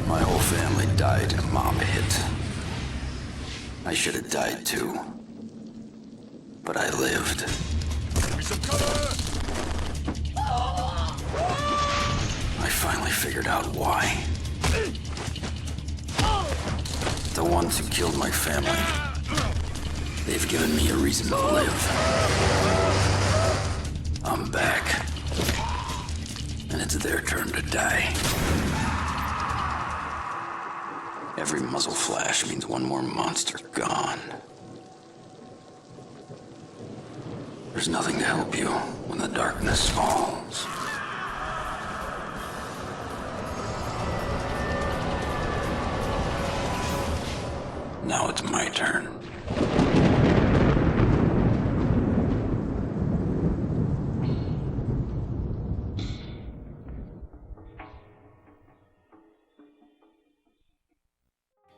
My whole family died in a mob hit. I should have died too. But I lived. Give me some cover! I finally figured out why. The ones who killed my family, they've given me a reason to live. I'm back. And it's their turn to die. Every muzzle flash means one more monster gone. There's nothing to help you when the darkness falls. Now it's my turn.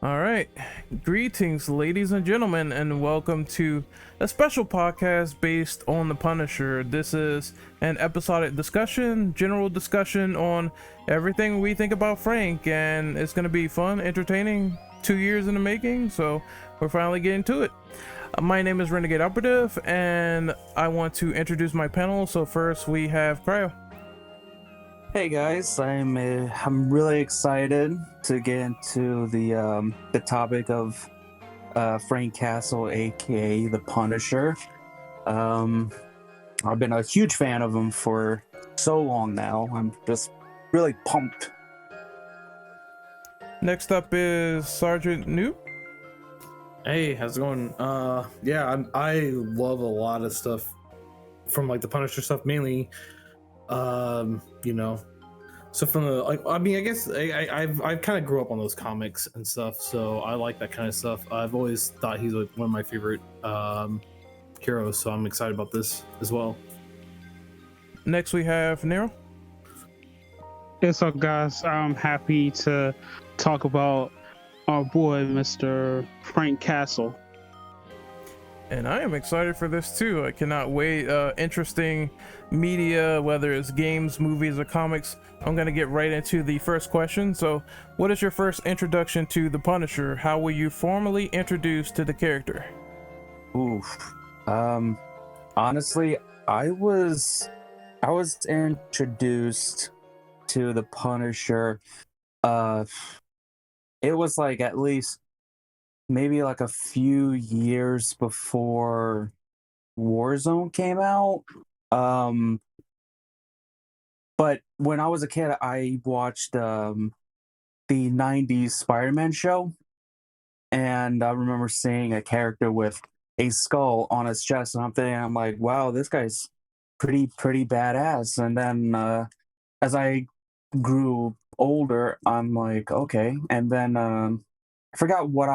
All right. Greetings, ladies and gentlemen, and welcome to a special podcast based on The Punisher. This is an episodic discussion, general discussion on everything we think about Frank, and it's going to be fun, entertaining, 2 years in the making, so we're finally getting to it. My name is Renegade Operative, and I want to introduce my panel. So first we have Cryo. Hey guys, I'm really excited to get into the topic of Frank Castle, aka the Punisher. I've been a huge fan of him for so long now. I'm just really pumped. Next up is Sergeant New. Hey, how's it going? I love a lot of stuff from like the Punisher stuff, mainly. So from the I guess I've kind of grew up on those comics and stuff, so I like that kind of stuff. I've always thought he's like one of my favorite heroes, so I'm excited about this as well. Next we have Nero. What's up, guys? I'm happy to talk about our boy, Mr. Frank Castle. And I am excited for this too. I cannot wait. Interesting media, whether it's games, movies, or comics. I'm going to get right into the first question. So, what is your first introduction to the Punisher? How were you formally introduced to the character? Oof. Honestly, I was introduced to the Punisher. It was like at least maybe like a few years before Warzone came out. But when I was a kid, I watched the 90s Spider-Man show, and I remember seeing a character with a skull on his chest, and I'm like, wow, this guy's pretty badass. And then as I grew older, I'm like, okay. And then I forgot what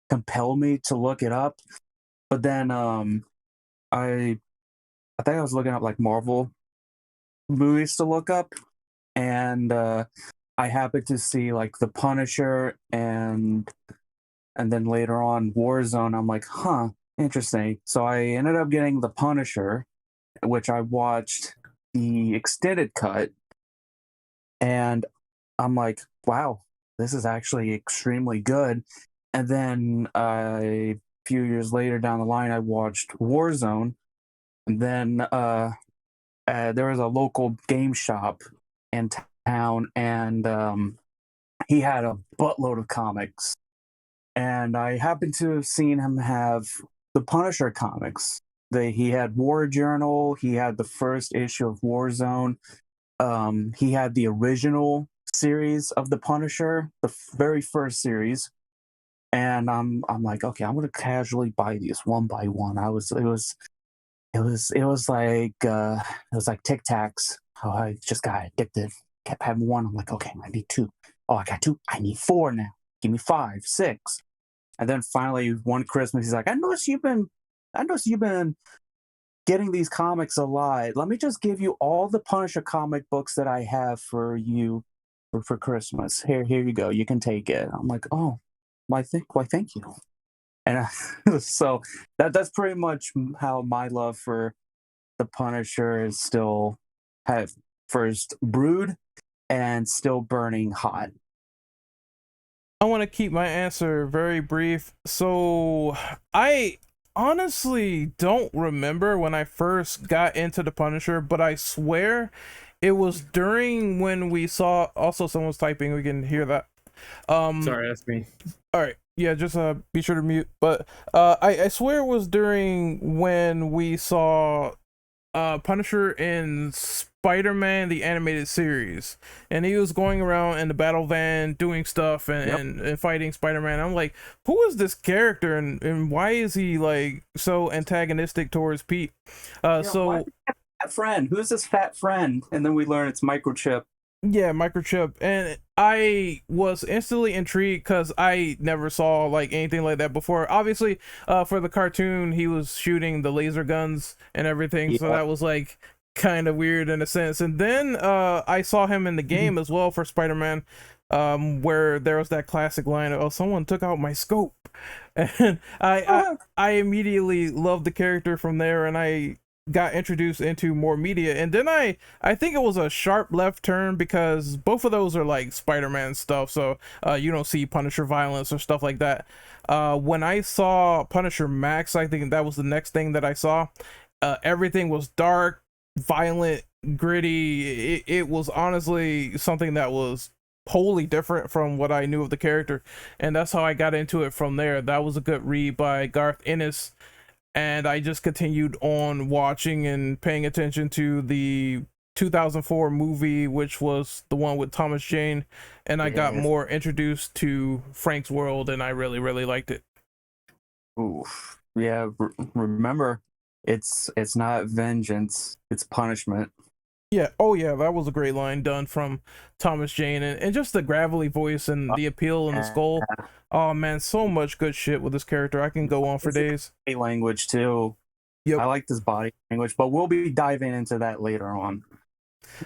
compelled me to look it up. But then I think I was looking up like Marvel movies to look up, and I happened to see like The Punisher and then later on Warzone. I'm like, huh, interesting. So I ended up getting The Punisher, which I watched the extended cut, and I'm like, wow, this is actually extremely good. And then a few years later down the line, I watched Warzone. And then there was a local game shop in town, and he had a buttload of comics. And I happened to have seen him have the Punisher comics. He had War Journal. He had the first issue of Warzone. He had the original series of the Punisher, the very first series. And I'm like, okay, I'm gonna casually buy these one by one. It was like Tic Tacs. Oh, I just got addicted. Kept having one. I'm like, okay, I need two. Oh, I got two. I need four now. Give me 5, 6. And then finally, one Christmas, he's like, I noticed you've been getting these comics a lot. Let me just give you all the Punisher comic books that I have for you for Christmas. Here you go. You can take it. I'm like, oh, why thank you. And so that's pretty much how my love for the Punisher is still have first brewed. and still burning hot. I want to keep my answer very brief. So I honestly don't remember when I first got into the Punisher, but I swear it was during when we saw. Also, someone's typing. We can hear that. Sorry, that's me. All right. Yeah, just be sure to mute. But I swear it was during when we saw Punisher in Spider-Man the animated series, and he was going around in the battle van doing stuff and fighting Spider-Man. I'm like, who is this character, and why is he like so antagonistic towards Pete? So Fat friend, who's this fat friend? And then we learn it's Microchip. yeah, Microchip, and I was instantly intrigued because I never saw like anything like that before. Obviously, for the cartoon, he was shooting the laser guns and everything, so that was like kind of weird in a sense. And then I saw him in the game as well for Spider-Man, where there was that classic line of, "Oh, someone took out my scope," and I immediately loved the character from there, and I got introduced into more media. And then I think it was a sharp left turn because both of those are like Spider-Man stuff, so you don't see Punisher violence or stuff like that. When I saw Punisher Max, I think that was the next thing that I saw. Everything was dark, violent, gritty. It was honestly something that was wholly different from what I knew of the character, and that's how I got into it from there. That was a good read by Garth Ennis, and I just continued on watching and paying attention to the 2004 movie, which was the one with Thomas Jane, and I got more introduced to Frank's world, and I really liked it. Oof. Yeah, remember, it's not vengeance, it's punishment. Yeah, oh yeah, that was a great line done from Thomas Jane, and just the gravelly voice and the appeal in the skull. Oh man, so much good shit with this character. I can go on for days. Body language too. Yep. I like this body language, but we'll be diving into that later on.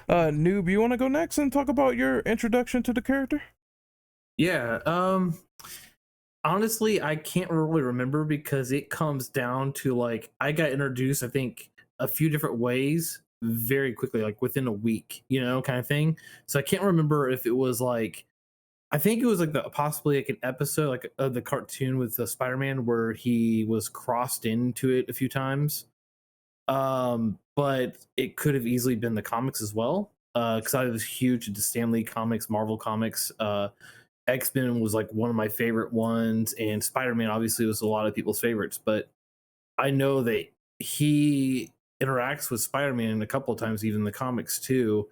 Noob, you want to go next and talk about your introduction to the character? Yeah. Honestly, I can't really remember because it comes down to like I got introduced, I think, a few different ways very quickly, like within a week, kind of thing. So I can't remember if it was like, I think it was like possibly like an episode like of the cartoon with the Spider-Man where he was crossed into it a few times. But it could have easily been the comics as well. Because I was huge into Stan Lee comics, Marvel comics. X-Men was like one of my favorite ones, and Spider-Man obviously was a lot of people's favorites. But I know that he interacts with Spider-Man a couple of times, even in the comics too.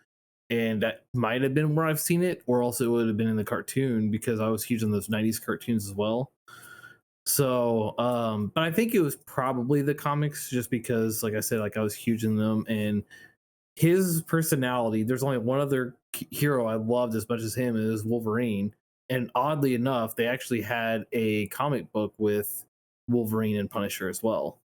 And that might have been where I've seen it, or also it would have been in the cartoon because I was huge in those 90s cartoons as well. So, but I think it was probably the comics just because, like I said, like I was huge in them and his personality. There's only one other hero I loved as much as him is Wolverine. And oddly enough, they actually had a comic book with Wolverine and Punisher as well.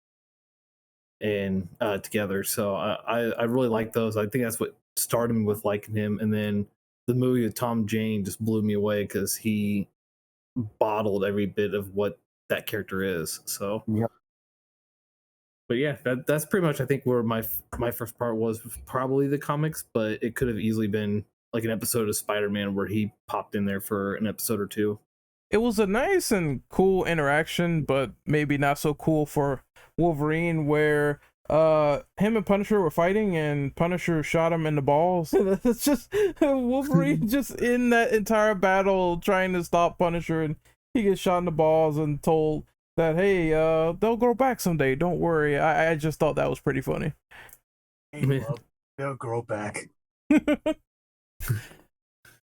And together. So I really like those. I think that's what started me with liking him. And then the movie with Tom Jane just blew me away because he bottled every bit of what that character is. So Yep. But yeah, that's pretty much I think where my first part was probably the comics, but it could have easily been like an episode of Spider-Man where he popped in there for an episode or two. It was a nice and cool interaction, but maybe not so cool for Wolverine, where him and Punisher were fighting and Punisher shot him in the balls. It's just Wolverine just in that entire battle trying to stop Punisher, and he gets shot in the balls and told that, hey, they'll grow back someday, don't worry. I just thought that was pretty funny. Hey, they'll grow back.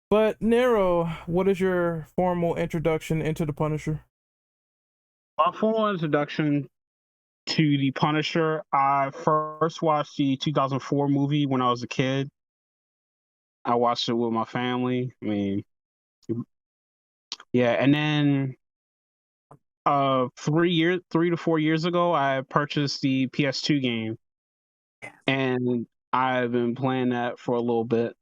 But Nero, what is your formal introduction into the Punisher? My formal introduction to the Punisher, I first watched the 2004 movie when I was a kid. I watched it with my family. I mean, yeah, and then 3 to 4 years ago, I purchased the PS2 game, and I've been playing that for a little bit.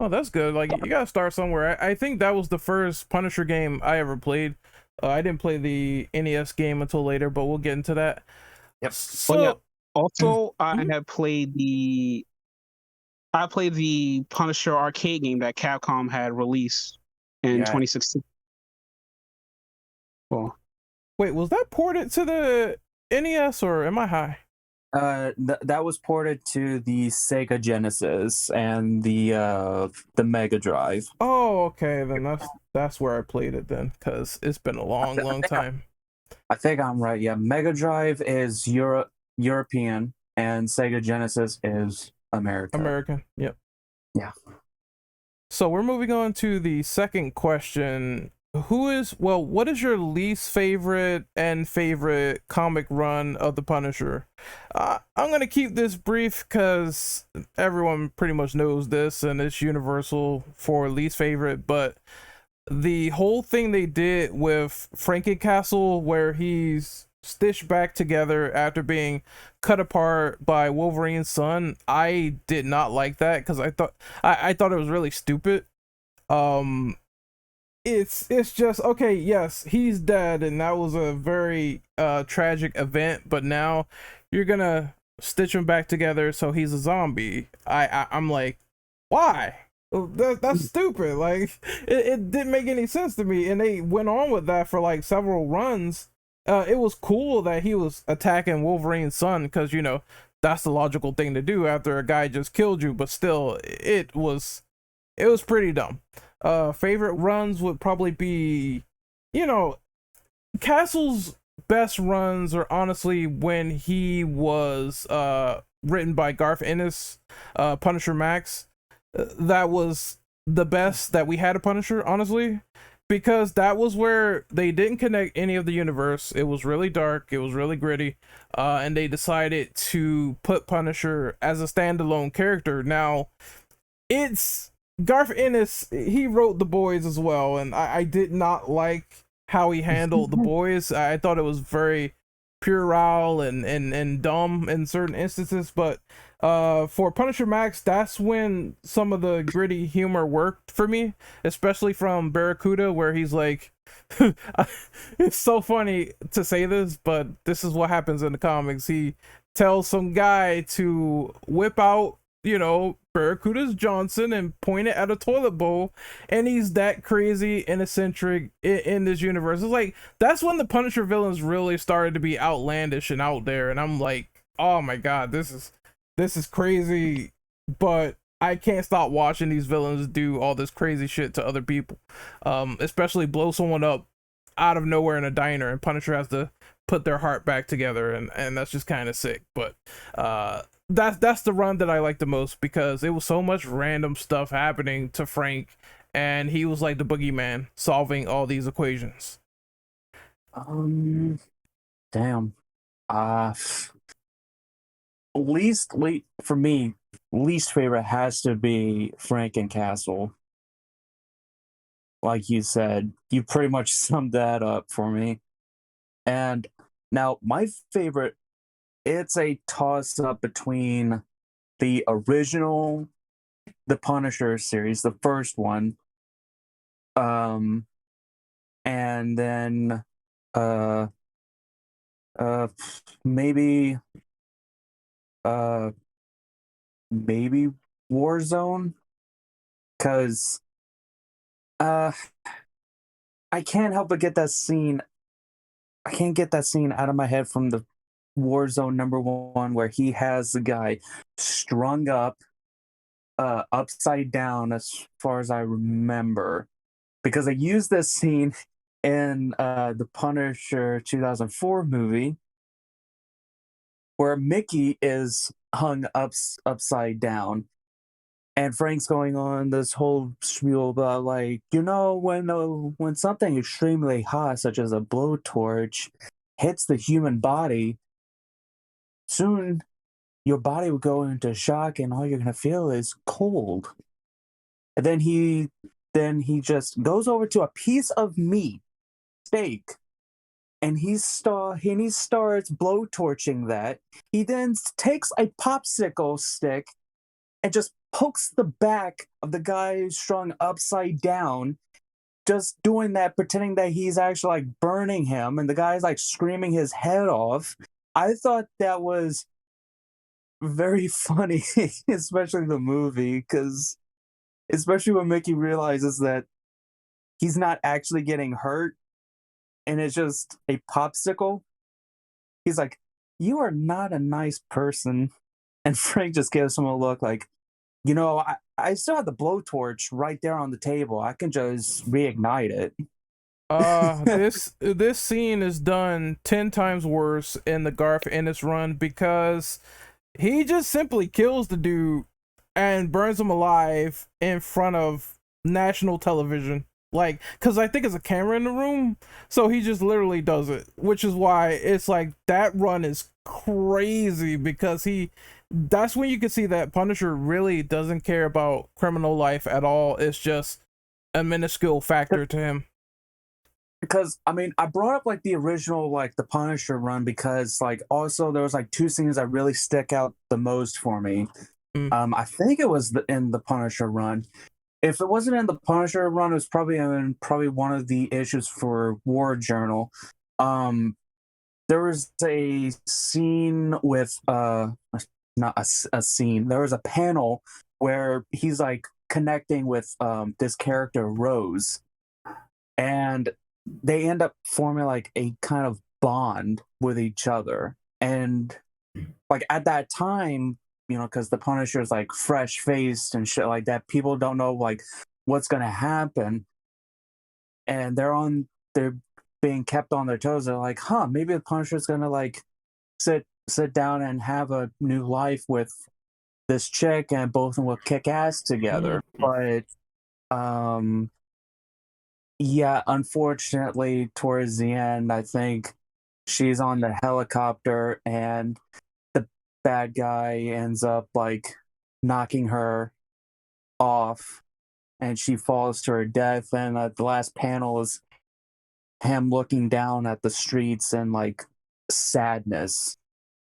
Oh, that's good. Like, you gotta start somewhere. I think that was the first Punisher game I ever played. I didn't play the NES game until later, but we'll get into that. Yep. So, Oh, yeah. Also, I had played the I played the Punisher arcade game that Capcom had released in Yeah. 2016. Well, Wait, was that ported to the NES or am I high? That was ported to the Sega Genesis and the Mega Drive. Oh, okay, then that's where I played it then, because it's been a long time. I think I'm right. Yeah, Mega Drive is European, and Sega Genesis is American. American, yep. Yeah. So we're moving on to the second question. What is your least favorite and favorite comic run of the Punisher? I'm gonna keep this brief because everyone pretty much knows this and it's universal for least favorite, but the whole thing they did with Frankencastle where he's stitched back together after being cut apart by Wolverine's son, I did not like that because I thought it was really stupid. It's just okay, yes, he's dead and that was a very tragic event, but now you're gonna stitch him back together so he's a zombie. I'm like, why? That's stupid. Like it didn't make any sense to me, and they went on with that for like several runs. It was cool that he was attacking Wolverine's son because that's the logical thing to do after a guy just killed you, but still it was pretty dumb. Favorite runs would probably be, Castle's best runs are honestly when he was written by Garth Ennis, Punisher Max. That was the best that we had a Punisher, honestly, because that was where they didn't connect any of the universe. It was really dark, it was really gritty, and they decided to put Punisher as a standalone character. Now, it's Garth Ennis, he wrote The Boys as well, and I did not like how he handled The Boys. I thought it was very puerile and dumb in certain instances, but for Punisher Max, that's when some of the gritty humor worked for me, especially from Barracuda, where he's like, it's so funny to say this, but this is what happens in the comics. He tells some guy to whip out Barracuda's Johnson and point it at a toilet bowl, and he's that crazy and eccentric in this universe. It's like that's when the Punisher villains really started to be outlandish and out there, and I'm like, oh my god, this is crazy, but I can't stop watching these villains do all this crazy shit to other people, especially blow someone up out of nowhere in a diner, and Punisher has to put their heart back together, and that's just kind of sick. But that's the run that I like the most because it was so much random stuff happening to Frank, and he was like the boogeyman solving all these equations. Damn. For me, least favorite has to be Frankencastle. Like you said, you pretty much summed that up for me. And now my favorite, it's a toss up between the original The Punisher series, the first one, and then maybe Warzone, because I can't help but get that scene. I can't get that scene out of my head from the Warzone #1 where he has the guy strung up upside down, as far as I remember, because I used this scene in the Punisher 2004 movie where Mickey is hung upside down, and Frank's going on this whole spiel about, like, when something extremely hot, such as a blowtorch, hits the human body, soon your body will go into shock, and all you're gonna feel is cold. And then he just goes over to a piece of meat, steak, and he starts blowtorching that. He then takes a popsicle stick and just pokes the back of the guy who's strung upside down, just doing that, pretending that he's actually like burning him, and the guy's like screaming his head off. I thought that was very funny, especially the movie, because especially when Mickey realizes that he's not actually getting hurt and it's just a popsicle. He's like, "You are not a nice person." And Frank just gives him a look like, I still have the blowtorch right there on the table. I can just reignite it. This scene is done 10 times worse in the Garth Ennis run because he just simply kills the dude and burns him alive in front of national television. Like, because I think it's a camera in the room, so he just literally does it, which is why it's like that run is crazy because that's when you can see that Punisher really doesn't care about criminal life at all. It's just a minuscule factor to him. Because I mean, I brought up like the original, like the Punisher run, because like also there was like two scenes that really stick out the most for me. I think it was in the Punisher run. If it wasn't in the Punisher run, it was probably in one of the issues for War Journal. There was a scene with not a scene. There was a panel where he's like connecting with this character Rose, and they end up forming like a kind of bond with each other. And like at that time, because the Punisher is like fresh faced and shit like that, people don't know like what's gonna happen, and they're being kept on their toes. They're like, maybe the Punisher's gonna like sit down and have a new life with this chick, and both of them will kick ass together. But yeah, unfortunately, towards the end, I think she's on the helicopter and the bad guy ends up like knocking her off and she falls to her death. And the last panel is him looking down at the streets and like sadness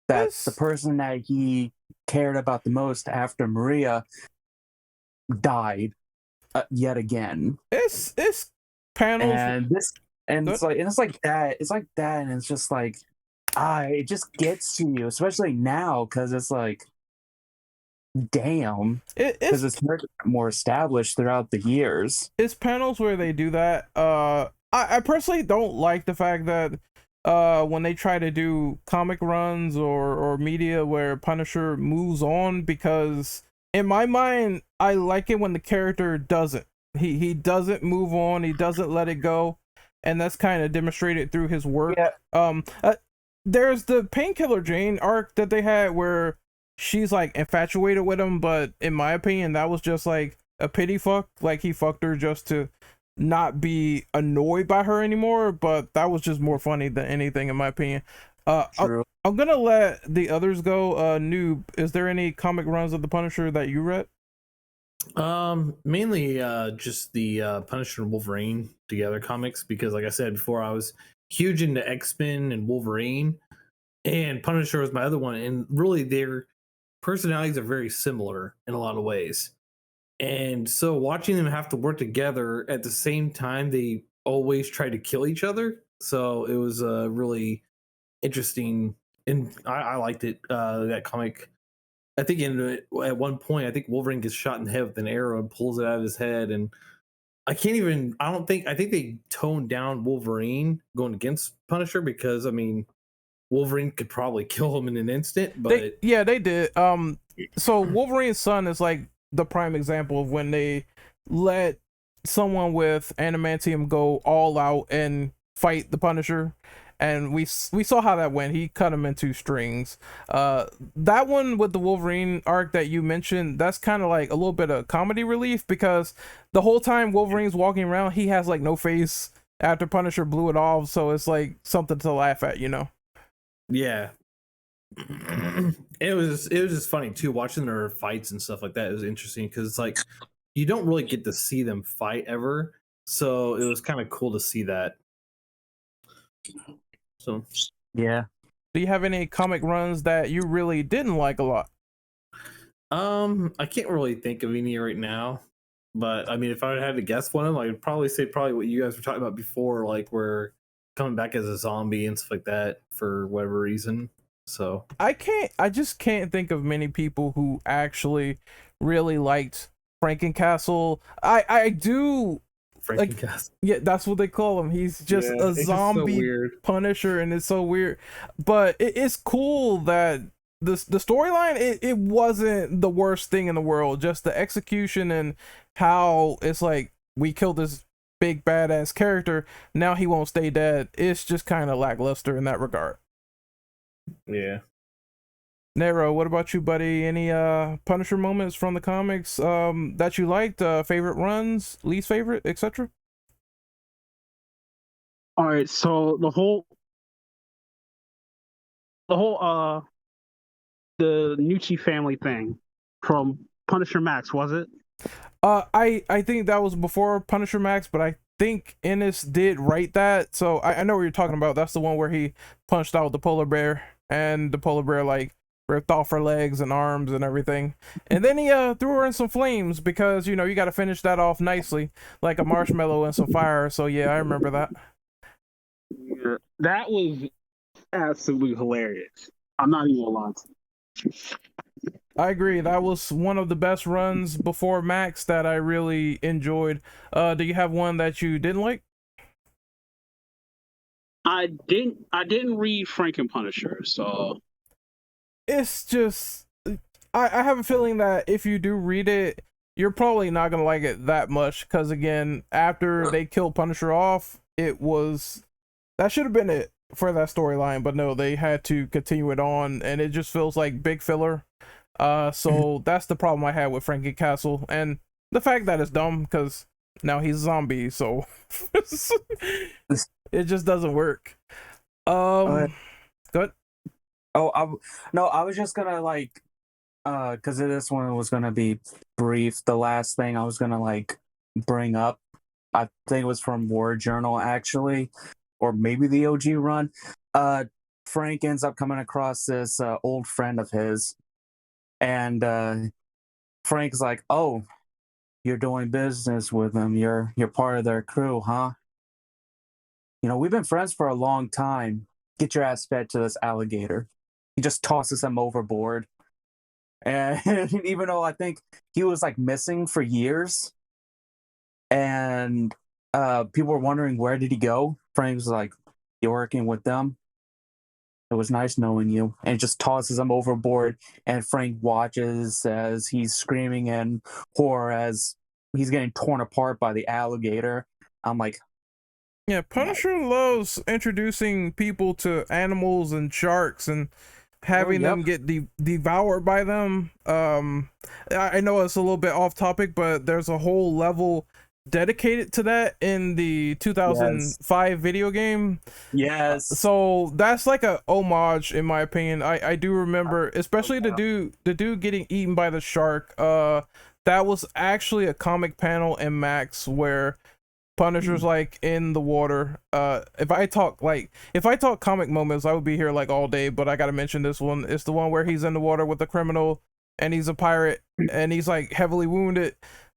that the person that he cared about the most after Maria died yet again. It's panels and it's like that, and it's just like it just gets to you, especially now, because it's like, damn, because it's more established throughout the years. It's panels where they do that. I personally don't like the fact that when they try to do comic runs or media where Punisher moves on, because in my mind I like it when the character doesn't. He doesn't move on, he doesn't let it go, and that's kind of demonstrated through his work. There's the Painkiller Jane arc that they had where she's like infatuated with him, but in my opinion that was just like a pity fuck. Like he fucked her just to not be annoyed by her anymore, but that was just more funny than anything in my opinion. I'm gonna let the others go. Noob, is there any comic runs of the Punisher that you read? Mainly just the Punisher and Wolverine together comics, because like I said before, I was huge into X-Men and Wolverine, and Punisher was my other one, and really their personalities are very similar in a lot of ways. And so watching them have to work together at the same time, they always try to kill each other. So it was really interesting, and I liked it. That comic. I think at one point, I think Wolverine gets shot in the head with an arrow and pulls it out of his head. And I think they toned down Wolverine going against Punisher, because I mean, Wolverine could probably kill him in an instant. But they did. So Wolverine's son is like the prime example of when they let someone with adamantium go all out and fight the Punisher. And we saw how that went. He cut him into strings. That one with the Wolverine arc that you mentioned, that's kind of like a little bit of comedy relief, because the whole time Wolverine's walking around, he has like no face after Punisher blew it off. So it's like something to laugh at, Yeah. It was just funny too, watching their fights and stuff like that. It was interesting because it's like you don't really get to see them fight ever. So it was kind of cool to see that. So yeah. Do you have any comic runs that you really didn't like a lot? I can't really think of any right now, but I mean, if I had to guess one of them, I'd probably say what you guys were talking about before, like we're coming back as a zombie and stuff like that for whatever reason. So I just can't think of many people who actually really liked Frankencastle. I do like, Frankencast. yeah, that's what they call him. He's just a it's just so zombie weird. Punisher, and it's so weird. But it's cool that the storyline, it wasn't the worst thing in the world. Just the execution and how it's like, we killed this big badass character, now he won't stay dead. It's just kind of lackluster in that regard. Yeah. Nero, what about you, buddy? Any Punisher moments from the comics that you liked? Favorite runs, least favorite, etc.? All right, so the Nucci family thing from Punisher Max, was it? I think that was before Punisher Max, but I think Ennis did write that, so I know what you're talking about. That's the one where he punched out the polar bear, and the polar bear like ripped off her legs and arms and everything, and then he threw her in some flames because you got to finish that off nicely, like a marshmallow and some fire. So yeah, I remember that. Yeah, that was absolutely hilarious. I'm not even gonna lie to you. I agree. That was one of the best runs before Max that I really enjoyed. Do you have one that you didn't like? I didn't read Franken Punisher, so It's just, I have a feeling that if you do read it, you're probably not gonna like it that much, because again, after they killed Punisher off, that should have been it for that storyline, but no, they had to continue it on, and it just feels like big filler. So that's the problem I had with Frankencastle, and the fact that it's dumb because now he's a zombie, so it just doesn't work. Good. No, I was just gonna like, because this one was gonna be brief. The last thing I was gonna like bring up, I think it was from War Journal actually, or maybe the OG run. Frank ends up coming across this old friend of his, and Frank's like, "Oh, you're doing business with them. You're part of their crew, huh? We've been friends for a long time. Get your ass fed to this alligator." He just tosses him overboard. And even though I think he was like missing for years, and people were wondering where did he go, Frank was like, "You're working with them. It was nice knowing you," and just tosses him overboard. And Frank watches as he's screaming in horror as he's getting torn apart by the alligator. I'm like, Yeah, Punisher loves introducing people to animals and sharks and having them get devoured by them. I know it's a little bit off topic, but there's a whole level dedicated to that in the 2005 video game. yes. So that's like a homage, in my opinion. I do remember, especially the dude getting eaten by the shark. That was actually a comic panel in Max where Punisher's like in the water. If I talk comic moments, I would be here like all day, but I gotta mention this one. It's the one where he's in the water with the criminal and he's a pirate and he's like heavily wounded,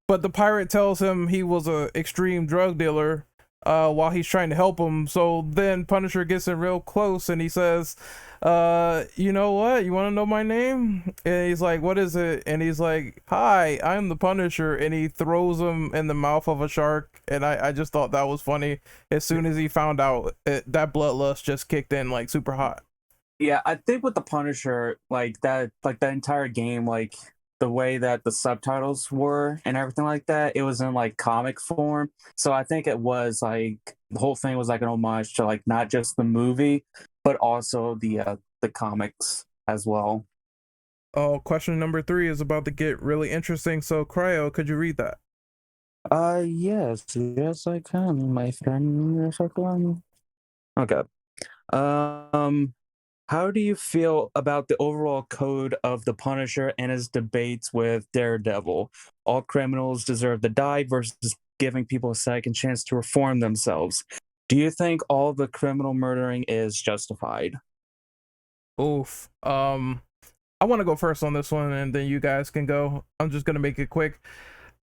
but the pirate tells him he was a extreme drug dealer while he's trying to help him. So then Punisher gets in real close and he says, you know what, you want to know my name? And he's like, what is it? And he's like, hi, I'm the Punisher. And he throws him in the mouth of a shark. And I just thought that was funny. As soon as he found out, that bloodlust just kicked in like super hot. Yeah, I think with the Punisher, like that entire game, like the way that the subtitles were and everything like that, it was in like comic form. So I think it was like the whole thing was like an homage to like not just the movie, but also the comics as well. Oh, question number 3 is about to get really interesting. So Cryo, could you read that? Yes, I can, my friend. Yes, I can. Okay. How do you feel about the overall code of the Punisher and his debates with Daredevil? All criminals deserve to die versus giving people a second chance to reform themselves. Do you think all the criminal murdering is justified? Oof. I want to go first on this one, and then you guys can go. I'm just gonna make it quick.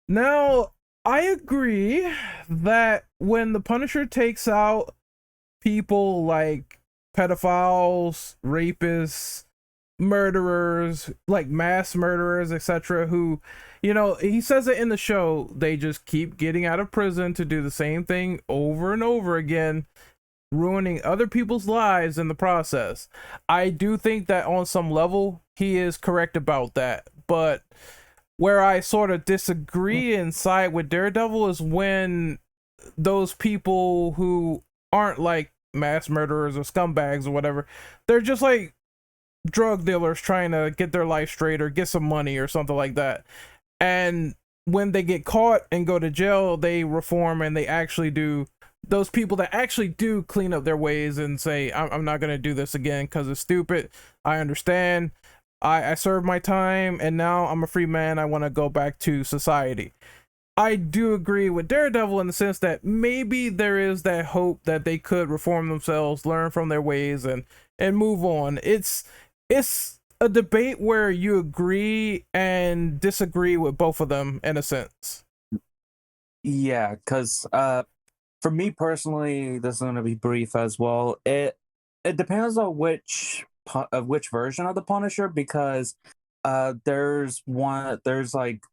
Now, I agree that when the Punisher takes out people like pedophiles, rapists, murderers, like mass murderers, etc., who, you know, he says it in the show, they just keep getting out of prison to do the same thing over and over again, ruining other people's lives in the process. I do think that on some level he is correct about that, but where I sort of disagree and side with Daredevil is when those people who aren't like mass murderers or scumbags or whatever, they're just like drug dealers trying to get their life straight or get some money or something like that. And when they get caught and go to jail, they reform and they actually do, those people that actually do clean up their ways and say, I'm not going to do this again because it's stupid. I understand. I served my time and now I'm a free man. I want to go back to society. I do agree with Daredevil in the sense that maybe there is that hope that they could reform themselves, learn from their ways, and move on. It's a debate where you agree and disagree with both of them in a sense. Yeah, because for me personally, this is going to be brief as well. It depends on which version of the Punisher, because there's like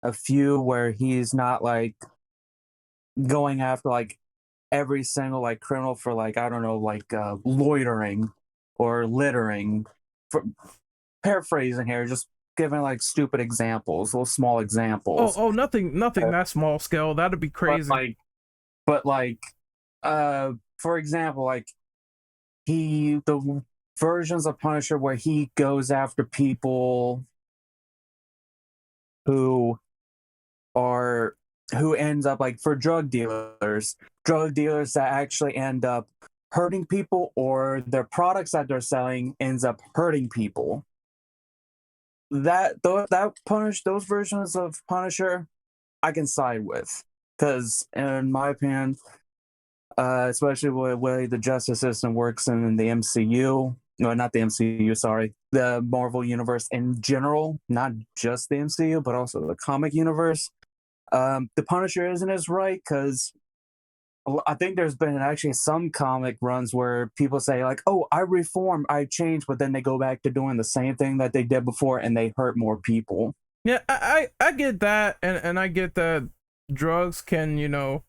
a few where he's not like going after like every single like criminal for like, I don't know, like loitering or littering. For paraphrasing here, just giving like stupid examples, little small examples. Nothing that small scale. That'd be crazy. But for example, like the versions of Punisher where he goes after people who ends up like, for drug dealers that actually end up hurting people, or their products that they're selling ends up hurting people. Those versions of Punisher I can side with, because in my opinion, especially with the way the justice system works in the MCU, no, not the MCU, sorry, the Marvel universe in general, not just the MCU, but also the comic universe, the Punisher isn't as right, because I think there's been actually some comic runs where people say like, oh, I reformed, I changed, but then they go back to doing the same thing that they did before and they hurt more people. Yeah, I get that, and I get that drugs can, you know,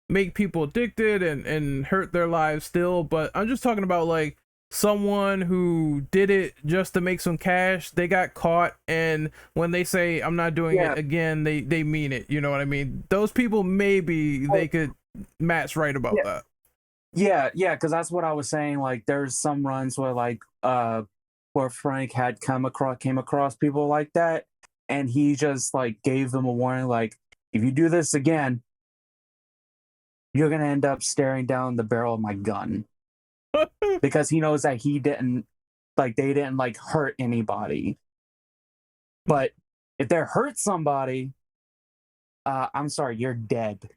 make people addicted and hurt their lives still, but I'm just talking about like someone who did it just to make some cash. They got caught, and when they say I'm not doing it again, they mean it, you know what I mean? Those people, maybe they could, Matt's right about that. Yeah, because that's what I was saying. Like, there's some runs where like where Frank had came across people like that, and he just like gave them a warning, like, if you do this again, you're gonna end up staring down the barrel of my gun. Because he knows that they didn't like hurt anybody. But if they hurt somebody, I'm sorry, you're dead.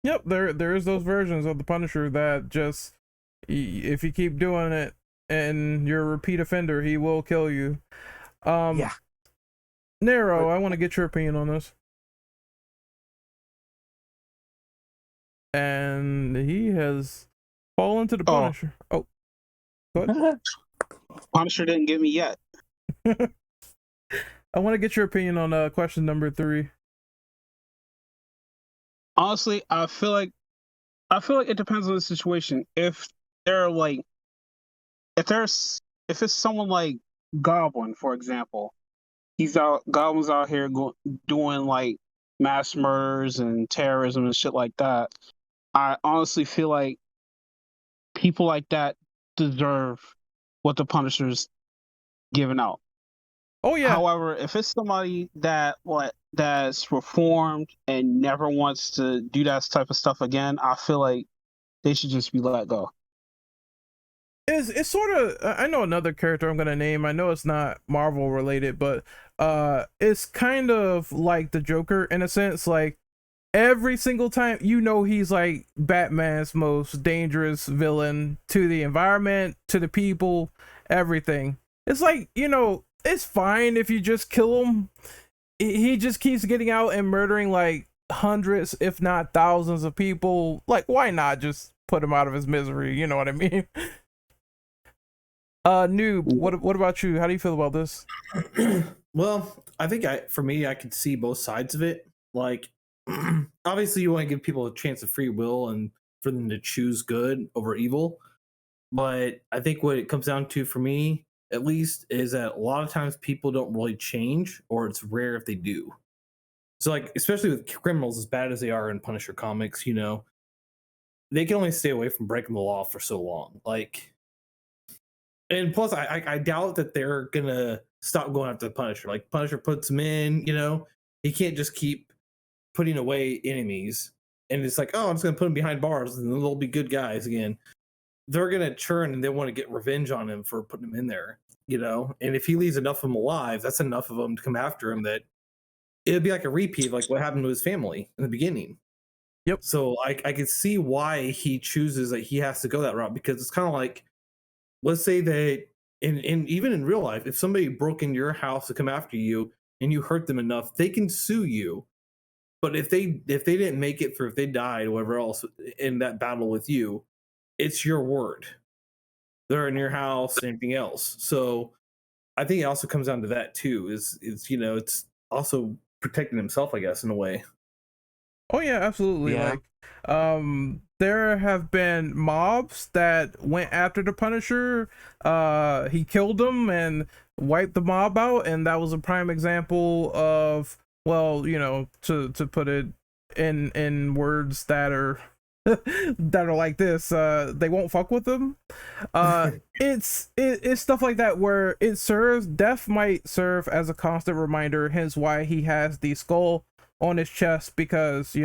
Yep, there is those versions of the Punisher that just, if you keep doing it and you're a repeat offender, he will kill you. Yeah. Nero, I want to get your opinion on this. And he has fallen to the Punisher. Oh, go ahead. Punisher didn't get me yet. I want to get your opinion on question number 3. Honestly, I feel like it depends on the situation. If it's someone like Goblin, for example, Goblin's out here doing like mass murders and terrorism and shit like that. I honestly feel like people like that deserve what the Punisher's giving out. Oh yeah. However, if it's somebody that's reformed and never wants to do that type of stuff again, I feel like they should just be let go. It's sort of, I know another character I'm gonna name. I know it's not Marvel related, but it's kind of like the Joker in a sense. Like, every single time, you know, he's like Batman's most dangerous villain to the environment, to the people, everything. It's like, you know, it's fine if you just kill him. He just keeps getting out and murdering like hundreds, if not thousands of people. Like, why not just put him out of his misery? You know what I mean? Noob, what about you? How do you feel about this? Well, I think for me, I could see both sides of it. Like, obviously, you want to give people a chance of free will and for them to choose good over evil. But I think what it comes down to for me, at least, is that a lot of times people don't really change, or it's rare if they do. So, like, especially with criminals, as bad as they are in Punisher comics, they can only stay away from breaking the law for so long. Like, and plus, I doubt that they're gonna stop going after the Punisher. Like, Punisher puts him in, he can't just keep putting away enemies, and it's like, oh, I'm just gonna put him behind bars, and they'll be good guys again. They're gonna churn, and they want to get revenge on him for putting him in there, And if he leaves enough of them alive, that's enough of them to come after him. That it'd be like a repeat of like what happened to his family in the beginning. Yep. So I could see why he chooses that he has to go that route, because it's kind of like, let's say that in even in real life, if somebody broke into your house to come after you and you hurt them enough, they can sue you. But if they didn't make it through, if they died or whatever else in that battle with you, it's your word. They're in your house and anything else. So I think it also comes down to that too. Is it's also protecting himself, I guess, in a way. Oh yeah, absolutely. Yeah. Like, there have been mobs that went after the Punisher. He killed them and wiped the mob out, and that was a prime example of, well, to put it in words that are that are like this, they won't fuck with them. It's stuff like that where death might serve as a constant reminder, hence why he has the skull on his chest, because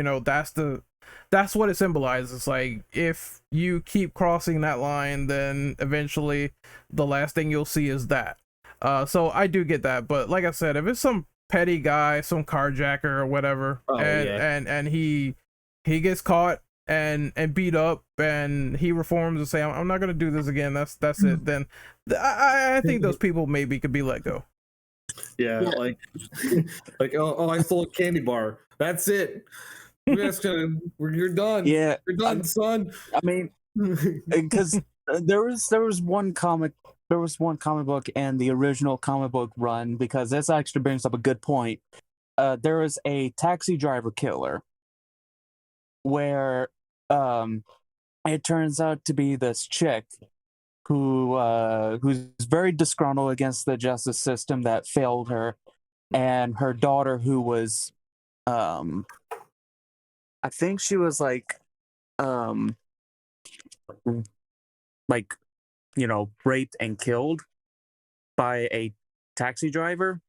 that's what it symbolizes. Like, if you keep crossing that line, then eventually the last thing you'll see is that. So I do get that, but like I said, if it's some petty guy, some carjacker or whatever, and he gets caught and beat up, and he reforms and say, I'm not gonna do this again, that's it, then I think those people maybe could be let go. Yeah. Like I stole a candy bar. That's it. You're done. Yeah, You're done, son. I mean, because there was one comic book and the original comic book run, because this actually brings up a good point. There was a taxi driver killer where it turns out to be this chick who's very disgruntled against the justice system that failed her, and her daughter, who was I think she was like raped and killed by a taxi driver.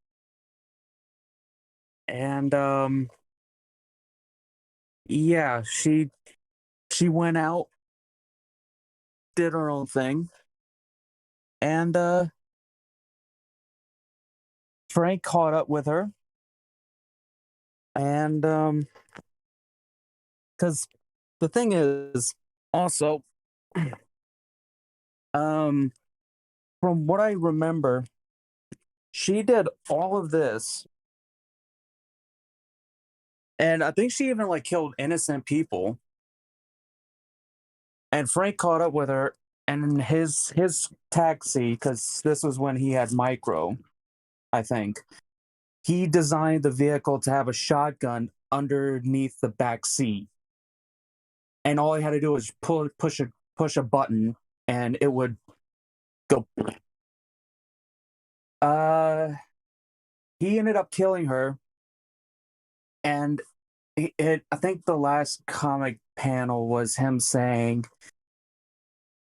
And yeah, she went out, did her own thing, and Frank caught up with her, and because the thing is also, from what I remember, she did all of this, and I think she even like killed innocent people. And Frank caught up with her, and in his taxi, because this was when he had Micro, I think, he designed the vehicle to have a shotgun underneath the back seat, and all he had to do was push a button, and it would go. He ended up killing her, and I think the last comic panel was him saying,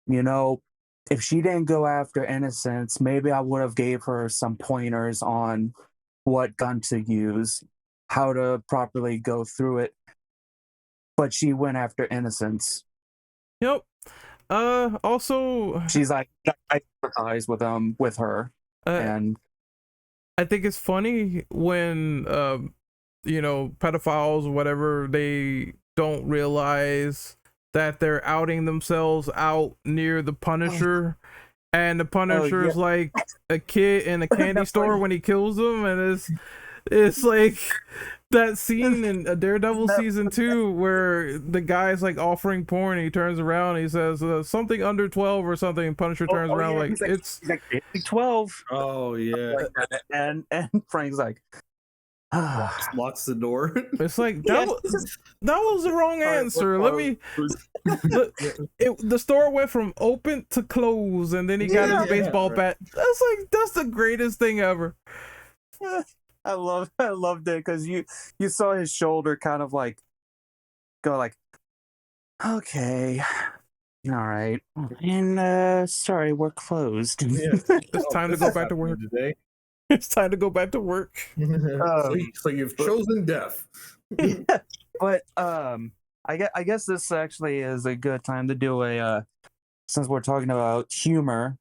if she didn't go after innocents, maybe I would have gave her some pointers on what gun to use, how to properly go through it. But she went after innocents. Yep. Also, she's like, I empathize with her, and I think it's funny when pedophiles or whatever, they don't realize that they're outing themselves out near the Punisher, and the Punisher is like a kid in a candy store when he kills them, and it's like, that scene in Daredevil season 2 where the guy's like offering porn and he turns around and he says something under 12 or something, and Punisher turns around yeah, like he's it's he's like 12. Oh yeah. Like that. And Frank's like, Locks the door. it's like Yeah, that was the wrong answer. Let me the store went from open to close and then he got his baseball bat. That's the greatest thing ever. I loved it because you saw his shoulder kind of like go like, okay, all right, and sorry, we're closed. It's time to go back to work today. It's time to go back to work. So you've chosen death. But I guess this actually is a good time to do a since we're talking about humor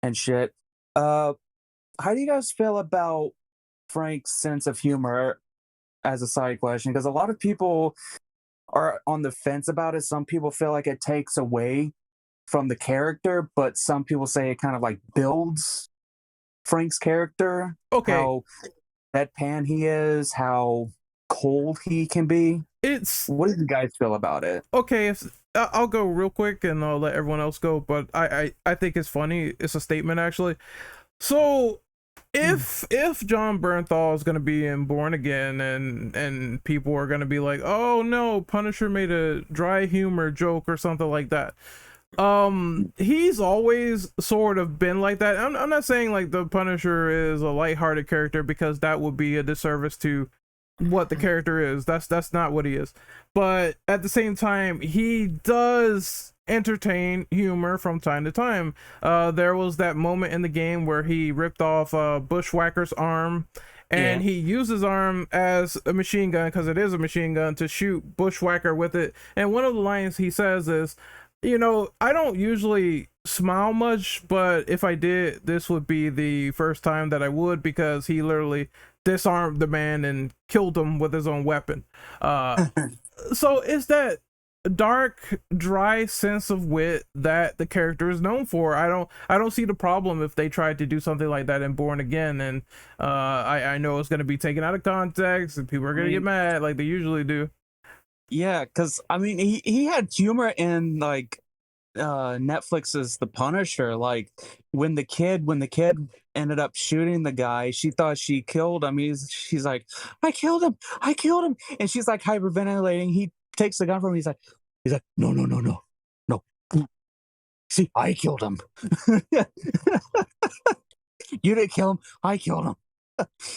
and shit. How do you guys feel about Frank's sense of humor as a side question? Because a lot of people are on the fence about it. Some people feel like it takes away from the character, but some people say it kind of like builds Frank's character. Okay. How deadpan he is, how cold he can be. What do you guys feel about it? Okay, I'll go real quick and I'll let everyone else go, but I think it's funny. It's a statement actually. So if John Bernthal is gonna be in Born Again and people are gonna be like, oh no, Punisher made a dry humor joke or something like that. He's always sort of been like that. I'm not saying like the Punisher is a lighthearted character because that would be a disservice to what the character is. That's not what he is. But at the same time, he does entertain humor from time to time. There was that moment in the game where he ripped off Bushwhacker's arm and he used his arm as a machine gun, because it is a machine gun, to shoot Bushwhacker with it. And one of the lines he says is, you know, I don't usually smile much, but if I did, this would be the first time that I would, because he literally disarmed the man and killed him with his own weapon. So it's that dark, dry sense of wit that the character is known for. I don't see the problem if they tried to do something like that in Born Again, and I know it's going to be taken out of context and people are going to get mad like they usually do. Yeah, because I mean, he had humor in like Netflix's The Punisher. Like when the kid ended up shooting the guy, she thought she killed him. She's like, I killed him, and she's like hyperventilating. He takes the gun from him. He's like, no. See, I killed him. You didn't kill him. I killed him.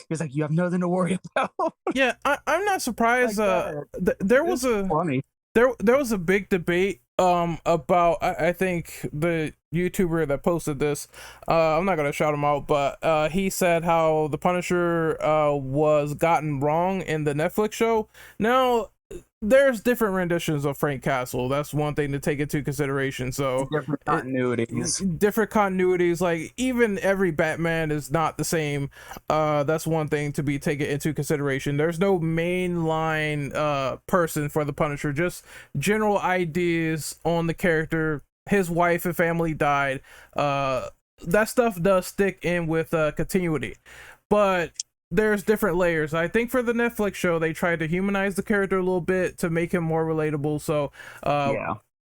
He's like, you have nothing to worry about. Yeah, I'm not surprised. There was a big debate about I think the YouTuber that posted this. I'm not gonna shout him out, but he said how the Punisher was gotten wrong in the Netflix show. Now, there's different renditions of Frank Castle. That's one thing to take into consideration. So different continuities, like even every Batman is not the same. That's one thing to be taken into consideration. There's no mainline person for the Punisher, just general ideas on the character. His wife and family died. That stuff does stick in with continuity, but there's different layers. I think for the Netflix show, they tried to humanize the character a little bit to make him more relatable. So,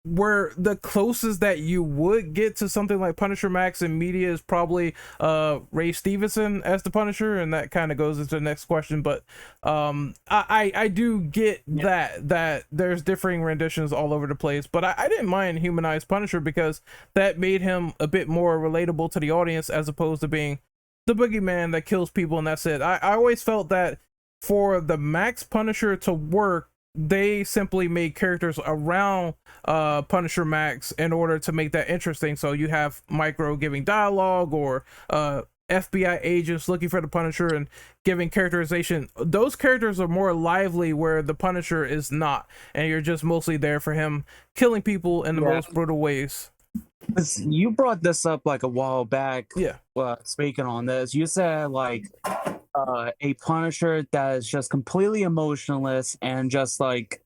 where the closest that you would get to something like Punisher Max in media is probably Ray Stevenson as the Punisher, and that kind of goes into the next question. But I do get that there's differing renditions all over the place. But I didn't mind humanized Punisher because that made him a bit more relatable to the audience as opposed to being the boogeyman that kills people and that's it. I always felt that for the Max Punisher to work, they simply made characters around Punisher Max in order to make that interesting. So you have Micro giving dialogue, or FBI agents looking for the Punisher and giving characterization. Those characters are more lively where the Punisher is not, and you're just mostly there for him killing people in the most brutal ways. You brought this up like a while back. Yeah. Speaking on this, you said like a Punisher that is just completely emotionless and just like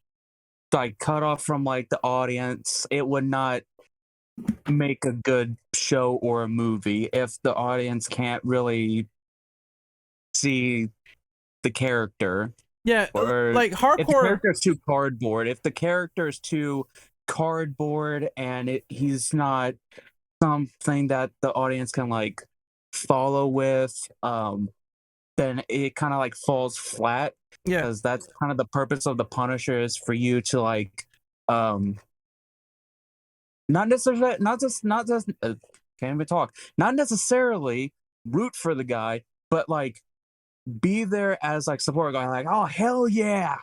cut off from like the audience. It would not make a good show or a movie if the audience can't really see the character. Yeah, Or like if the hardcore. character is too cardboard, and he's not something that the audience can like follow with, then it kind of like falls flat, Yeah, because that's kind of the purpose of the Punisher, is for you to like not necessarily can't even talk, not necessarily root for the guy, but like be there as like support guy, like, oh hell yeah,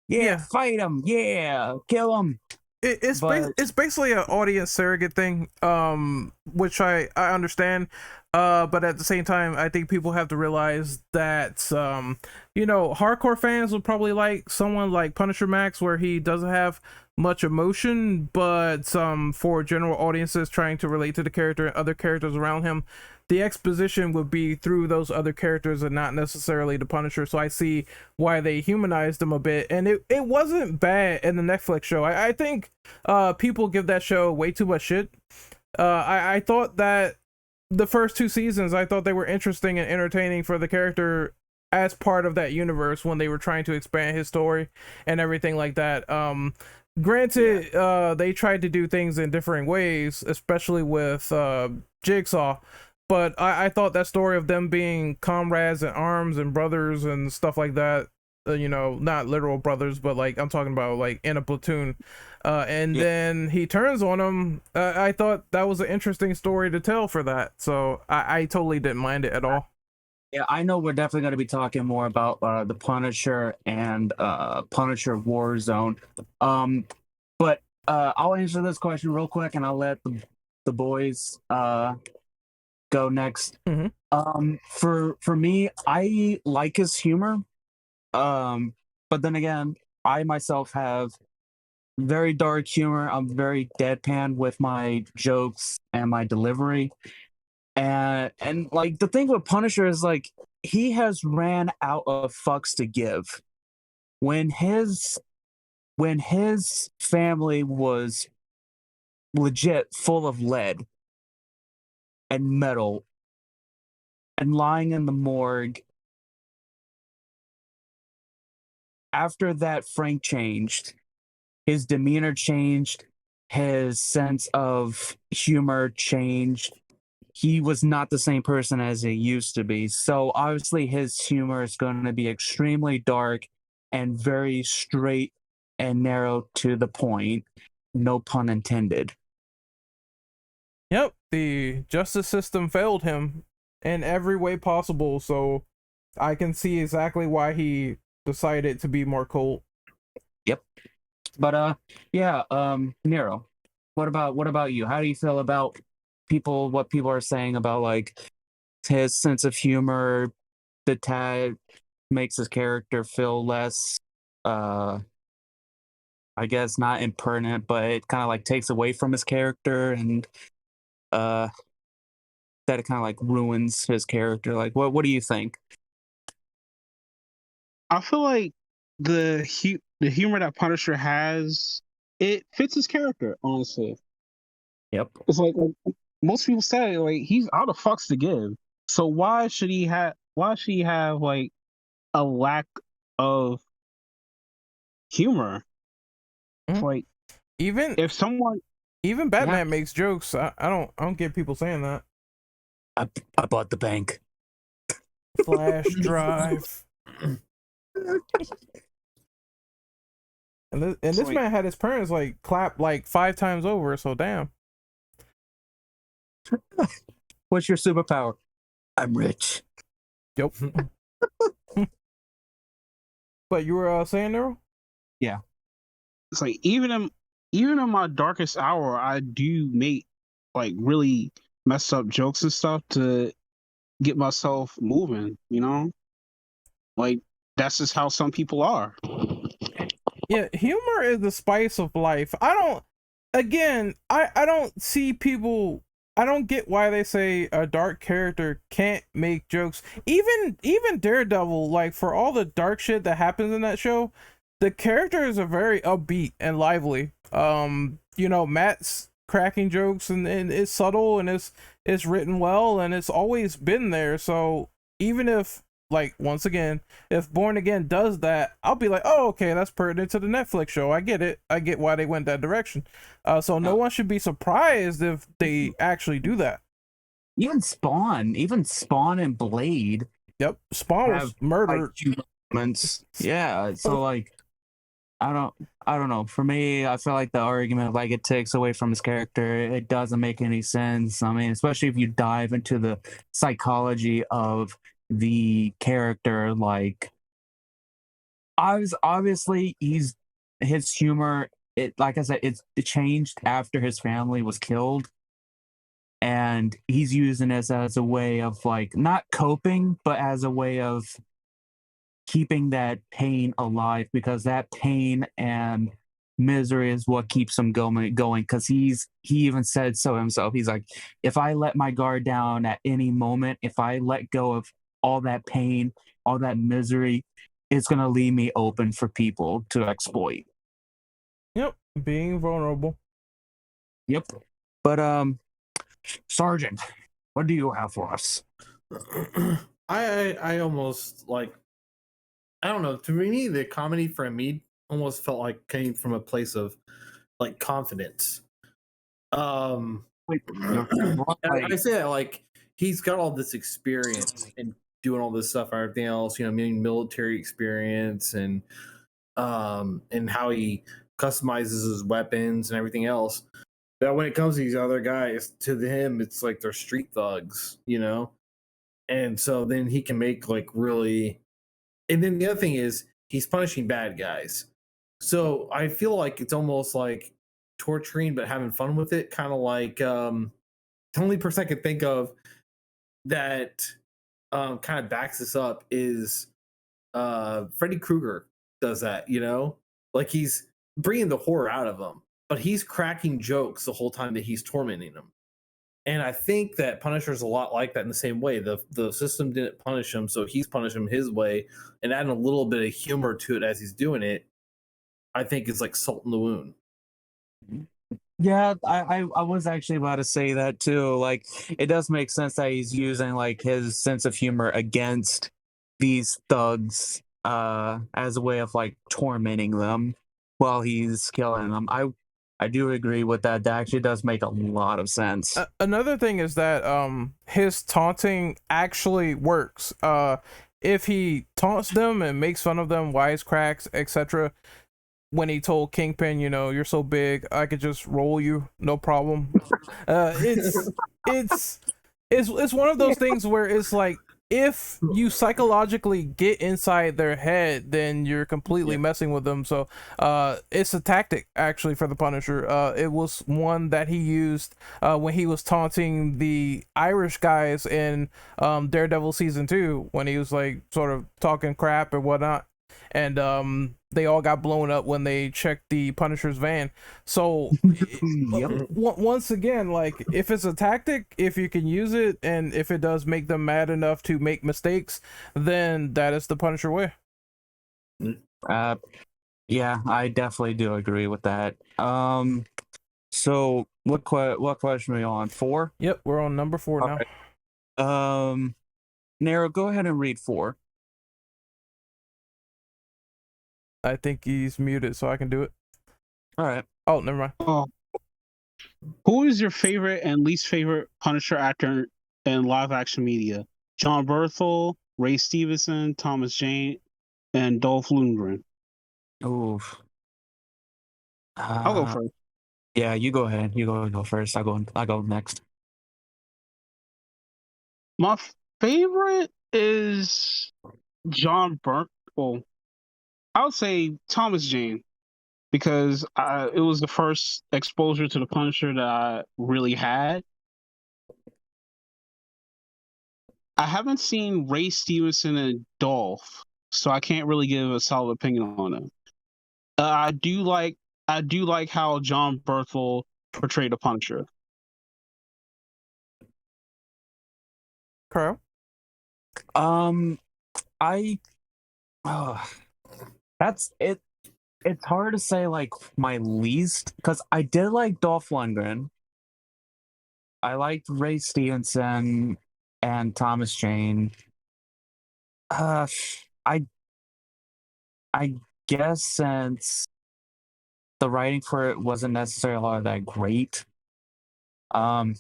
yeah. fight him, yeah, kill him. But It's basically an audience surrogate thing, which I understand, but at the same time, I think people have to realize that hardcore fans will probably like someone like Punisher Max, where he doesn't have much emotion, but for general audiences trying to relate to the character and other characters around him, the exposition would be through those other characters and not necessarily the Punisher. So I see why they humanized him a bit, and it wasn't bad in the Netflix show. I think people give that show way too much shit. I thought that the first 2 seasons, I thought they were interesting and entertaining for the character as part of that universe when they were trying to expand his story and everything like that. Granted, they tried to do things in different ways, especially with Jigsaw. But I thought that story of them being comrades in arms and brothers and stuff like that, not literal brothers, but like I'm talking about like in a platoon, then he turns on them. I thought that was an interesting story to tell for that. So I totally didn't mind it at all. yeah, I know we're definitely going to be talking more about the Punisher and Punisher Warzone. But I'll answer this question real quick, and I'll let the boys go next. For me, I like his humor, but then again, I myself have very dark humor. I'm very deadpan with my jokes and my delivery, and like the thing with Punisher is like he has ran out of fucks to give. When his family was legit full of lead and metal and lying in the morgue, after that, Frank changed. His demeanor changed. His sense of humor changed. He was not the same person as he used to be. So obviously his humor is going to be extremely dark and very straight and narrow to the point. No pun intended. Yep, the justice system failed him in every way possible, so I can see exactly why he decided to be more cold. Yep. But Nero, what about you? How do you feel about what people are saying about like his sense of humor, the tag makes his character feel less I guess not impertinent, but it kind of like takes away from his character, and that it kind of like ruins his character. Like what do you think? I feel like the humor that Punisher has, it fits his character, honestly. Yep. It's like most people say, like he's out of fucks to give. So why should he have like a lack of humor? It's like Even if someone Batman makes jokes. I don't get people saying that. I bought the bank. Flash drive. And this man had his parents like clap like 5 times over, so damn. What's your superpower? I'm rich. Yep. But you were saying, Nero? Yeah. it's like even in my darkest hour, I do make like really messed up jokes and stuff to get myself moving, you know? Like that's just how some people are. Yeah, humor is the spice of life. I don't see people. I don't get why they say a dark character can't make jokes. Even Daredevil, like for all the dark shit that happens in that show, the characters are very upbeat and lively. Matt's cracking jokes and it's subtle and it's written well and it's always been there. So even if like, once again, if Born Again does that, I'll be like, oh, okay, that's pertinent to the Netflix show. I get it. I get why they went that direction. So no one should be surprised if they actually do that. Even Spawn and Blade Yep, Spawn was have murdered. like moments. Yeah, so like I don't know. For me, I feel like the argument like it takes away from his character. It doesn't make any sense. I mean, especially if you dive into the psychology of the character, like obviously his humor, it like I said, it changed after his family was killed. And he's using this as a way of like not coping, but as a way of keeping that pain alive, because that pain and misery is what keeps him going. Because he even said so himself. He's like, if I let my guard down at any moment, if I let go of all that pain, all that misery, it's gonna leave me open for people to exploit. Yep, being vulnerable. Yep. But Sergeant, what do you have for us? I almost like, I don't know. To me, the comedy for me almost felt like came from a place of like confidence. Wait, And I say that like he's got all this experience and doing all this stuff and everything else, meaning military experience and how he customizes his weapons and everything else. That when it comes to these other guys, to him, it's like they're street thugs, And so then he can make like really, and then the other thing is he's punishing bad guys. So I feel like it's almost like torturing but having fun with it, kind of like the only person I could think of that kind of backs this up is Freddy Krueger does that, like he's bringing the horror out of him, but he's cracking jokes the whole time that he's tormenting them. And I think that Punisher's a lot like that in the same way. The system didn't punish him, so he's punished him his way and adding a little bit of humor to it as he's doing it. I think it's like salt in the wound. Yeah, I was actually about to say that too. Like, it does make sense that he's using like his sense of humor against these thugs as a way of like tormenting them while he's killing them. I do agree with that. That actually does make a lot of sense. Another thing is that his taunting actually works. If he taunts them and makes fun of them, wisecracks, etc. When he told Kingpin, you're so big, I could just roll you, no problem. It's one of those things where it's like, if you psychologically get inside their head, then you're completely messing with them. So it's a tactic actually for the Punisher. It was one that he used when he was taunting the Irish guys in Daredevil season 2, when he was like sort of talking crap and whatnot, and they all got blown up when they checked the Punisher's van. So once again, like, if it's a tactic, if you can use it, and if it does make them mad enough to make mistakes, then that is the Punisher way. Yeah, I definitely do agree with that. So what question are we on? 4? Yep, we're on number 4 now. Right. Nero, go ahead and read 4. I think he's muted, so I can do it. All right. Oh, never mind. Oh. Who is your favorite and least favorite Punisher actor in live action media? John Berthel, Ray Stevenson, Thomas Jane, and Dolph Lundgren. Oof. I'll go first. Yeah, you go ahead. You go first. I go next. My favorite is John Berthel. I would say Thomas Jane, because it was the first exposure to the Punisher that I really had. I haven't seen Ray Stevenson and Dolph, so I can't really give a solid opinion on them. I do like how John Berthel portrayed the Punisher. Carl? That's it. It's hard to say like my least, because I did like Dolph Lundgren. I liked Ray Stevenson and Thomas Jane. Uh, I I guess since the writing for it wasn't necessarily all that great, um,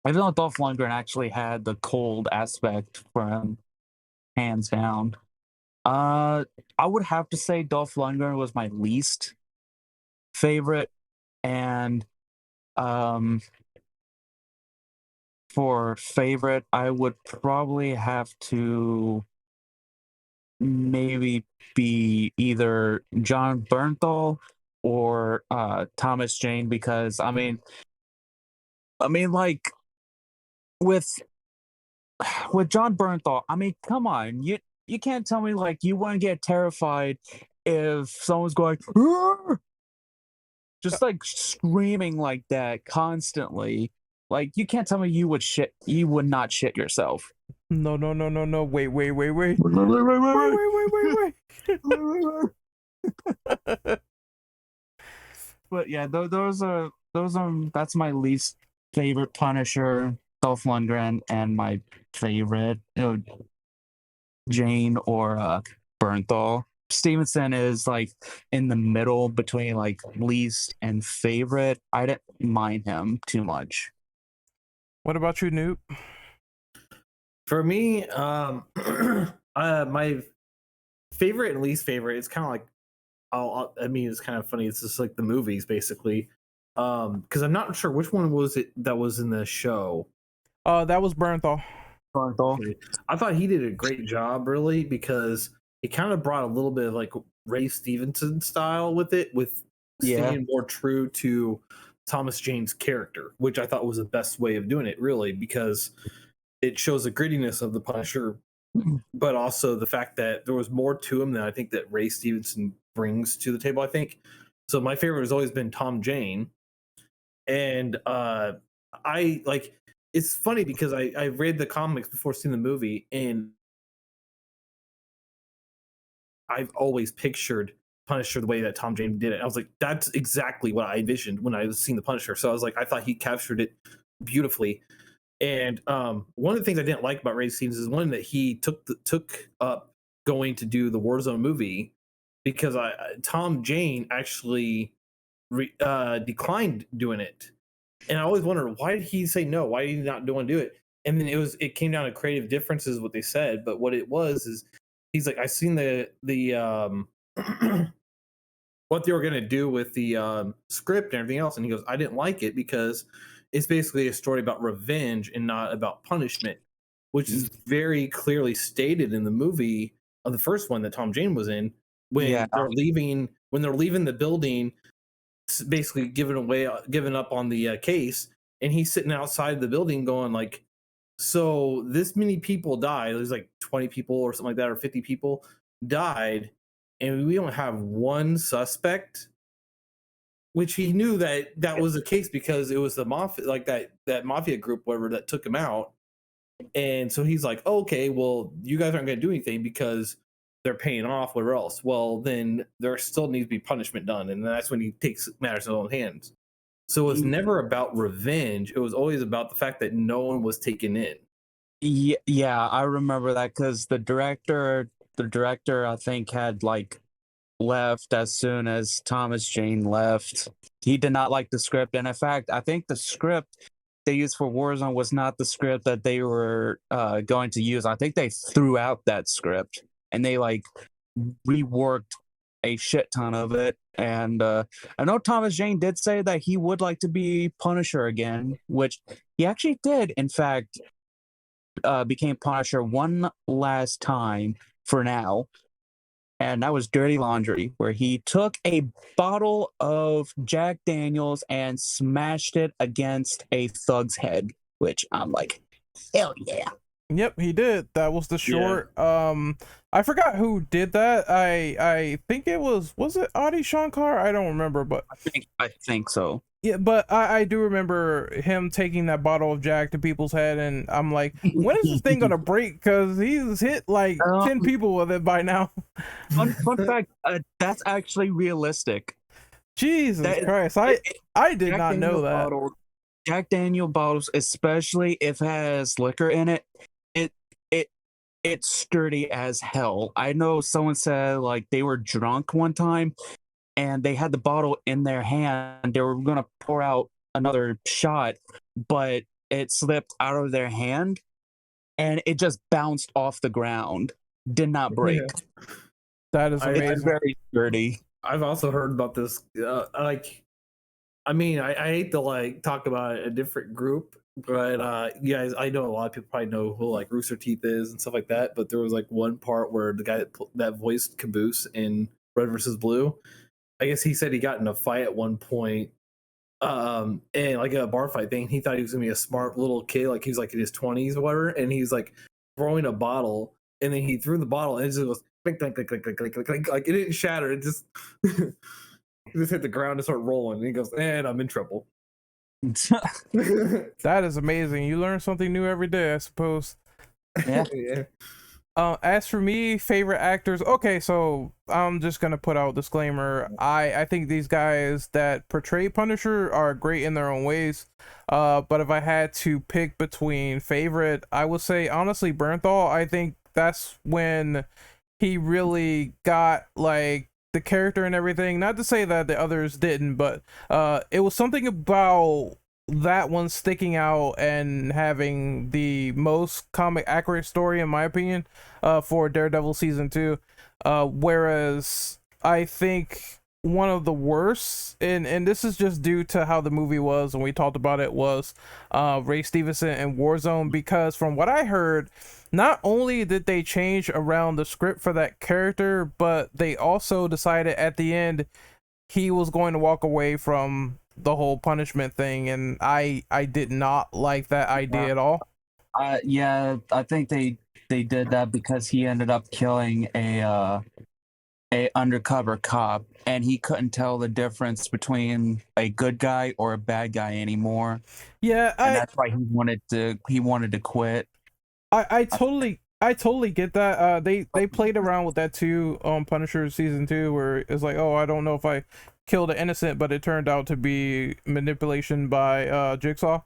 even though Dolph Lundgren actually had the cold aspect for him, hands down. Uh, I would have to say Dolph Lundgren was my least favorite, and um, for favorite, I would probably have to maybe be either John Bernthal or Thomas Jane because like with John Bernthal, I mean come on, you can't tell me like you wouldn't get terrified if someone's going "Arr!" just like screaming like that constantly. Like you can't tell me you would not shit yourself. No, no, no, no, no. Wait, wait, wait, wait. Wait, wait, wait, Wait, wait, wait, wait. But yeah, those are that's my least favorite Punisher, Dolph Lundgren, and my favorite Jane or Bernthal. Stevenson is like in the middle between like least and favorite. I didn't mind him too much. What about you, Noob? For me, my favorite and least favorite, it's kind of like, I mean, it's kind of funny. It's just like the movies, basically. Because I'm not sure which one was it that was in the show. That was Bernthal. Okay. I thought he did a great job, really, because he kind of brought a little bit of like Ray Stevenson style with it, with staying more true to Thomas Jane's character, which I thought was the best way of doing it, really, because it shows the grittiness of the Punisher, but also the fact that there was more to him than I think that Ray Stevenson brings to the table, I think. So my favorite has always been Tom Jane. And I like, it's funny because I read the comics before seeing the movie, and I've always pictured Punisher the way that Tom Jane did it. I was like, that's exactly what I envisioned when I was seeing the Punisher. So I was like, I thought he captured it beautifully. And one of the things I didn't like about Ray Stevens is one that he took up going to do the Warzone movie, because Tom Jane actually declined doing it, and I always wondered, why did he say no? Why did he not want to do it? And then it came down to creative differences, what they said. But what it was is, he's like, I seen the what they were going to do with the script and everything else, and he goes, I didn't like it because it's basically a story about revenge and not about punishment, which is very clearly stated in the movie of the first one that Tom Jane was in, when they're leaving the building, basically giving up on the case, and he's sitting outside the building going like, so this many people died, there's like 20 people or something like that, or 50 people died, and we don't have one suspect, which he knew that was the case because it was the mafia, like that mafia group, whatever, that took him out. And so he's like, okay, well, you guys aren't going to do anything because they're paying off, whatever else. Well, then there still needs to be punishment done, and that's when he takes matters in his own hands. So it was never about revenge. It was always about the fact that no one was taken in. Yeah, I remember that because the director, I think, had like left as soon as Thomas Jane left. He did not like the script, and in fact, I think the script they used for Warzone was not the script that they were going to use. I think they threw out that script and they like reworked a shit ton of it. And I know Thomas Jane did say that he would like to be Punisher again, which he actually did. In fact, became Punisher one last time for now. And that was Dirty Laundry, where he took a bottle of Jack Daniels and smashed it against a thug's head, which I'm like, hell yeah. Yep, he did. That was the short. Yeah. I forgot who did that. I think it was it Adi Shankar? I don't remember, but I think so. Yeah, but I do remember him taking that bottle of Jack to people's head, and I'm like, when is this thing gonna break? Because he's hit like 10 people with it by now. Fun fact, that's actually realistic. Jesus Christ, I did Jack not Daniel know that. Jack Daniel bottles, especially if it has liquor in it, it's sturdy as hell. I know someone said like they were drunk one time and they had the bottle in their hand. They were gonna pour out another shot, but it slipped out of their hand and it just bounced off the ground. Did not break. Yeah. That is amazing. It's very sturdy. I've also heard about this. I mean, I hate to like talk about a different group, but you guys, I know a lot of people probably know who like Rooster Teeth is and stuff like that. But there was like one part where the guy that voiced Caboose in Red versus Blue, I guess he said he got in a fight at one point, and like a bar fight thing. He thought he was gonna be a smart little kid, like he was like in his 20s or whatever, and he's like throwing a bottle, and then he threw the bottle, and it just goes clink, clink, clink, clink, clink, clink, clink, like it didn't shatter, it just it just hit the ground and started rolling, and he goes, and I'm in trouble. That is amazing. You learn something new every day, I suppose. Yeah. Yeah. As for me, favorite actors, okay, so I'm just gonna put out a disclaimer. I think these guys that portray Punisher are great in their own ways. But if I had to pick between favorite, I would say honestly Bernthal. I think that's when he really got like the character and everything. Not to say that the others didn't, but it was something about that one sticking out and having the most comic accurate story in my opinion for Daredevil season 2, whereas I think one of the worst, and this is just due to how the movie was and we talked about it, was Ray Stevenson and Warzone, because from what I heard, not only did they change around the script for that character, but they also decided at the end he was going to walk away from the whole punishment thing, and I did not like that idea at all. Yeah, I think they did that because he ended up killing a undercover cop, and he couldn't tell the difference between a good guy or a bad guy anymore. Yeah, and that's why he wanted to quit. I totally get that. They played around with that too on Punisher season 2, where it's like, oh, I don't know if I killed an innocent, but it turned out to be manipulation by Jigsaw.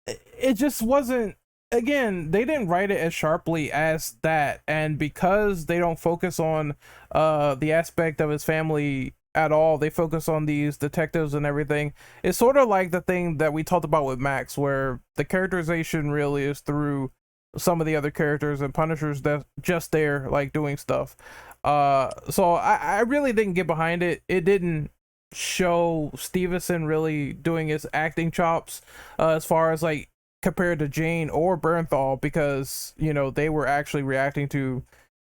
It just wasn't, again, they didn't write it as sharply as that, and because they don't focus on the aspect of his family at all, they focus on these detectives and everything. It's sort of like the thing that we talked about with Max, where the characterization really is through some of the other characters, and Punisher's just there like doing stuff. So I really didn't get behind it. It didn't show Stevenson really doing his acting chops as far as like compared to Jane or Bernthal, because you know they were actually reacting to,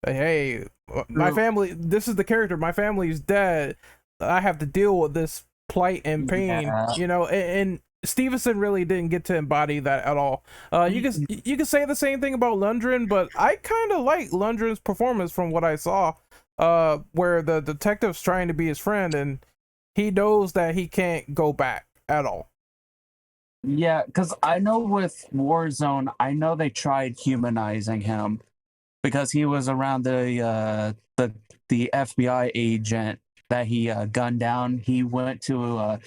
hey, my family, this is the character, my family's dead, I have to deal with this plight and pain. You know, and Stevenson really didn't get to embody that at all. You can say the same thing about Lundgren, but I kind of like Lundgren's performance from what I saw, where the detective's trying to be his friend and he knows that he can't go back at all. Yeah, because I know with Warzone, I know they tried humanizing him because he was around the FBI agent that he gunned down. He went to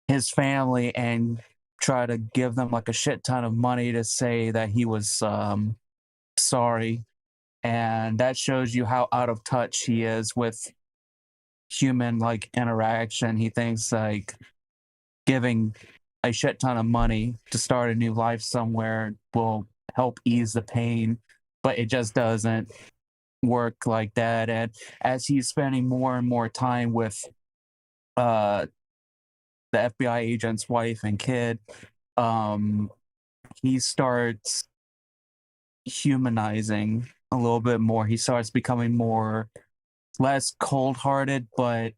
his family and tried to give them like a shit ton of money to say that he was sorry, and that shows you how out of touch he is with human like interaction. He thinks like giving a shit ton of money to start a new life somewhere will help ease the pain, but it just doesn't work like that. And as he's spending more and more time with the FBI agent's wife and kid, he starts humanizing a little bit more. He starts becoming less cold-hearted, but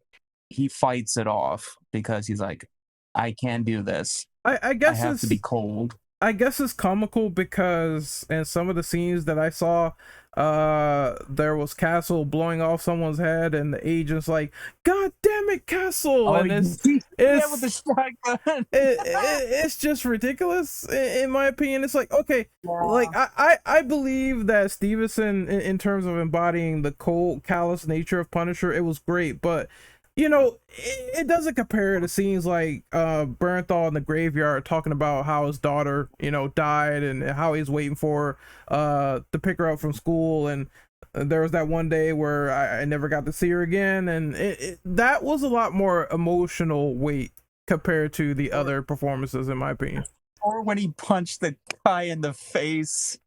he fights it off because he's like, I can't do this. I guess I have to be cold. I guess it's comical because in some of the scenes that I saw, there was Castle blowing off someone's head and the agent's like, God damn it, Castle! And it's with the shotgun. it's just ridiculous in my opinion. It's like, okay, like I believe that Stevenson in terms of embodying the cold, callous nature of Punisher, it was great, but it doesn't compare to scenes like Bernthal in the graveyard talking about how his daughter, died and how he's waiting for to pick her up from school. And there was that one day where I never got to see her again. And that was a lot more emotional weight compared to the other performances, in my opinion. Or when he punched the guy in the face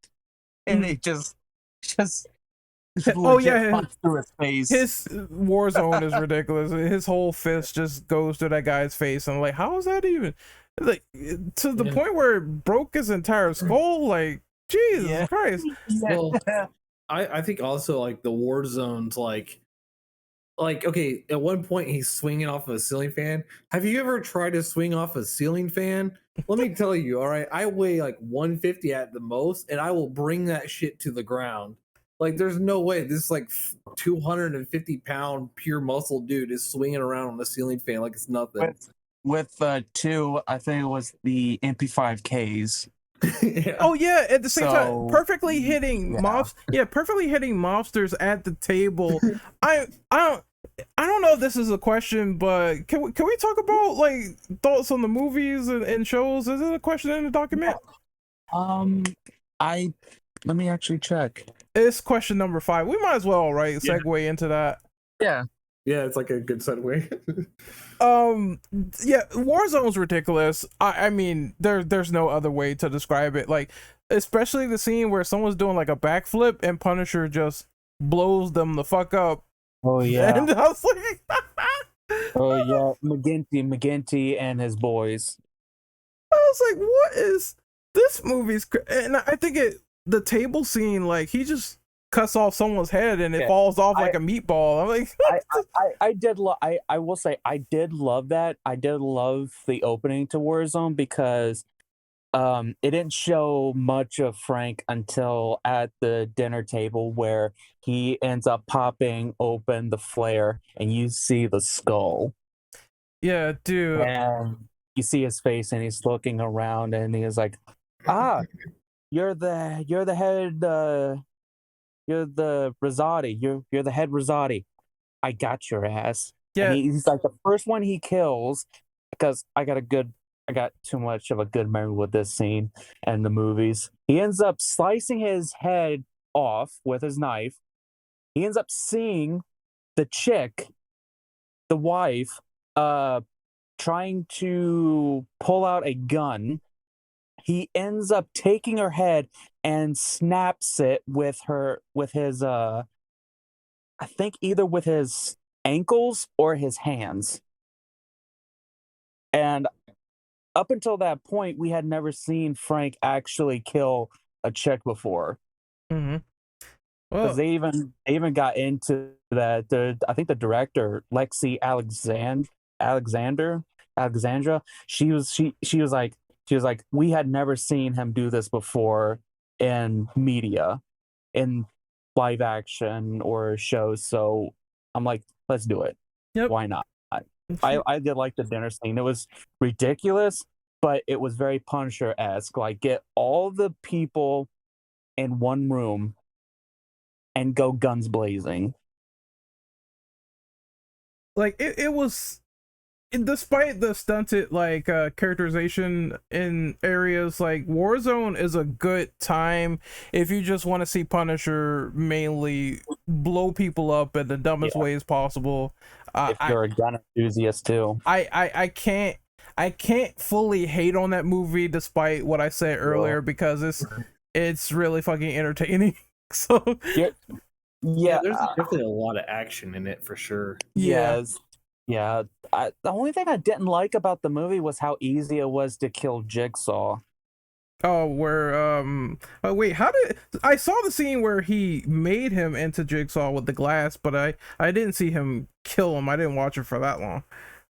and it just Oh yeah, punched through his face. his Warzone is ridiculous. His whole fist just goes to that guy's face, and like, how is that even like to the point where it broke his entire skull? Like, Jesus Christ! Well, I think also like the Warzone's like okay, at one point he's swinging off of a ceiling fan. Have you ever tried to swing off a ceiling fan? Let me tell you, all right, I weigh like 150 at the most, and I will bring that shit to the ground. Like, there's no way this like 250-pound pure muscle dude is swinging around on the ceiling fan like it's nothing. With two, I think it was the MP5Ks. Yeah. Oh yeah, at the same time, perfectly hitting perfectly hitting mobsters at the table. I don't know if this is a question, but can we talk about like thoughts on the movies and shows? Is it a question in the document? Let me actually check. It's question number 5. We might as well, right, segue into that. Yeah, it's like a good segue. Warzone's ridiculous. I mean, there's no other way to describe it. Like, especially the scene where someone's doing like a backflip and Punisher just blows them the fuck up. Oh yeah. And I was like, oh yeah, McGinty and his boys. I was like, what is this movie's? And I think the table scene, like he just cuts off someone's head and it falls off like a meatball. I'm like, I will say I did love that. I did love the opening to Warzone because it didn't show much of Frank until at the dinner table where he ends up popping open the flare and you see the skull. Yeah, dude. And you see his face and he's looking around and he's like, you're the head you're the Rosati. You're the head Rosati. I got your ass. Yeah. And he's like the first one he kills because I got too much of a good memory with this scene and the movies. He ends up slicing his head off with his knife. He ends up seeing the chick, the wife, trying to pull out a gun. He ends up taking her head and snaps it with his I think either with his ankles or his hands. And up until that point, we had never seen Frank actually kill a chick before. Mm-hmm. Because Well, they even got into that. I think the director, Lexi Alexandra, she was like, we had never seen him do this before in media, in live action or shows. So I'm like, let's do it. Yep. Why not? I did like the dinner scene. It was ridiculous, but it was very Punisher-esque. Like, get all the people in one room and go guns blazing. like it was, despite the stunted like characterization in areas, like Warzone is a good time if you just want to see Punisher mainly blow people up in the dumbest ways possible. If you're a gun enthusiast too. I can't fully hate on that movie despite what I said earlier because it's really fucking entertaining. So yeah, there's definitely a lot of action in it for sure. Yes. Yeah. The only thing I didn't like about the movie was how easy it was to kill Jigsaw. Oh, where oh wait, how did I saw the scene where he made him into Jigsaw with the glass, but I didn't see him kill him. I didn't watch it for that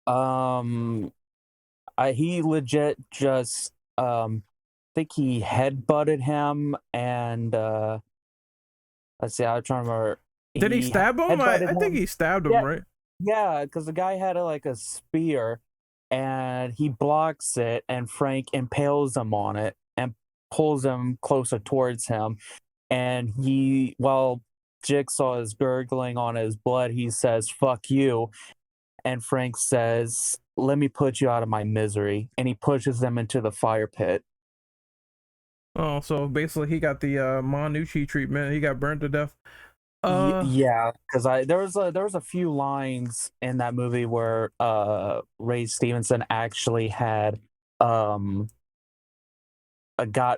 long. He legit just think he headbutted him and let's see, I'm trying to remember. Did he stab him? I think he stabbed him, right? Yeah, because the guy had like a spear and he blocks it and Frank impales him on it and pulls him closer towards him. And while Jigsaw is gurgling on his blood, he says, "Fuck you." and Frank says, "Let me put you out of my misery," and he pushes them into the fire pit. Oh, so basically he got the Manucci treatment. He got burned to death. Yeah, because there was a few lines in that movie where Ray Stevenson actually had got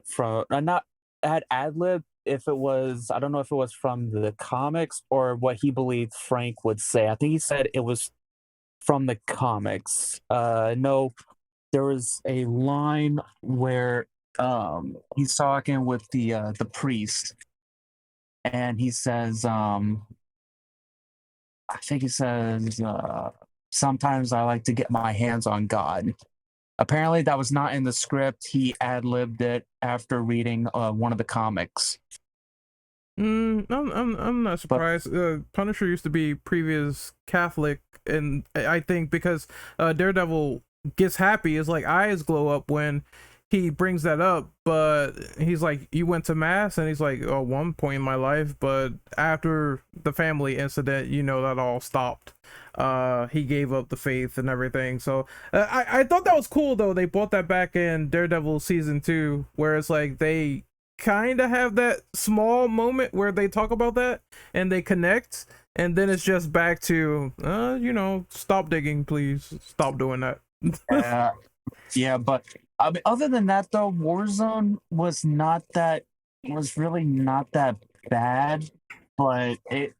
from not had ad lib, if it was, I don't know if it was from the comics or what he believed Frank would say. I think he said it was from the comics. No, there was a line where he's talking with the priest, and he says, I think he says, sometimes I like to get my hands on God. Apparently, that was not in the script. He ad-libbed it after reading one of the comics. I'm not surprised. Punisher used to be previous Catholic, and I think because Daredevil gets happy, his like eyes glow up when he brings that up. But he's like, "You went to mass," and he's like, "Oh, one point in my life, but after the family incident, you know, that all stopped. He gave up the faith and everything." So I thought that was cool though. They brought that back in Daredevil season 2, where it's like they kind of have that small moment where they talk about that and they connect, and then it's just back to you know, stop digging, please stop doing that. Yeah, but I mean, other than that though, Warzone was really not that bad, but it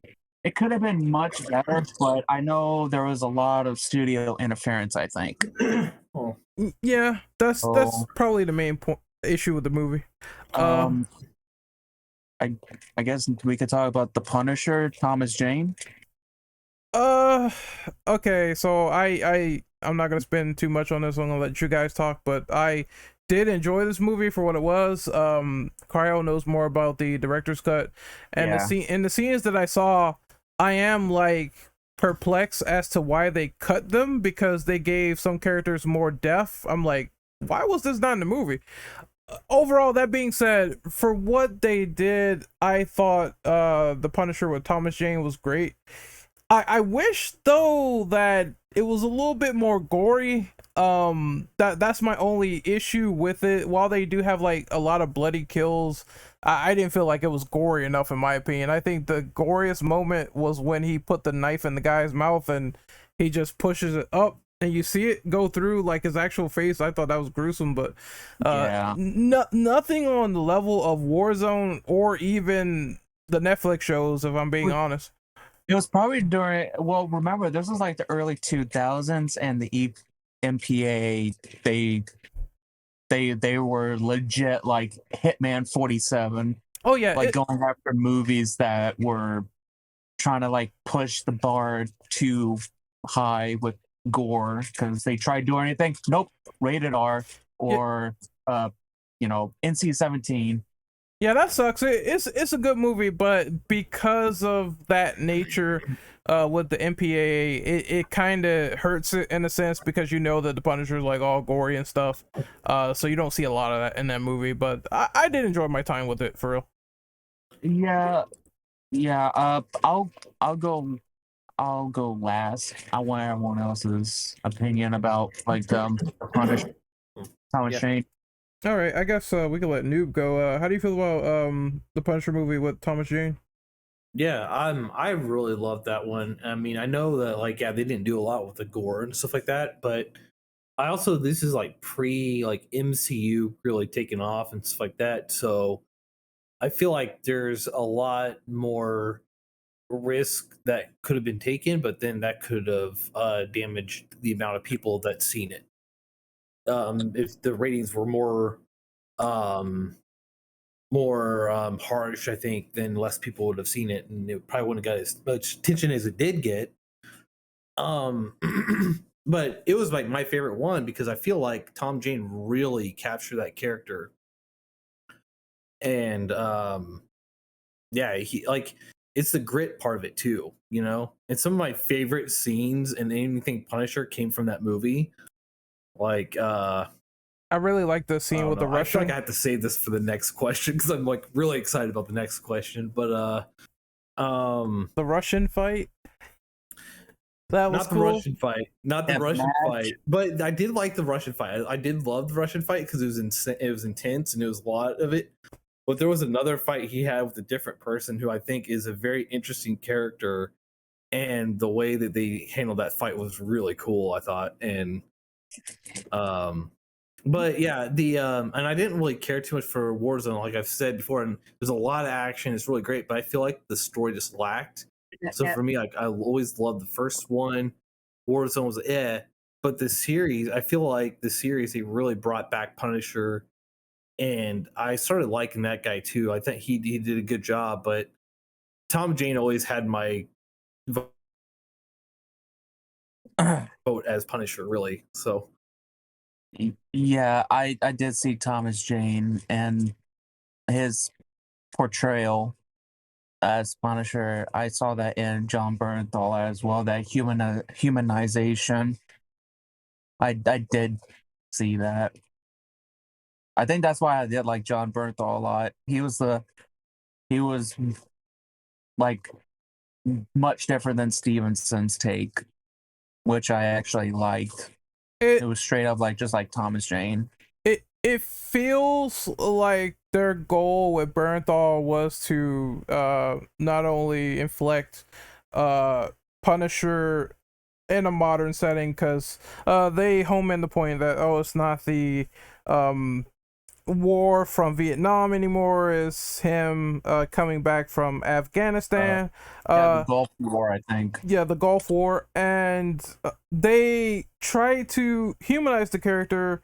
could have been much better. But I know there was a lot of studio interference, I think. Yeah, that's probably the main issue with the movie. I guess we could talk about the Punisher, Thomas Jane. Okay, so I'm not gonna spend too much on this. I'm gonna let you guys talk, but I did enjoy this movie for what it was. Cryo knows more about the director's cut, and the scenes that I saw, I am like perplexed as to why they cut them, because they gave some characters more depth. I'm like, why was this not in the movie? Overall, that being said, for what they did, I thought the Punisher with Thomas Jane was great. I wish though that it was a little bit more gory. That's my only issue with it. While they do have like a lot of bloody kills, I didn't feel like it was gory enough in my opinion. I think the goriest moment was when he put the knife in the guy's mouth and he just pushes it up and you see it go through like his actual face. I thought that was gruesome, but nothing on the level of Warzone or even the Netflix shows, if I'm being honest. It was probably remember, this was like the early 2000s, and the MPA, they were legit like Hitman 47. Oh yeah, like going after movies that were trying to like push the bar too high with gore, because they tried doing anything. Nope, rated R or NC-17. Yeah, that sucks. It's a good movie, but because of that nature with the MPAA, it kind of hurts it in a sense, because you know that the Punisher is like all gory and stuff. So you don't see a lot of that in that movie, but I did enjoy my time with it, for real. Yeah. I'll go last. I want everyone else's opinion about like Punisher, Thomas Jane. All right, I guess we can let Noob go. How do you feel about the Punisher movie with Thomas Jane? Yeah, I really loved that one. I mean, I know that they didn't do a lot with the gore and stuff like that, but I also, this is like pre MCU really taking off and stuff like that. So I feel like there's a lot more risk that could have been taken, but then that could have damaged the amount of people that seen it. If the ratings were more harsh, I think, then less people would have seen it, and it probably wouldn't have got as much attention as it did get. But it was like my favorite one, because I feel like Tom Jane really captured that character, and he it's the grit part of it too, and some of my favorite scenes in anything Punisher came from that movie. I really like the scene with the Russian. I feel like I have to save this for the next question, because I'm like really excited about the next question. But the Russian fight. That was Not the cool. Russian fight, not the That Russian match. fight, but I did like the Russian fight. I did love the Russian fight because it was intense and it was a lot of it. But there was another fight he had with a different person who I think is a very interesting character, and the way that they handled that fight was really cool, I thought. And but yeah, and I didn't really care too much for Warzone, like I've said before, and there's a lot of action, it's really great, but I feel like the story just lacked. So for me, like I always loved the first one. Warzone was but the series, I feel like the series they really brought back Punisher, and I started liking that guy too. I think he did a good job, but Tom Jane always had my vote as Punisher, really. So Yeah, I did see Thomas Jane and his portrayal as Punisher. I saw that in John Bernthal as well. That humanization. I did see that. I think that's why I did like John Bernthal a lot. He was like much different than Stevenson's take, which I actually liked. It was straight up like just like Thomas Jane. It feels like their goal with Bernthal was to not only inflect Punisher in a modern setting, because they home in the point that it's not the war from Vietnam anymore, is him coming back from Afghanistan. The Gulf War, I think. Yeah, the Gulf War, and they try to humanize the character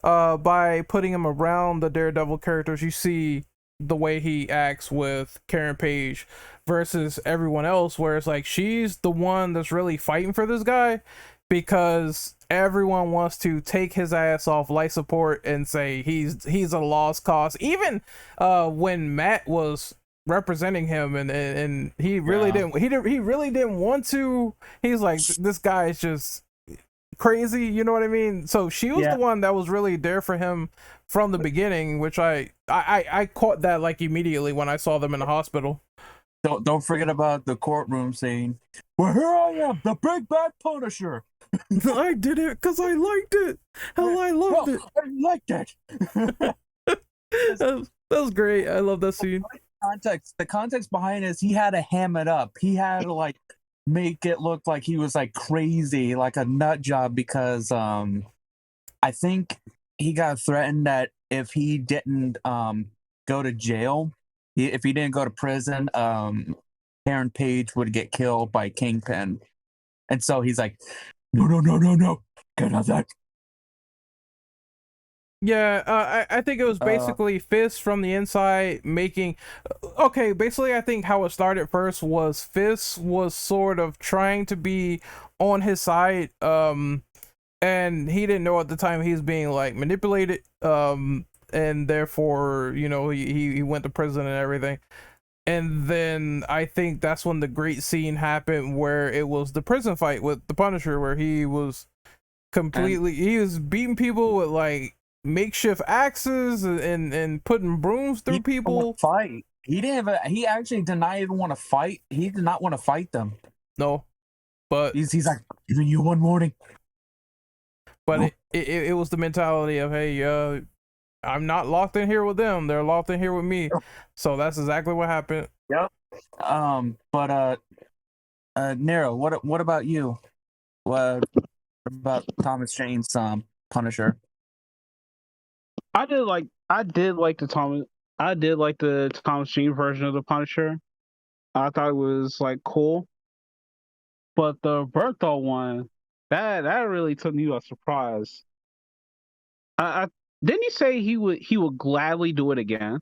by putting him around the Daredevil characters. You see the way he acts with Karen Page versus everyone else, where it's like she's the one that's really fighting for this guy, because everyone wants to take his ass off life support and say he's a lost cause. Even when Matt was representing him, and he really didn't want to. He's like, this guy is just crazy, you know what I mean? So she was the one that was really there for him from the beginning, which I caught that like immediately when I saw them in the hospital. Don't forget about the courtroom scene. Well, here I am, the big bad Punisher. I did it because I liked it. Hell, I loved it. I liked it. that was great. I love that scene. The context behind it is he had to ham it up. He had to like make it look like he was like crazy, like a nut job, because I think he got threatened that if he didn't go to jail, if he didn't go to prison, Karen Page would get killed by Kingpin. And so he's like, no, get out of that. Yeah, I think it was basically Fist from the inside making. Okay, basically, I think how it started first was Fist was sort of trying to be on his side, and he didn't know at the time he was being like manipulated, and therefore, you know, he went to prison and everything. And then I think that's when the great scene happened, where it was the prison fight with the Punisher, where he was he was beating people with like makeshift axes and putting brooms through people. Fight. He actually did not even want to fight. He did not want to fight them. No, but he's like, giving you one warning. But it was the mentality of, hey, I'm not locked in here with them. They're locked in here with me. So that's exactly what happened. Yep. But Nero, what about you? What about Thomas Jane's Punisher? I did like the Thomas Jane version of the Punisher. I thought it was like cool. But the Berthold one, that really took me by surprise. I didn't he say he would gladly do it again?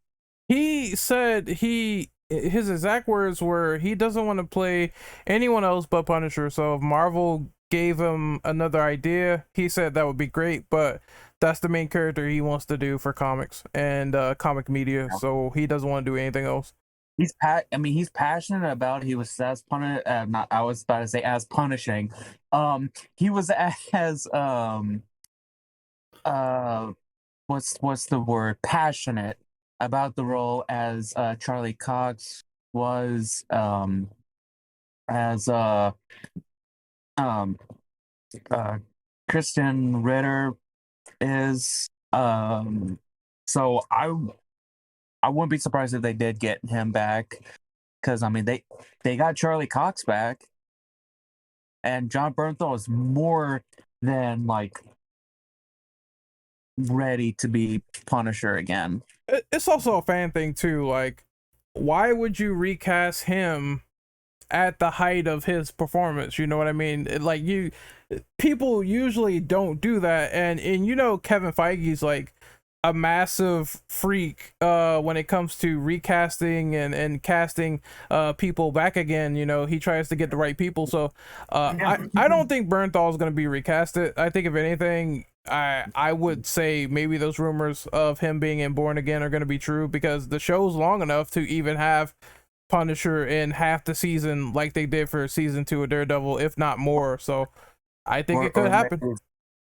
He said his exact words were he doesn't want to play anyone else but Punisher. So if Marvel gave him another idea, he said that would be great, but that's the main character he wants to do for comics and comic media. So he doesn't want to do anything else. He's passionate about. He was as I was about to say as punishing. He was as what's the word? Passionate about the role as Charlie Cox was as um Kristen Ritter is. So I wouldn't be surprised if they did get him back, because I mean they got Charlie Cox back, and John Bernthal is more than like ready to be Punisher again. It's also a fan thing too. Like, why would you recast him at the height of his performance? You know what I mean? Like, people usually don't do that, and you know, Kevin Feige's like a massive freak when it comes to recasting and casting people back again. You know, he tries to get the right people. So I don't think Bernthal is going to be recasted. I think if anything, I would say maybe those rumors of him being in Born Again are going to be true, because the show's long enough to even have Punisher in half the season like they did for season 2 of Daredevil, if not more. So I think it could happen.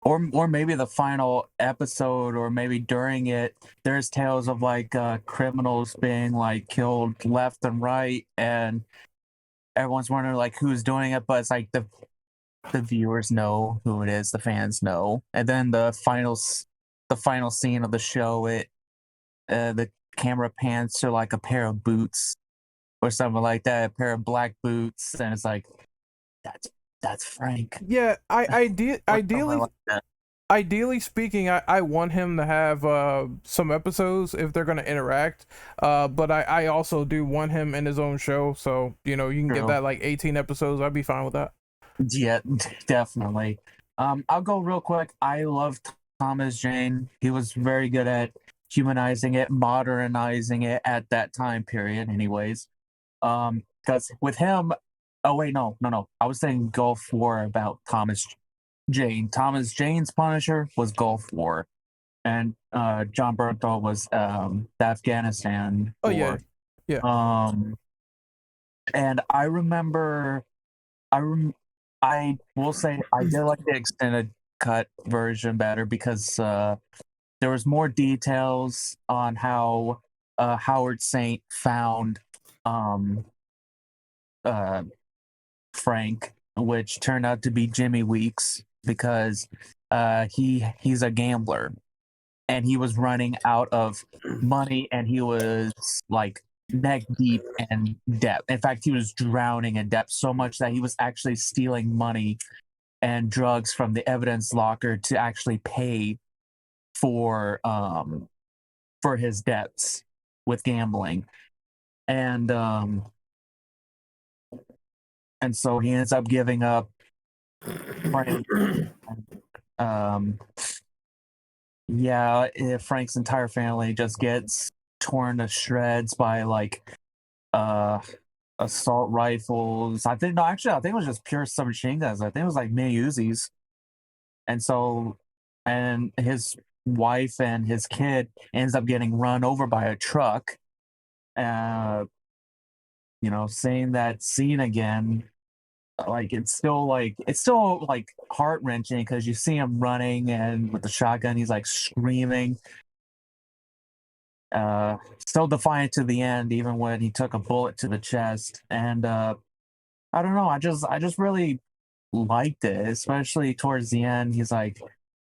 Or maybe the final episode, or maybe during it, there's tales of like criminals being like killed left and right, and everyone's wondering like who's doing it, but it's like the viewers know who it is, the fans know, and then the final scene of the show, the camera pans to like a pair of boots or something like that, a pair of black boots, and it's like that's Frank. Yeah, ideally speaking, I want him to have some episodes if they're going to interact, but I also do want him in his own show, so you know, you can get that like 18 episodes. I'd be fine with that. Yeah, definitely. I'll go real quick. I love Thomas Jane. He was very good at humanizing it, modernizing it at that time period anyways. Because with him, oh wait, no. I was saying Gulf War about Thomas Jane. Thomas Jane's Punisher was Gulf War, and John Bernthal was the Afghanistan War. Yeah. And I remember, I will say I did like the extended cut version better, because there was more details on how Howard Saint found Frank, which turned out to be Jimmy Weeks, because he's a gambler, and he was running out of money, and he was like neck deep in debt. In fact, he was drowning in debt, so much that he was actually stealing money and drugs from the evidence locker to actually pay for his debts with gambling. And so he ends up giving up Frank. Frank's entire family just gets torn to shreds by like assault rifles. I think it was just pure submachine guns. I think it was like mini Uzis. And his wife and his kid ends up getting run over by a truck. Seeing that scene again, it's still heart-wrenching, because you see him running, and with the shotgun he's like screaming, still defiant to the end, even when he took a bullet to the chest. And I don't know, I just really liked it, especially towards the end. He's like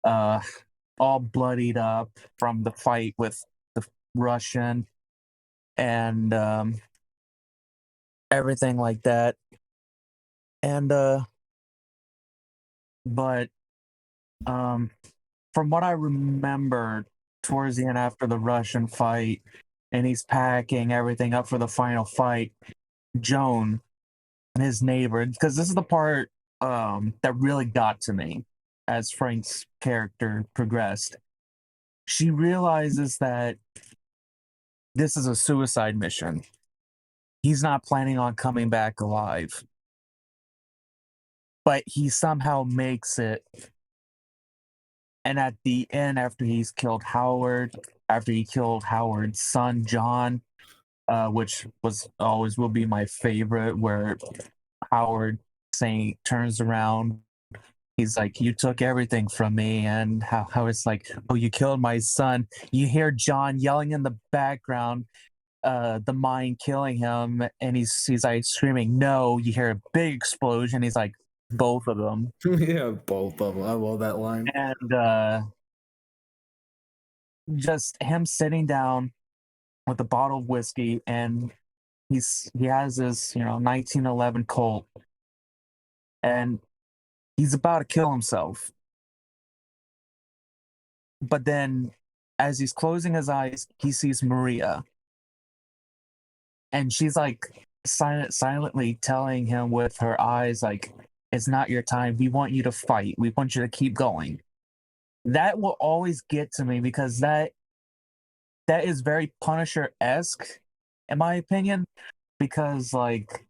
all bloodied up from the fight with the Russian, and everything like that. And but from what I remember, towards the end, after the Russian fight, and he's packing everything up for the final fight, Joan, his neighbor, because this is the part that really got to me as Frank's character progressed. She realizes that this is a suicide mission. He's not planning on coming back alive, but he somehow makes it. And at the end, after he killed Howard's son, John, which will be my favorite, where Howard turns around, he's like, "You took everything from me," and how it's like, "Oh, you killed my son." You hear John yelling in the background, the mine killing him, and he's like screaming, "No!" You hear a big explosion. He's like, both of them. Yeah, both of them. I love that line. And just him sitting down with a bottle of whiskey, and he has this 1911 Colt, and he's about to kill himself. But then, as he's closing his eyes, he sees Maria, and she's like silently telling him with her eyes, like, "It's not your time. We want you to fight. We want you to keep going." That will always get to me because that is very Punisher-esque, in my opinion, because like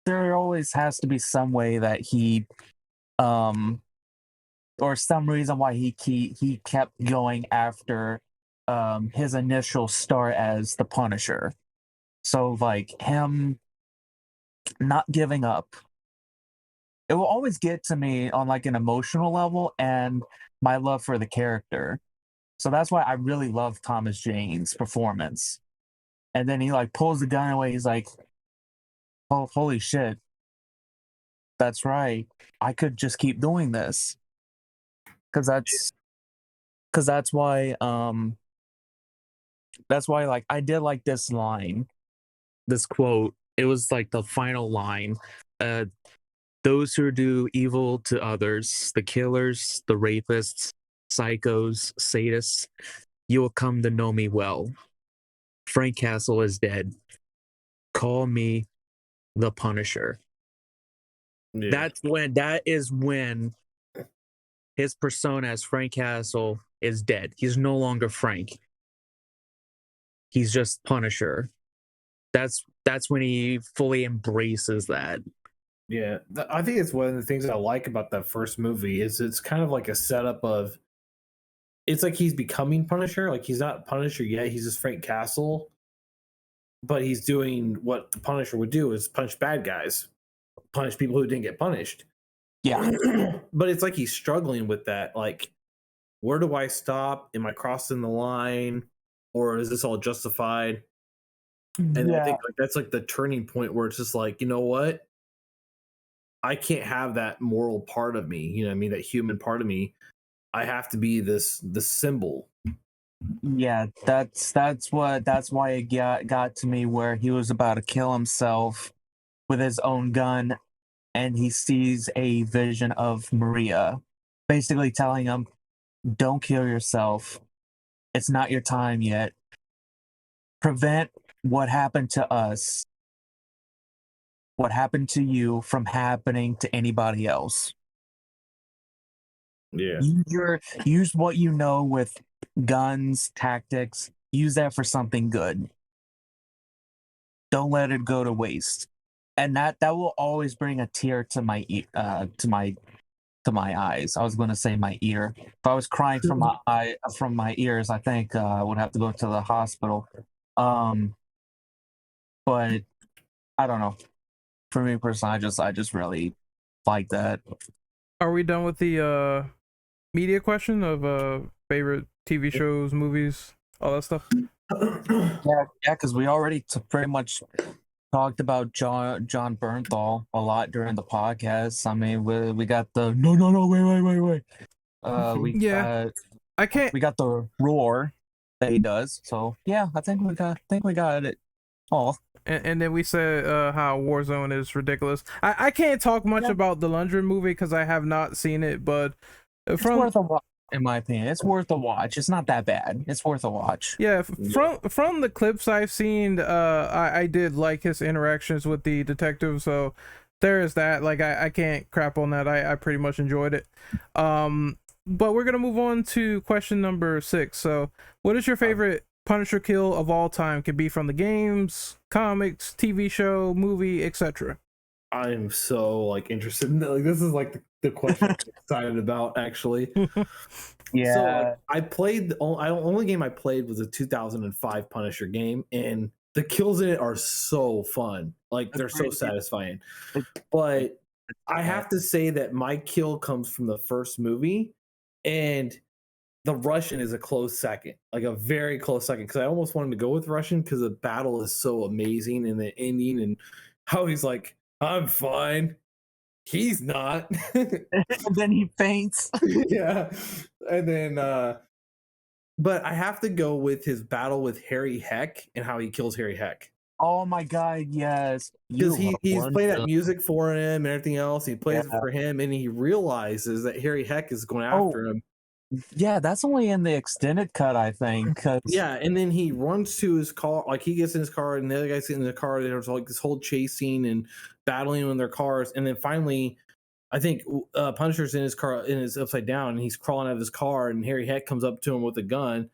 there always has to be some way that he or some reason why he kept going after his initial start as the Punisher. So like him not giving up, it will always get to me on like an emotional level and my love for the character. So that's why I really love Thomas Jane's performance. And then he like pulls the gun away. He's like, "Oh, holy shit. That's right. I could just keep doing this." Cause that's why like I did like this line, this quote. It was like the final line. Those who do evil to others, the killers, the rapists, psychos, sadists, you will come to know me well. Frank Castle is dead. Call me the Punisher. Yeah. That is when his persona as Frank Castle is dead. He's no longer Frank. He's just Punisher. That's when he fully embraces that. Yeah, I think it's one of the things I like about that first movie is it's kind of like a setup of, it's like he's becoming Punisher. Like he's not Punisher yet. He's just Frank Castle, but he's doing what the Punisher would do: is punch bad guys, punish people who didn't get punished. Yeah. But it's like he's struggling with that. Like, where do I stop? Am I crossing the line, or is this all justified? And I think like that's like the turning point where it's just like, you know what? I can't have that moral part of me, you know what I mean? That human part of me. I have to be the symbol. Yeah, that's why it got to me where he was about to kill himself with his own gun, and he sees a vision of Maria basically telling him, "Don't kill yourself. It's not your time yet. Prevent what happened to us, what happened to you, from happening to anybody else. Yeah. Use what you know with guns, tactics. Use that for something good. Don't let it go to waste." And that will always bring a tear to my eyes. I was going to say my ear. If I was crying from my ears, I think I would have to go to the hospital. But I don't know. For me personally, I just really like that. Are we done with the media question of favorite TV shows, movies, all that stuff? Yeah, because we already pretty much talked about John Bernthal a lot during the podcast. I mean, we got the no wait. We got the roar that he does. So yeah, I think we got it all. And then we said how Warzone is ridiculous. I can't talk much about the Lundgren movie because I have not seen it, but It's worth a watch, in my opinion. It's worth a watch. It's not that bad. It's worth a watch. Yeah, from the clips I've seen, I did like his interactions with the detective, so there is that. Like I can't crap on that. I pretty much enjoyed it. But we're gonna move on to question number 6. So, what is your favorite Punisher kill of all time? Could be from the games, comics, TV show, movie, etc. I'm so like interested in that. Like this is like the question I'm excited about actually. Yeah. So like, I played the only game I played was a 2005 Punisher game, and the kills in it are so fun. Like they're so satisfying. But I have to say that my kill comes from the first movie, and the Russian is a close second, like a very close second, because I almost wanted to go with Russian because the battle is so amazing and the ending and how he's like, "I'm fine." he's not. And then he faints. Yeah. And then but I have to go with his battle with Harry Heck and how he kills Harry Heck. Oh my god, yes. Because he's one playing that dumb- music for him and everything else. He plays it Yeah. for him, and he realizes that Harry Heck is going after him. Yeah, that's only in the extended cut, I think. 'Cause Yeah, and then he runs to his car, like he gets in his car, and the other guy's in the car. There's like this whole chase scene and battling in their cars, and then finally, I think Punisher's in his car, in his upside down, and he's crawling out of his car, and Harry Heck comes up to him with a gun,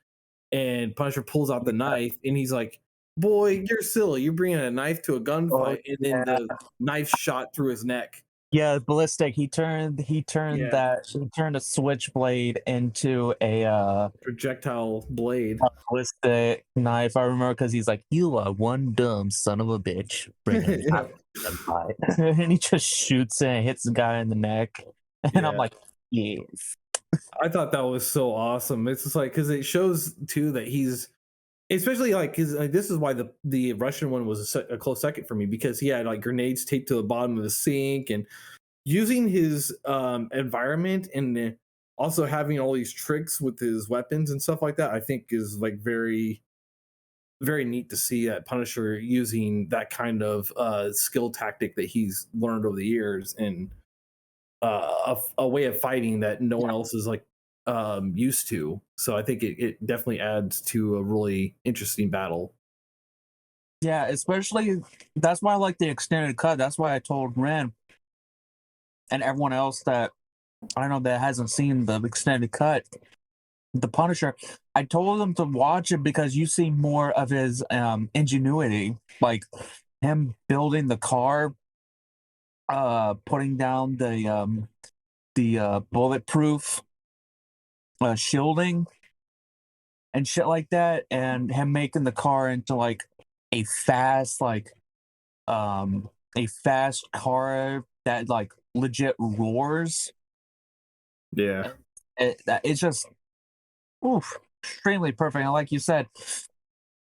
and Punisher pulls out the knife, and he's like, "Boy, you're silly. You're bringing a knife to a gunfight," and then the knife shot through his neck. yeah, ballistic. He turned Yeah. a switchblade into a Projectile blade. ballistic knife. I remember because he's like, "You are one dumb son of a bitch." Bringing Yeah. and he just shoots it and hits the guy in the neck. And I'm Yeah. like, yes. I thought that was so awesome. It's just like because it shows too that he's, especially like because like, this is why the Russian one was a close second for me, because he had like grenades taped to the bottom of the sink and using his environment, and also having all these tricks with his weapons and stuff like that. I think is like very, very neat to see that Punisher using that kind of skill tactic that he's learned over the years, and a way of fighting that no one else is like used to. So I think it definitely adds to a really interesting battle. Yeah, especially that's why I like the extended cut. That's why I told Ren and everyone else that I know that hasn't seen the extended cut, the Punisher. I told them to watch it because you see more of his ingenuity, like him building the car, putting down the bulletproof shielding and shit like that, and him making the car into like a fast car that like legit roars. Yeah. It's just extremely perfect. And like you said,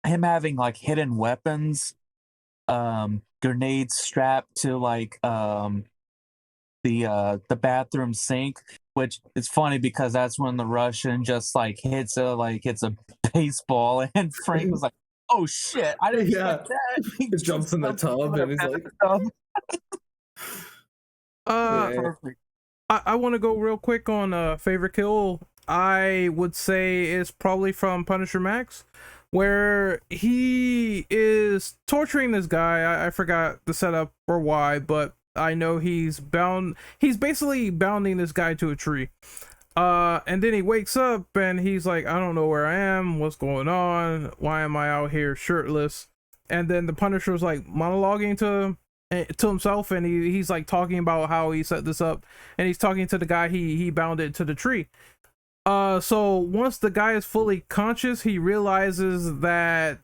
him having like hidden weapons, grenades strapped to like the bathroom sink, which is funny because that's when the Russian just like hits a baseball, and Frank was like, "Oh shit, I didn't Yeah. get that." He jumps in the tub and he's like, Uh, Perfect. I want to go real quick on favorite kill. I would say is probably from Punisher Max, where he is torturing this guy. I forgot the setup or why, but I know he's basically bounding this guy to a tree. And then he wakes up and he's like, I don't know where I am, what's going on, why am I out here shirtless? And then the Punisher was like monologuing to himself, and he's like talking about how he set this up, and he's talking to the guy he bounded to the tree. So once the guy is fully conscious, he realizes that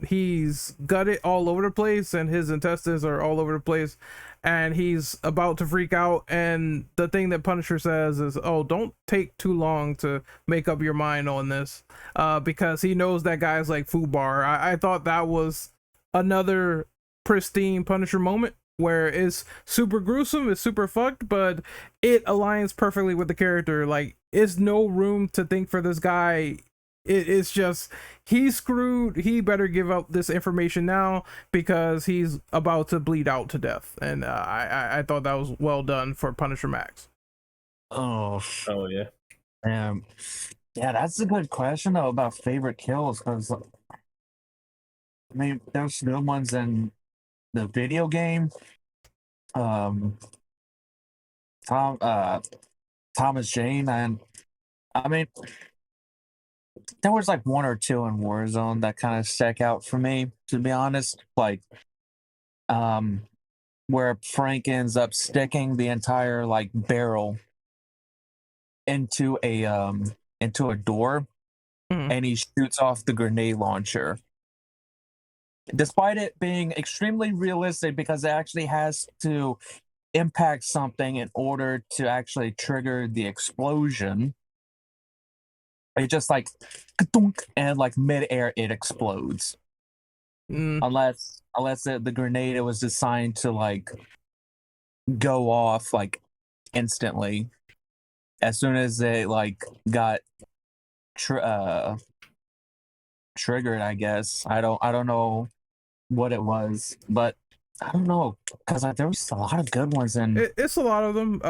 he's gutted all over the place and his intestines are all over the place, and he's about to freak out. And the thing that Punisher says is, "Oh, don't take too long to make up your mind on this," because he knows that guy's like foobar. I thought that was another pristine Punisher moment where it's super gruesome, it's super fucked, but it aligns perfectly with the character. Like, it's no room to think for this guy. It's just, he's screwed. He better give up this information now because he's about to bleed out to death. And I thought that was well done for Punisher Max. Oh, yeah. Yeah, that's a good question though about favorite kills, because I mean, there's good ones in the video game. Thomas Jane, and I mean, there was like one or two in Warzone that kind of stuck out for me, to be honest. Like, where Frank ends up sticking the entire like barrel into a door, and he shoots off the grenade launcher. Despite it being extremely realistic, because it actually has to impact something in order to actually trigger the explosion. It just like, and like mid-air it explodes. Unless the grenade, it was designed to like go off like instantly as soon as they like got triggered. I guess I don't know what it was, but I don't know because there was a lot of good ones in. It's a lot of them.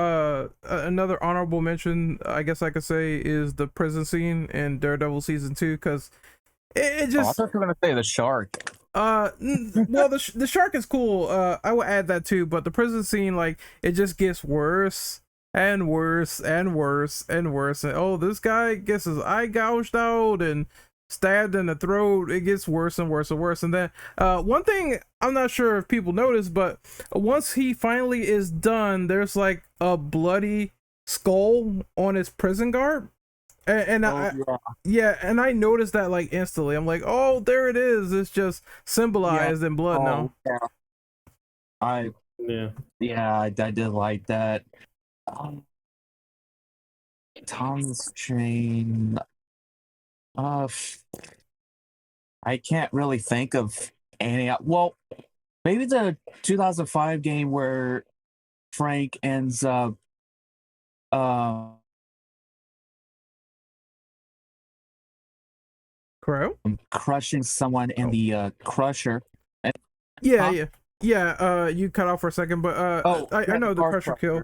Another honorable mention, I guess I could say, is the prison scene in Daredevil season 2, because it I just thought you were gonna say the shark. well, the shark is cool. I would add that too, but the prison scene, like, it just gets worse and worse and worse and worse. And oh, this guy gets his eye gouged out and stabbed in the throat. It gets worse and worse and worse. And then one thing I'm not sure if people notice, but once he finally is done, there's like a bloody skull on his prison guard. And and I noticed that like instantly. I'm like, oh, there it is. It's just symbolized in blood now. Yeah. I did like that. Thomas Jane. I can't really think of any. Well, maybe the 2005 game where Frank ends up. Crow? Crushing someone in the crusher. Yeah. You cut off for a second, but I know the crusher kill.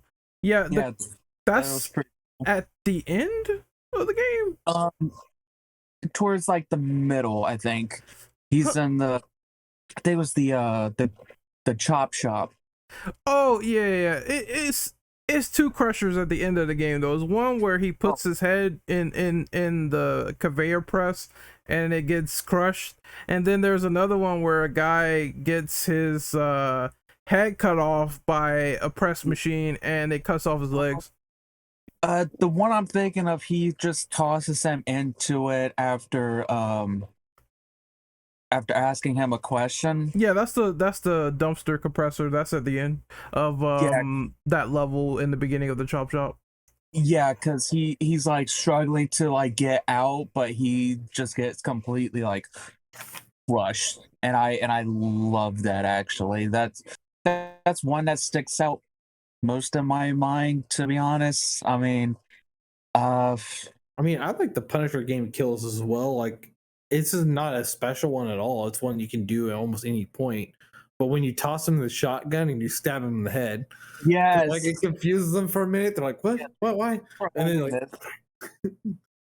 That's at the end of the game. Towards like the middle, I think. He's in the. I think it was the chop shop. Oh yeah. It's two crushers at the end of the game. There was one where he puts his head in the conveyor press and it gets crushed, and then there's another one where a guy gets his head cut off by a press machine and it cuts off his legs. The one I'm thinking of, he just tosses him into it after asking him a question. Yeah, that's the dumpster compressor. That's at the end of that level in the beginning of the chop shop. Yeah, because he's like struggling to like get out, but he just gets completely like crushed. And I love that actually. That's one that sticks out most in my mind, to be honest. I mean, I like the Punisher game kills as well. Like, this is not a special one at all. It's one you can do at almost any point. But when you toss him the shotgun and you stab him in the head, yes, like it confuses them for a minute. They're like, "What? What? Why?" And then like,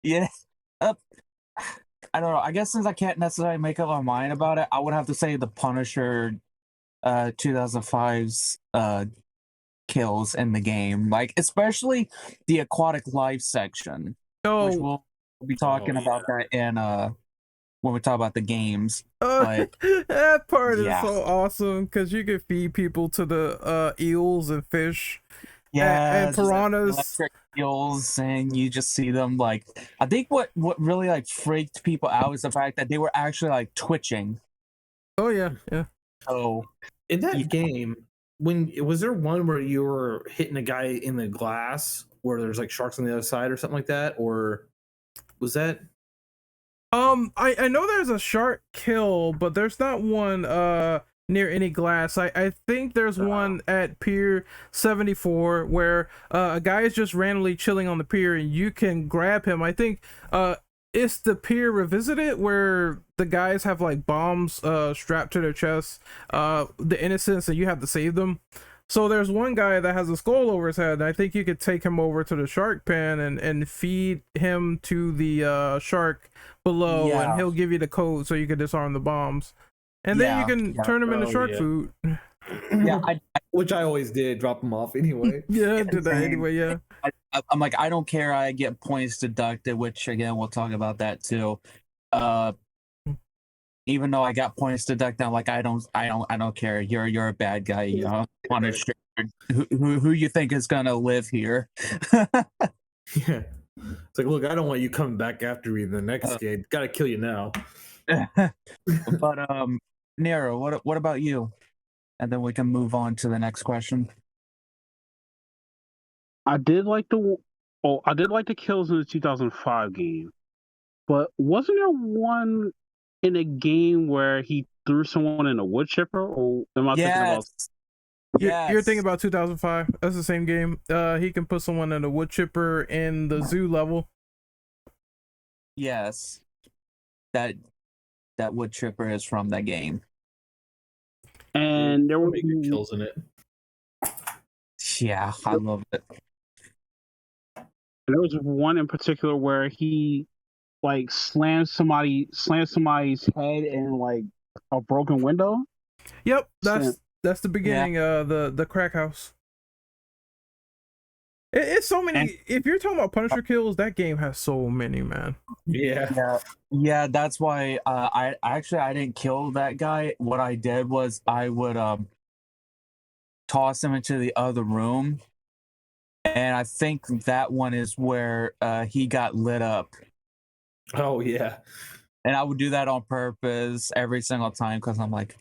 yeah, I don't know. I guess since I can't necessarily make up my mind about it, I would have to say the Punisher 2005's kills in the game, like especially the aquatic life section. Which we'll be talking about that in when we talk about the games. But that part is so awesome because you can feed people to the eels and fish, and piranhas, electric eels, and you just see them like. I think what really like freaked people out is the fact that they were actually like twitching. Oh yeah. So in that game, was there one where you were hitting a guy in the glass where there's like sharks on the other side or something like that, or was that? I know there's a shark kill, but there's not one near any glass. I think there's one at Pier 74 where a guy is just randomly chilling on the pier and you can grab him. I think it's the Pier Revisited where the guys have like bombs strapped to their chests, the innocents, and you have to save them. So there's one guy that has a skull over his head, and I think you could take him over to the shark pen and feed him to the shark below, and he'll give you the code so you can disarm the bombs. And then you can turn them into shark food. Which I always did, drop them off anyway. I did that anyway, I'm like, I don't care, I get points deducted, which again, we'll talk about that too. Even though I got points deducted, I'm like, I don't care. You're a bad guy, you know. Punisher. Who you think is gonna live here? Yeah. It's like, look, I don't want you coming back after me in the next game. Gotta kill you now. But Nero, what about you? And then we can move on to the next question. I did like the kills in the 2005 game, but wasn't there one in a game where he threw someone in a wood chipper? Or am I thinking about? You're thinking Yes. about 2005. That's the same game. He can put someone in a wood chipper in the zoo level. Yes. That wood chipper is from that game. And there was Pretty good kills in it. Yeah, I love it. one in particular where he like slammed somebody's head in like a broken window. Yep, Slam. that's the beginning. The crack house. It's so many. And- If you're talking about Punisher kills, that game has so many, man. Yeah. Yeah, that's why I didn't kill that guy. What I did was I would toss him into the other room, and I think that one is where he got lit up. Oh yeah. And I would do that on purpose every single time because I'm like,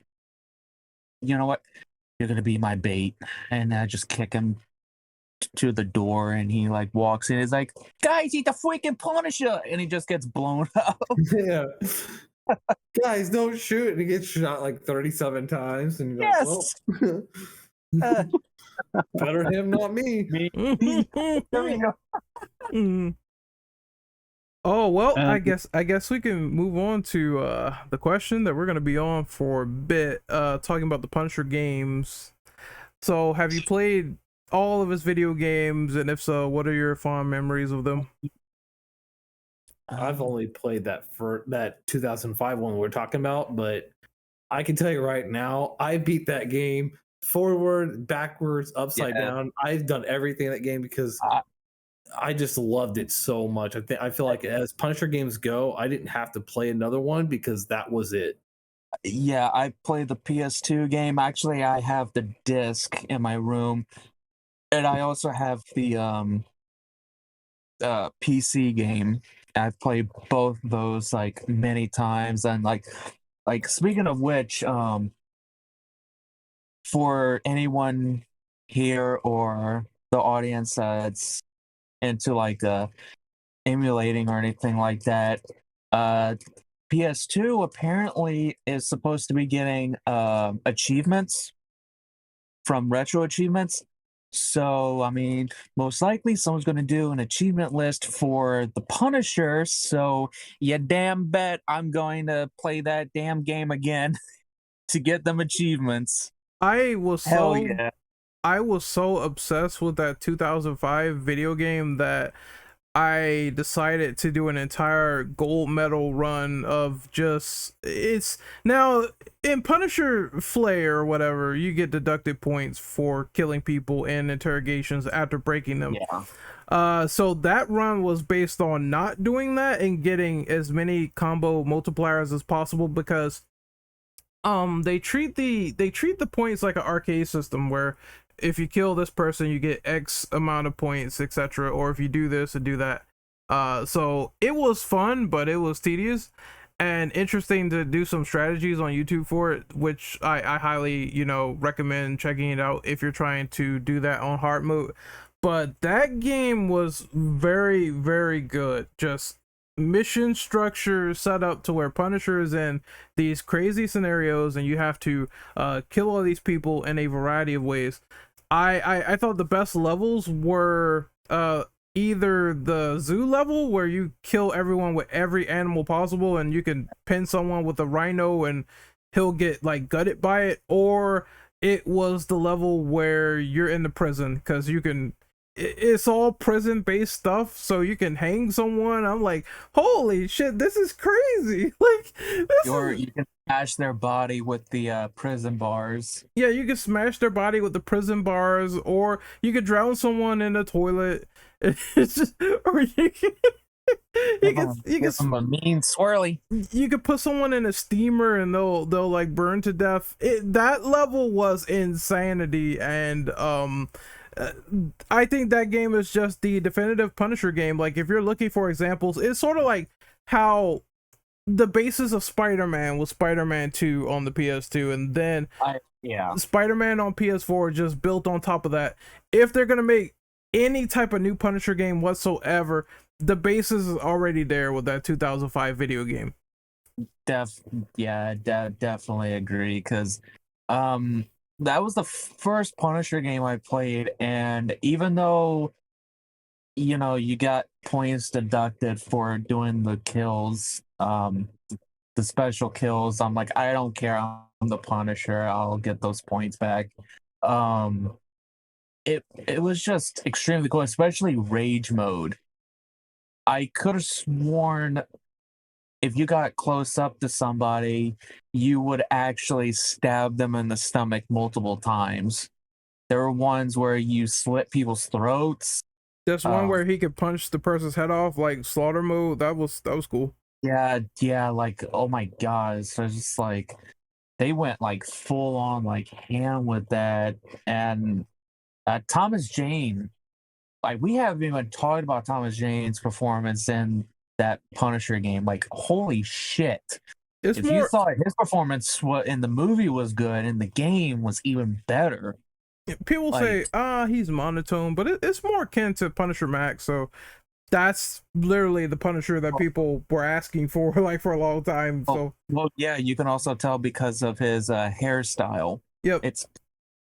you know what, you're gonna be my bait, and I just kick him to the door, and he like walks in. He's like, guys, he's the freaking Punisher, and he just gets blown up. Yeah. Guys, don't shoot. And he gets shot like 37 times. And you're like, Yes. well, better him, not me. There we go. Mm. Oh well, Uh, I guess we can move on to the question that we're gonna be on for a bit, talking about the Punisher games. So, have you played all of his video games, and if so, what are your fond memories of them? I've only played that 2005 one we're talking about, but I can tell you right now, I beat that game forward, backwards, upside Yeah. down. I've done everything in that game because I just loved it so much. I feel like as Punisher games go, I didn't have to play another one because that was it. Yeah, I played the PS2 game. Actually, I have the disc in my room, and I also have the PC game. I've played both those like many times, and like speaking of which, for anyone here or the audience that's into like emulating or anything like that, PS2 apparently is supposed to be getting achievements from retro achievements. So, I mean, most likely someone's going to do an achievement list for the Punisher. So, you damn bet I'm going to play that damn game again to get them achievements. I was Hell so yeah. I was so obsessed with that 2005 video game that I decided to do an entire gold medal run of just it's now in Punisher Flay or whatever, you get deducted points for killing people in interrogations after breaking them. Yeah. So that run was based on not doing that and getting as many combo multipliers as possible because they treat the points like an arcade system where if you kill this person you get X amount of points, etc., or if you do this and do that. So it was fun, but it was tedious and interesting to do some strategies on YouTube for it, which I highly, recommend checking it out if you're trying to do that on hard mode. But that game was very, very good. Just mission structure set up to where Punisher is in these crazy scenarios and you have to kill all these people in a variety of ways. I thought the best levels were either the zoo level where you kill everyone with every animal possible and you can pin someone with a rhino and he'll get like gutted by it, or it was the level where you're in the prison because it's all prison based stuff, so you can hang someone. I'm like, holy shit, this is crazy. Like You can smash their body with the prison bars. Yeah, you can smash their body with the prison bars, or you could drown someone in the toilet. It's just, or you can I'm a mean swirly. you could put someone in a steamer and they'll like burn to death. That level was insanity, and I think that game is just the definitive Punisher game. Like if you're looking for examples, it's sort of like how the basis of Spider-Man was Spider-Man 2 on the PS2, and then Spider-Man on PS4 just built on top of that. If they're gonna make any type of new Punisher game whatsoever, the basis is already there with that 2005 video game. Definitely agree, because that was the first Punisher game I played, and even though you got points deducted for doing the kills, the special kills, I'm like, I don't care. I'm the Punisher. I'll get those points back. Um, it was just extremely cool, especially rage mode. I could have sworn if you got close up to somebody, you would actually stab them in the stomach multiple times. There were ones where you slit people's throats. There's one where he could punch the person's head off, like slaughter mode. That was cool. Yeah, like, oh my god. So it's just like they went like full on like ham with that. And Thomas Jane, like we haven't even talked about Thomas Jane's performance in that Punisher game. Like, holy shit. It's if more, you thought his performance in the movie was good and the game was even better. people say, he's monotone, but it's more akin to Punisher Max. So that's literally the Punisher that people were asking for, like, for a long time. So, well, yeah, you can also tell because of his hairstyle. Yep.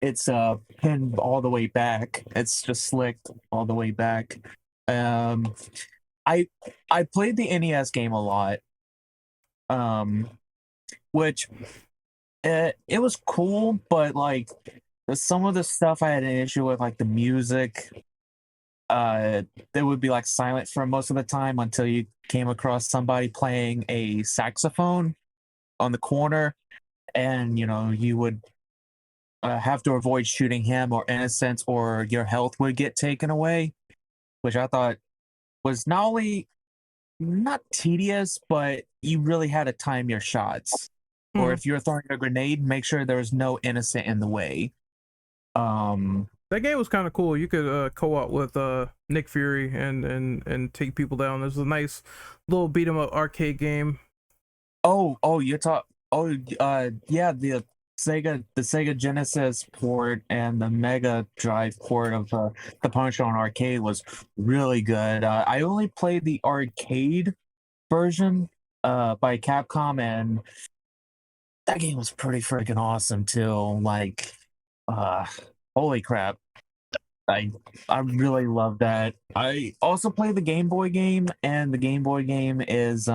It's pinned all the way back. It's just slicked all the way back. I played the NES game a lot, which it was cool, but like some of the stuff I had an issue with, like the music, they would be like silent for most of the time until you came across somebody playing a saxophone on the corner, and you would have to avoid shooting him or innocents, or your health would get taken away, which I thought was not only not tedious, but you really had to time your shots. Or if you're throwing a grenade, make sure there was no innocent in the way. That game was kind of cool. You could co-op with Nick Fury and take people down. There's a nice little beat 'em up arcade game. Yeah, the Sega Genesis port and the Mega Drive port of the Punisher on arcade was really good. I only played the arcade version by Capcom, and that game was pretty freaking awesome too. Like, holy crap. I really love that. I also played the Game Boy game, and the Game Boy game is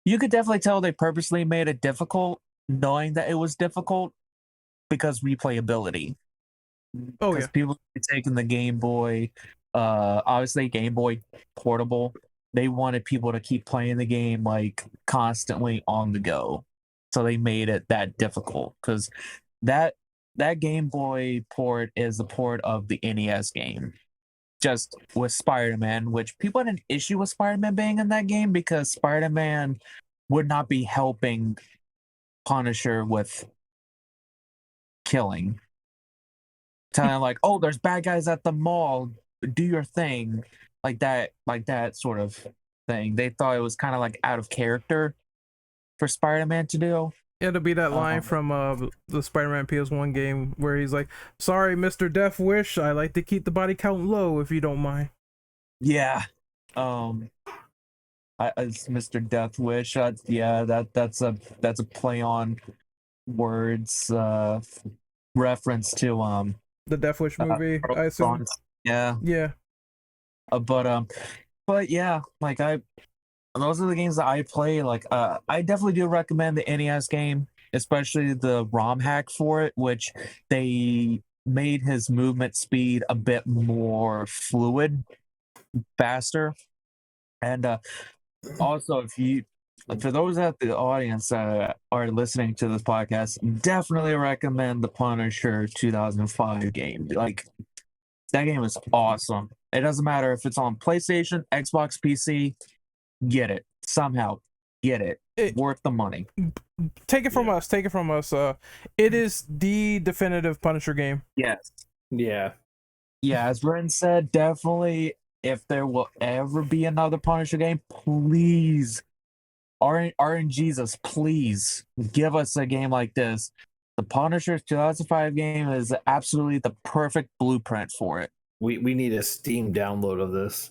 you could definitely tell they purposely made it difficult, knowing that it was difficult because replayability. Oh Because yeah. people taking the Game Boy, obviously Game Boy Portable, they wanted people to keep playing the game like constantly on the go, so they made it that difficult. Because that Game Boy port is the port of the NES game, just with Spider-Man, which people had an issue with Spider-Man being in that game because Spider-Man would not be helping Punisher with killing. Telling him like, oh, there's bad guys at the mall, do your thing. Like that sort of thing. They thought it was kind of like out of character for Spider-Man to do. Yeah, to be that line from the Spider-Man PS1 game where he's like, "Sorry, Mr. Death Wish, I like to keep the body count low if you don't mind." Yeah. It's Mr. Death Wish. Yeah, that's a play on words reference to The Death Wish movie, I assume. Yeah. Yeah. But yeah, like those are the games that I play. Like, I definitely do recommend the NES game, especially the ROM hack for it, which they made his movement speed a bit more fluid, faster. And also, for those at the audience that are listening to this podcast, definitely recommend the Punisher 2005 game. Like, that game is awesome. It doesn't matter if it's on PlayStation, Xbox, PC. Get it somehow. Get it. Worth the money. Take it from us. Take it from us. It is the definitive Punisher game. Yes. Yeah. Yeah, as Ren said, definitely. If there will ever be another Punisher game, please, RNGesus, please give us a game like this. The Punisher 2005 game is absolutely the perfect blueprint for it. We need a Steam download of this.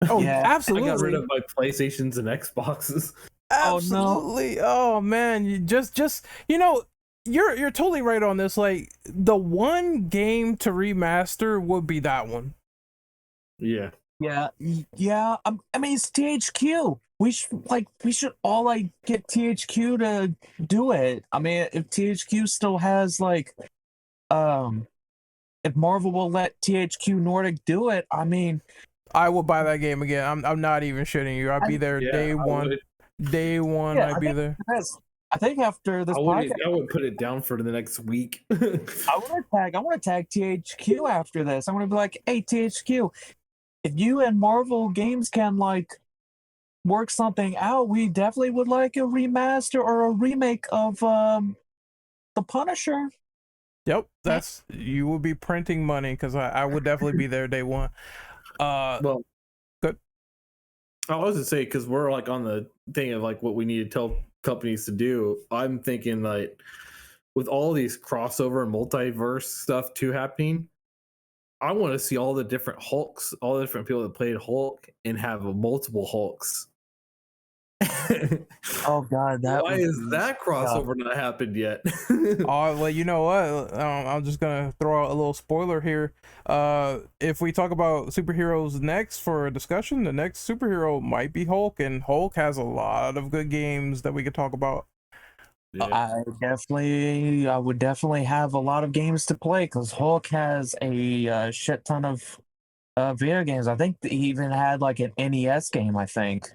Oh, Yeah, absolutely. I got rid of my PlayStations and Xboxes. Absolutely. Oh man, you just you're totally right on this. Like, the one game to remaster would be that one. Yeah. Yeah. I mean, it's THQ. We should all like get THQ to do it. I mean, if THQ still has like, if Marvel will let THQ Nordic do it, I mean, I will buy that game again. I'm not even shitting you. I'd be there day one. Day one, yeah, I'd be there. I think after this podcast, I would put it down for the next week. I want to tag THQ after this. I want to be like, hey THQ, if you and Marvel Games can like work something out, we definitely would like a remaster or a remake of The Punisher. Yep, that's you will be printing money because I would definitely be there day one. Well, good. I was to say, because we're like on the thing of like what we need to tell companies to do. I'm thinking like with all these crossover and multiverse stuff too happening, I want to see all the different Hulks, all the different people that played Hulk, and have multiple Hulks. Oh God, why is that crossover not happened yet? Oh, well, you know what? I'm just gonna throw out a little spoiler here. If we talk about superheroes next for a discussion, the next superhero might be Hulk, and Hulk has a lot of good games that we could talk about. Yeah. I would definitely have a lot of games to play because Hulk has a shit ton of video games. I think he even had like an NES game, I think.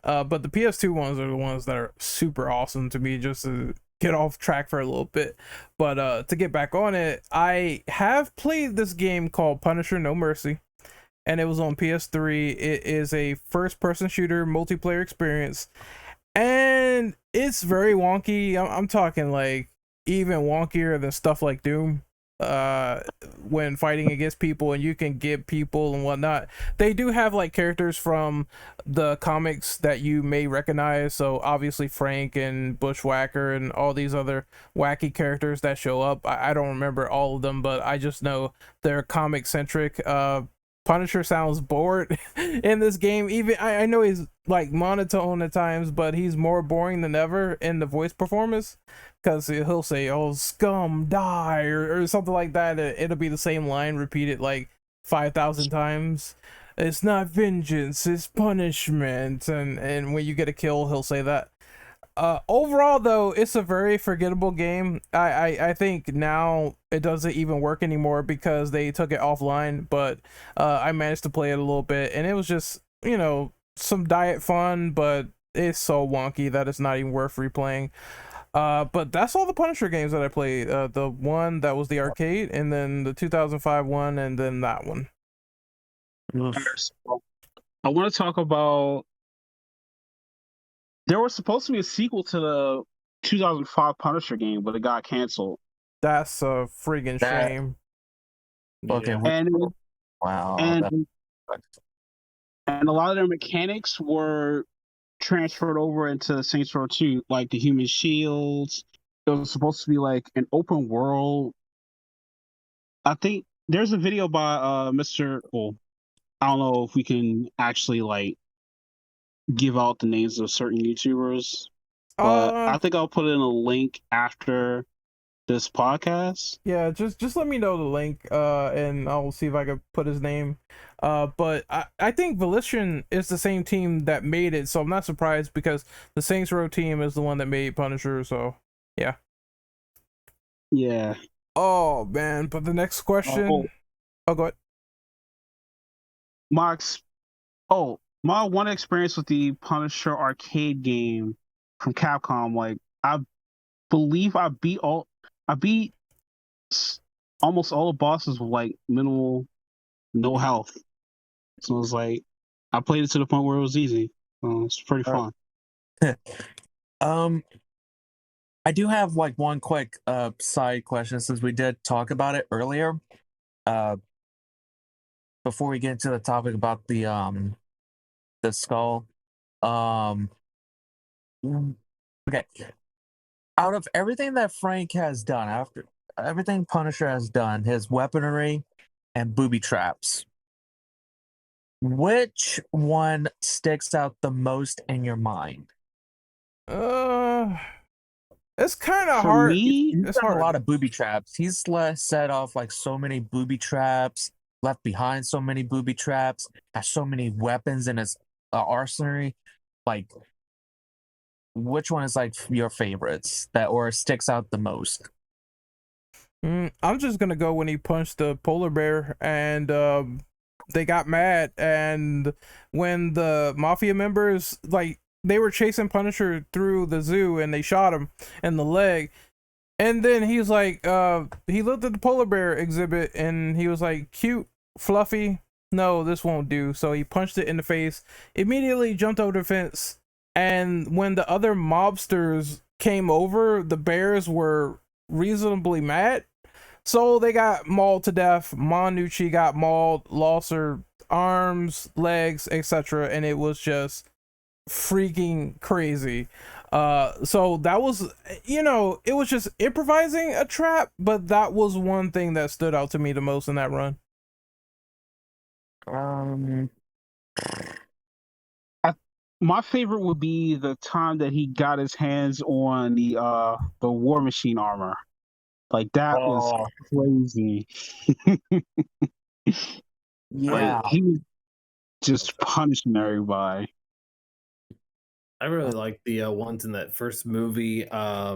But the PS2 ones are the ones that are super awesome to me, just to get off track for a little bit. But to get back on it, I have played this game called Punisher No Mercy, and it was on PS3. It is a first-person shooter multiplayer experience, and it's very wonky. I'm talking like even wonkier than stuff like Doom. When fighting against people, and you can get people and whatnot. They do have like characters from the comics that you may recognize, so obviously Frank and Bushwhacker and all these other wacky characters that show up. I don't remember all of them, but I just know they're comic centric. Punisher sounds bored in this game. Even I know he's like monotone at times, but he's more boring than ever in the voice performance, because he'll say, "Oh, scum, die," or something like that. It'll be the same line repeated like 5,000 times. It's not vengeance, it's punishment. And when you get a kill, he'll say that. Overall though, it's a very forgettable game. I think now it doesn't even work anymore because they took it offline, but I managed to play it a little bit, and it was just, you know, some diet fun, but it's so wonky that it's not even worth replaying. But that's all the Punisher games that I played. The one that was the arcade, and then the 2005 one, and then that one. I want to talk about. There was supposed to be a sequel to the 2005 Punisher game, but it got canceled. That's a friggin' shame. Okay. And Wow. and a lot of their mechanics were transferred over into Saints Row 2, like the human shields. It was supposed to be like an open world. I think there's a video by Mr. Well, I don't know if we can actually like give out the names of certain YouTubers, but I think I'll put in a link after this podcast. Yeah, just let me know the link, and I'll see if I can put his name. But I think Volition is the same team that made it, so I'm not surprised because the Saints Row team is the one that made Punisher. So yeah. Yeah. Oh man, but the next question. Oh, go ahead. My one experience with the Punisher arcade game from Capcom, like I believe I beat almost all the bosses with like minimal, no health. So it was like I played it to the point where it was easy. It's pretty fun. I do have like one quick side question since we did talk about it earlier. Before we get into the topic about the skull. Okay. Out of everything that Frank has done, after everything Punisher has done, his weaponry and booby traps, which one sticks out the most in your mind? It's kind of For hard. me, He's It's done a hard. lot of booby traps. He's set off like so many booby traps, left behind so many booby traps, has so many weapons in his arsenal. Like, which one is like your favorites that or sticks out the most? I'm just gonna go when he punched the polar bear and they got mad, and when the mafia members like they were chasing Punisher through the zoo and they shot him in the leg, and then he's like he looked at the polar bear exhibit and he was like, cute, fluffy, no, this won't do. So he punched it in the face, immediately jumped over the fence, and when the other mobsters came over, the bears were reasonably mad. So they got mauled to death. Monucci got mauled, lost her arms, legs, etc. And it was just freaking crazy. So that was, it was just improvising a trap, but that was one thing that stood out to me the most in that run. my favorite would be the time that he got his hands on the War Machine armor. Like that was crazy. Yeah. Like, he was just punishing everybody. I really liked the ones in that first movie. I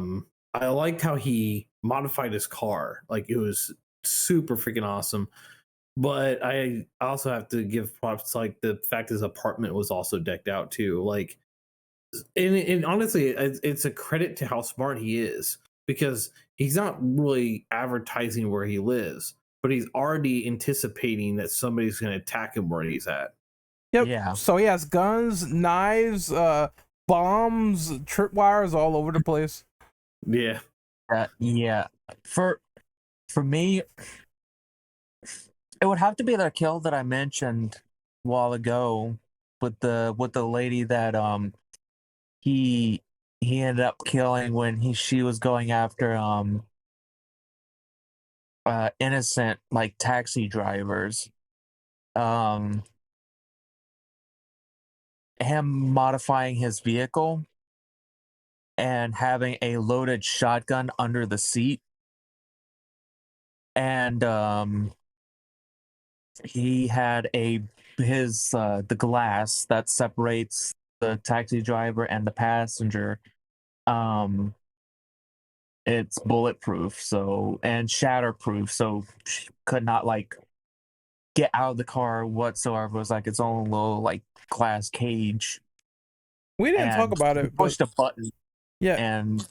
liked how he modified his car. Like it was super freaking awesome. But I also have to give props to, like, the fact his apartment was also decked out too. Like, and honestly, it's a credit to how smart he is, because he's not really advertising where he lives, but he's already anticipating that somebody's going to attack him where he's at. Yep. Yeah. So he has guns, knives, bombs, tripwires all over the place. Yeah. Yeah. For me, it would have to be that kill that I mentioned a while ago with the lady that he ended up killing when she was going after innocent like taxi drivers. Him modifying his vehicle and having a loaded shotgun under the seat, and he had the glass that separates the taxi driver and the passenger. It's bulletproof, and shatterproof, so she could not like get out of the car whatsoever. It was like its own little like glass cage. We didn't talk about it, but pushed a button, yeah, and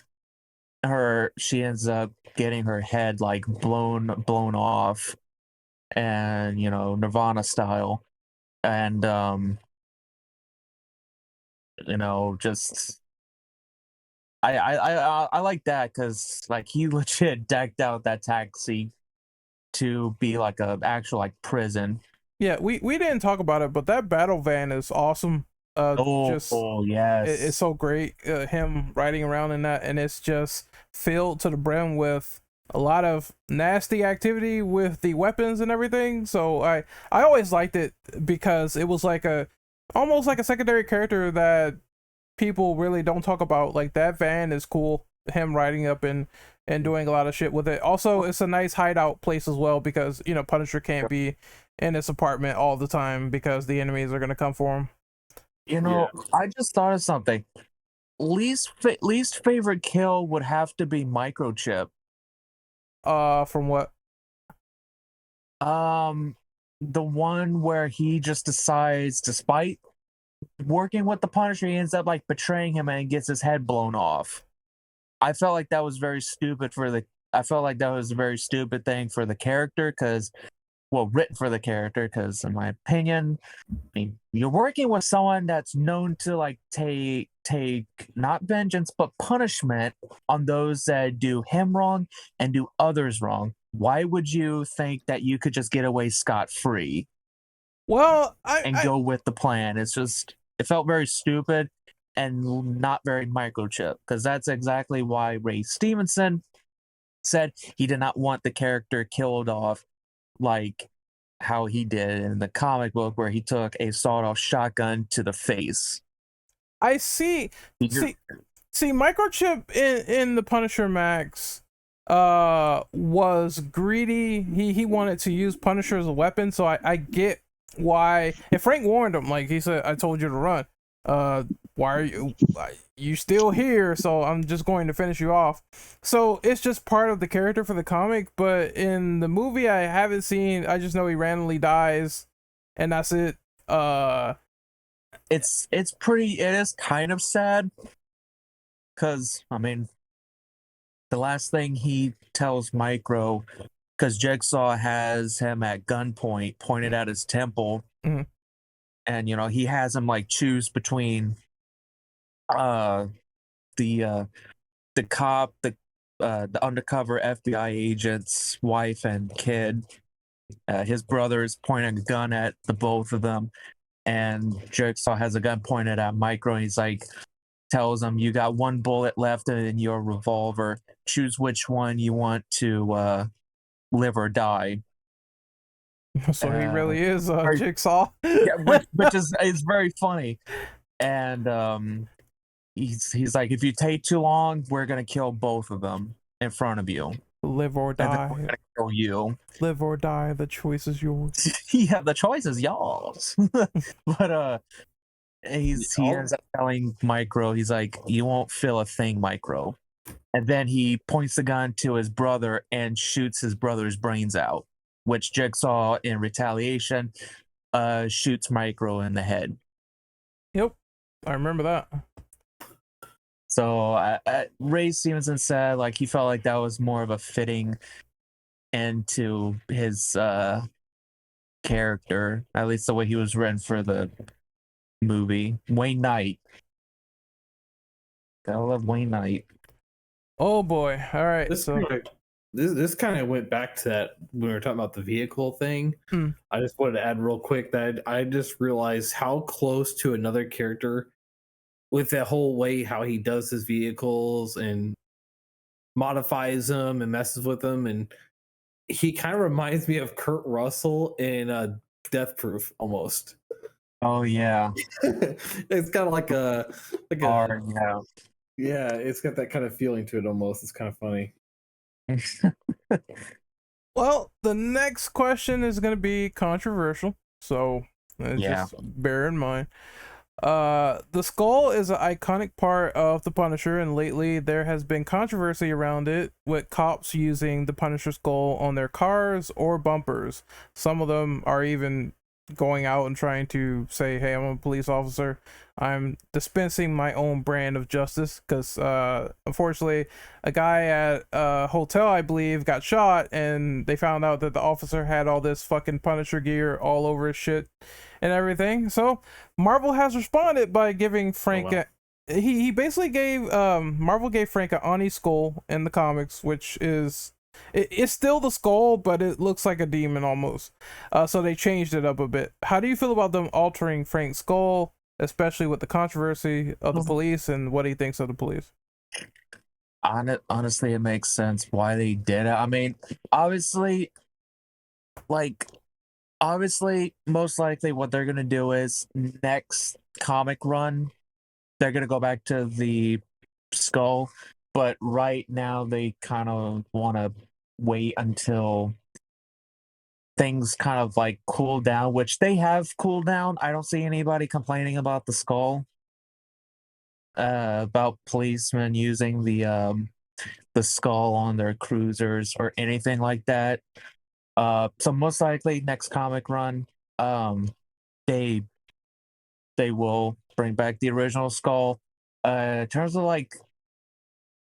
she ends up getting her head like blown off, and Nirvana style, and just I like that because like he legit decked out that taxi to be like a actual like prison. yeah, we didn't talk about it, but that battle van is awesome. Yes, it's so great. Him riding around in that, and it's just filled to the brim with a lot of nasty activity with the weapons and everything. So I always liked it because it was like almost like a secondary character that people really don't talk about. Like that van is cool. Him riding up and doing a lot of shit with it. Also, it's a nice hideout place as well because Punisher can't be in his apartment all the time because the enemies are gonna come for him. I just thought of something. Least favorite kill would have to be Microchip. From what? The one where he just decides, despite working with the Punisher, he ends up like betraying him and gets his head blown off. I felt like that was very stupid I felt like that was a very stupid thing for the character, written for the character, because in my opinion, I mean, you're working with someone that's known to like take not vengeance but punishment on those that do him wrong and do others wrong. Why would you think that you could just get away scot-free? Well, go with the plan? It felt very stupid and not very Microchip, because that's exactly why Ray Stevenson said he did not want the character killed off like how he did in the comic book, where he took a sawed-off shotgun to the face. I see. See, Microchip in the Punisher Max was greedy. He wanted to use Punisher as a weapon, so I get why. And Frank warned him, like he said, I told you to run. Why are you still here? So I'm just going to finish you off. So it's just part of the character for the comic, but in the movie I haven't seen. I just know he randomly dies and that's it. It is kind of sad, because I mean, the last thing he tells Micro, because Jigsaw has him at gunpoint, pointed at his temple, Mhm. and he has him like choose between the cop, the undercover FBI agent's wife and kid. His brother is pointing a gun at the both of them, and Jigsaw has a gun pointed at Micro, and he's like, tells him, you got one bullet left in your revolver, choose which one you want to live or die. So he really is very- Jigsaw. Yeah, which is very funny. And he's like, if you take too long, we're gonna kill both of them in front of you. Live or And then we're die. gonna kill you. Live or die. The choice is yours. Yeah, the choice is yours. But he ends up telling Micro, he's like, you won't feel a thing, Micro. And then he points the gun to his brother and shoots his brother's brains out, which Jigsaw, in retaliation, shoots Micro in the head. Yep, I remember that. So Ray Stevenson said like he felt like that was more of a fitting end to his character, at least the way he was written for the movie. Wayne Knight. I love Wayne Knight. Oh boy! All right, This kind of went back to that when we were talking about the vehicle thing. I just wanted to add real quick that I just realized how close to another character with that whole way how he does his vehicles and modifies them and messes with them, and he kind of reminds me of Kurt Russell in Death Proof almost. Oh yeah. It's kind of like a yeah. it's got that kind of feeling to it almost. It's kind of funny. Well, the next question is going to be controversial, so just bear in mind. The skull is an iconic part of the Punisher, and lately there has been controversy around it, with cops using the Punisher skull on their cars or bumpers. Some of them are even going out and trying to say, hey, I'm a police officer, I'm dispensing my own brand of justice, because unfortunately a guy at a hotel, I believe, got shot, and they found out that the officer had all this fucking Punisher gear all over his shit and everything. So Marvel has responded by giving Frank he basically gave Marvel gave Frank an Oni skull in the comics, which is it's still the skull, but it looks like a demon almost. So they changed it up a bit. How do you feel about them altering Frank's skull, especially with the controversy of the police and what he thinks of the police? Honestly, it makes sense why they did it. I mean, obviously, most likely what they're gonna do is next comic run, they're gonna go back to the skull. But right now, they kind of want to wait until things kind of like cool down, which they have cooled down. I don't see anybody complaining about the skull, about policemen using the skull on their cruisers or anything like that. So most likely next comic run, they will bring back the original skull. In terms of like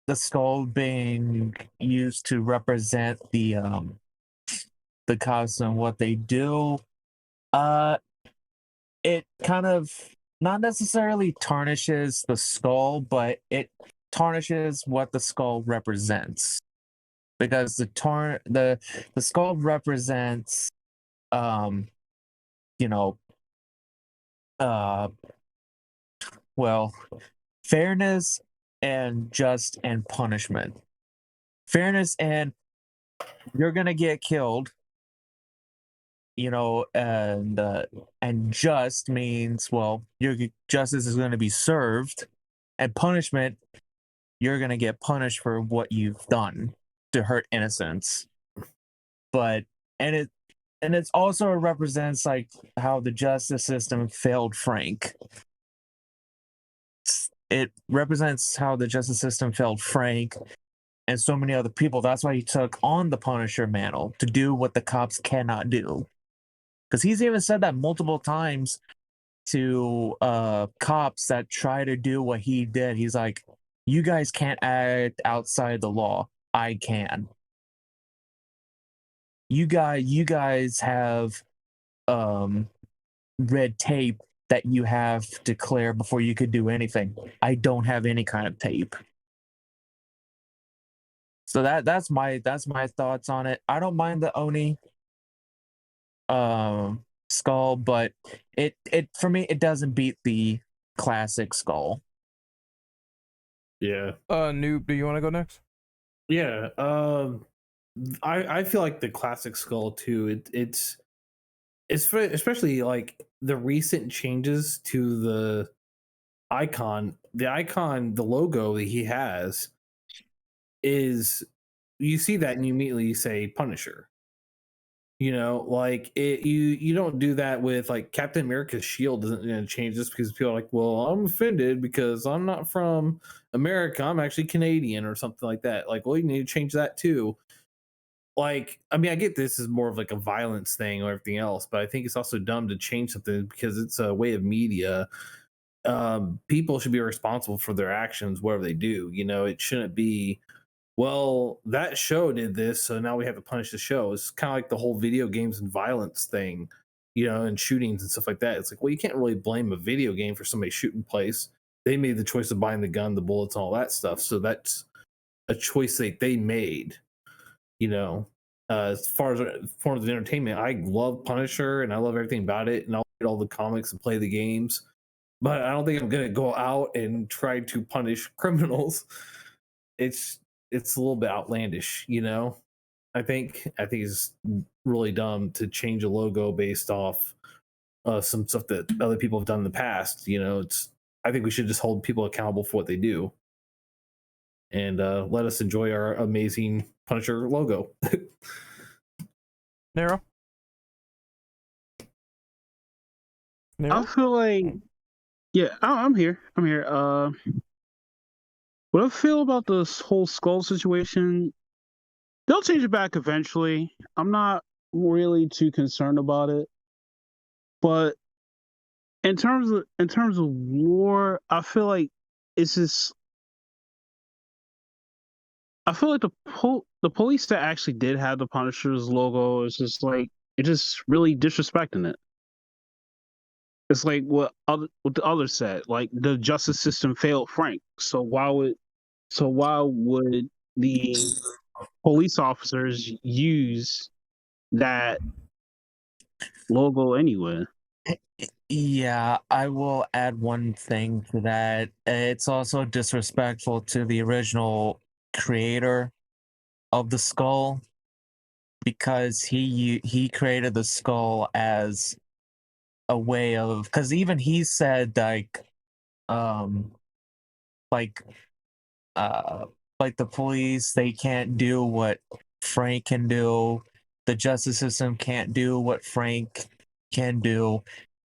the skull being used to represent the cops and what they do, it kind of not necessarily tarnishes the skull, but it tarnishes what the skull represents, because the skull represents fairness and just and punishment. Fairness and you're gonna get killed, and just means, well, your justice is going to be served, and punishment you're gonna get punished for what you've done to hurt innocents. But and it's also represents like how the justice system failed Frank. It represents how the justice system failed Frank and so many other people. That's why he took on the Punisher mantle to do what the cops cannot do. Because he's even said that multiple times to cops that try to do what he did. He's like, you guys can't act outside the law. I can. You guys have red tape that you have to clear before you could do anything. I don't have any kind of tape. So that's my thoughts on it. I don't mind the Oni skull, but it for me it doesn't beat the classic skull. Yeah. Noob, do you want to go next? Yeah. I feel like the classic skull too. It's especially like the recent changes to the icon. The logo that he has is, you see that and you immediately say Punisher. You know, like you don't do that with like Captain America's shield doesn't change just because people are like, well, I'm offended because I'm not from America, I'm actually Canadian or something like that. Like, well, you need to change that too. Like, I mean, I get this is more of like a violence thing or everything else, but I think it's also dumb to change something because it's a way of media. People should be responsible for their actions, whatever they do. You know, it shouldn't be, well, that show did this, so now we have to punish the show. It's kind of like the whole video games and violence thing, you know, and shootings and stuff like that. It's like, well, you can't really blame a video game for somebody shooting place. They made the choice of buying the gun, the bullets, and all that stuff. So that's a choice that they made, you know. As far as forms of entertainment, I love Punisher and I love everything about it, and I'll read all the comics and play the games. But I don't think I'm gonna go out and try to punish criminals. It's a little bit outlandish, you know. I think it's really dumb to change a logo based off some stuff that other people have done in the past. You know, I think we should just hold people accountable for what they do, and let us enjoy our amazing Punisher logo. Nero? I feel like, yeah, I'm here. What I feel about this whole skull situation, they'll change it back eventually. I'm not really too concerned about it. But in terms of war, I feel like it's just, I feel like the police that actually did have the Punisher's logo is just like, it just really disrespecting it. It's like what the others said, like the justice system failed Frank. So why would the police officers use that logo anyway? Yeah, I will add one thing to that. It's also disrespectful to the original creator of the skull because he created the skull as a way of, because even he said like the police, they can't do what Frank can do, the justice system can't do what Frank can do,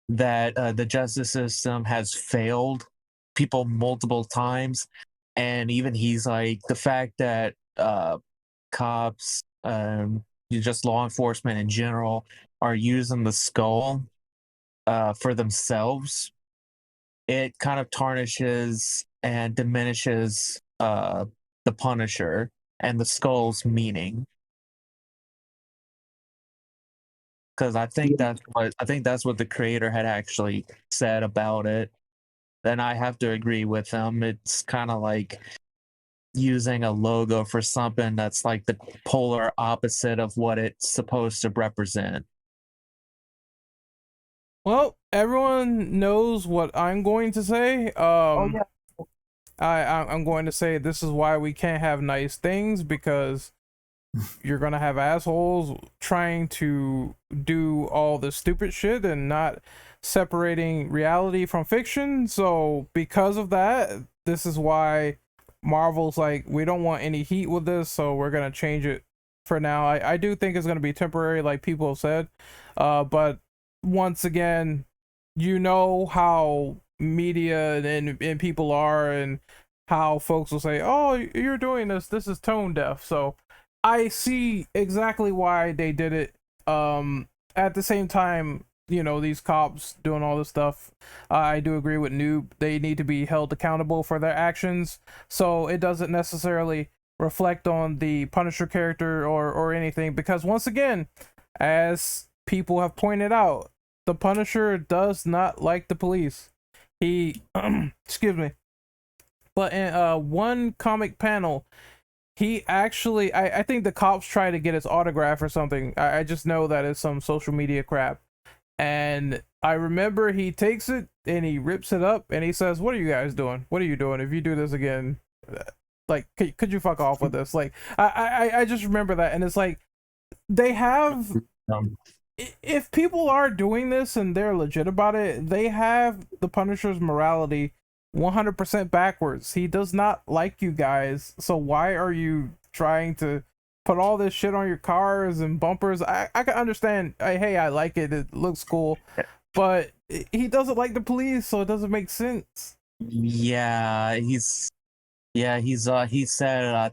that the justice system has failed people multiple times. And even he's like, the fact that cops, just law enforcement in general, are using the skull for themselves, it kind of tarnishes and diminishes the Punisher and the skull's meaning. Because I think that's what the creator had actually said about it. Then I have to agree with him. It's kind of like using a logo for something that's like the polar opposite of what it's supposed to represent. Well, everyone knows what I'm going to say. I'm going to say this is why we can't have nice things, because you're gonna have assholes trying to do all the stupid shit and not separating reality from fiction. So because of that, this is why Marvel's like, we don't want any heat with this, so we're gonna change it for now. I do think it's gonna be temporary, like people have said. But once again, you know how media and people are, and how folks will say, "Oh, you're doing this. This is tone deaf." So I see exactly why they did it. At the same time, you know, these cops doing all this stuff, I do agree with Noob. They need to be held accountable for their actions. So it doesn't necessarily reflect on the Punisher character or anything, because once again, as people have pointed out, the Punisher does not like the police. He, excuse me, but in one comic panel, he actually, I think the cops try to get his autograph or something. I just know that it's some social media crap. And I remember he takes it and he rips it up and he says, "What are you guys doing? What are you doing? If you do this again, like, could you fuck off with this?" Like, I just remember that. And it's like, they have, if people are doing this and they're legit about it, they have the Punisher's morality 100% backwards. He does not like you guys, so why are you trying to put all this shit on your cars and bumpers? I can understand, hey, I like it, it looks cool, but he doesn't like the police, so it doesn't make sense. He said, I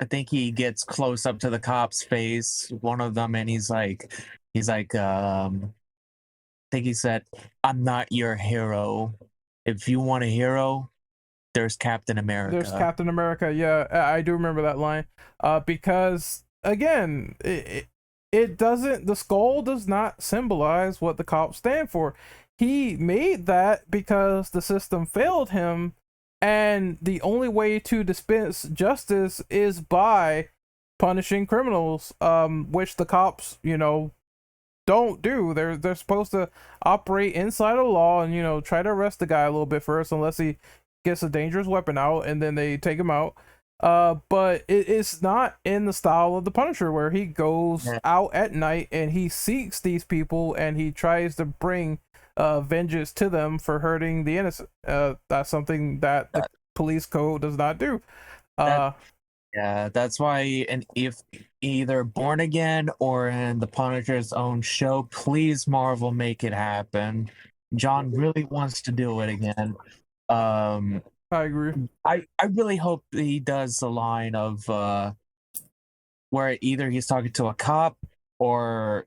think he gets close up to the cop's face, one of them, and he's like, I think he said, "I'm not your hero. If you want a hero, there's Captain America." There's Captain America. Yeah, I do remember that line. Because again, it doesn't. The skull does not symbolize what the cops stand for. He made that because the system failed him, and the only way to dispense justice is by punishing criminals. Which the cops, you know, don't do. They're supposed to operate inside of law and, you know, try to arrest the guy a little bit first, unless he gets a dangerous weapon out, and then they take him out. But it's not in the style of the Punisher, where he goes out at night and he seeks these people and he tries to bring vengeance to them for hurting the innocent. That's something that the police code does not do. Yeah, that's why, and if either Born Again or in the Punisher's own show, please Marvel, make it happen. John really wants to do it again. I agree. I really hope he does the line of where either he's talking to a cop or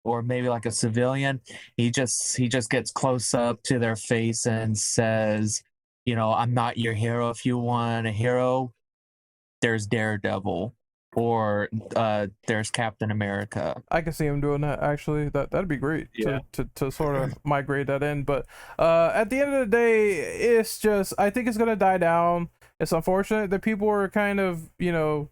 maybe like a civilian. He just gets close up to their face and says, you know, "I'm not your hero. If you want a hero, there's Daredevil, or there's Captain America." I can see him doing that, actually. That'd be great to sort of migrate that in. But at the end of the day, it's just, I think it's gonna die down. It's unfortunate that people are kind of, you know,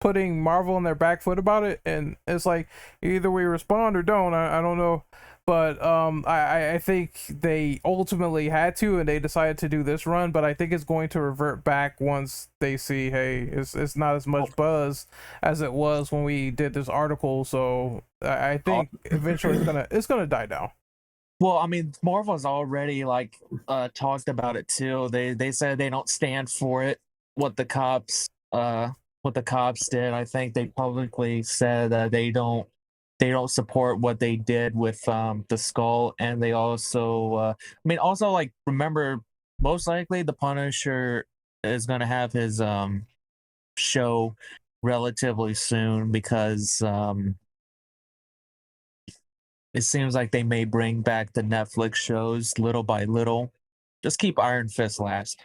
putting Marvel on their back foot about it, and it's like, either we respond or don't. I don't know. But I think they ultimately had to, and they decided to do this run. But I think it's going to revert back once they see, hey, it's not as much buzz as it was when we did this article. So I think eventually it's gonna die down. Well, I mean, Marvel's already like talked about it too. They said they don't stand for it. What the cops did. I think they publicly said that they don't support what they did with the skull, and they also also, like, remember, most likely the Punisher is going to have his show relatively soon, because it seems like they may bring back the Netflix shows little by little. Just keep Iron Fist last.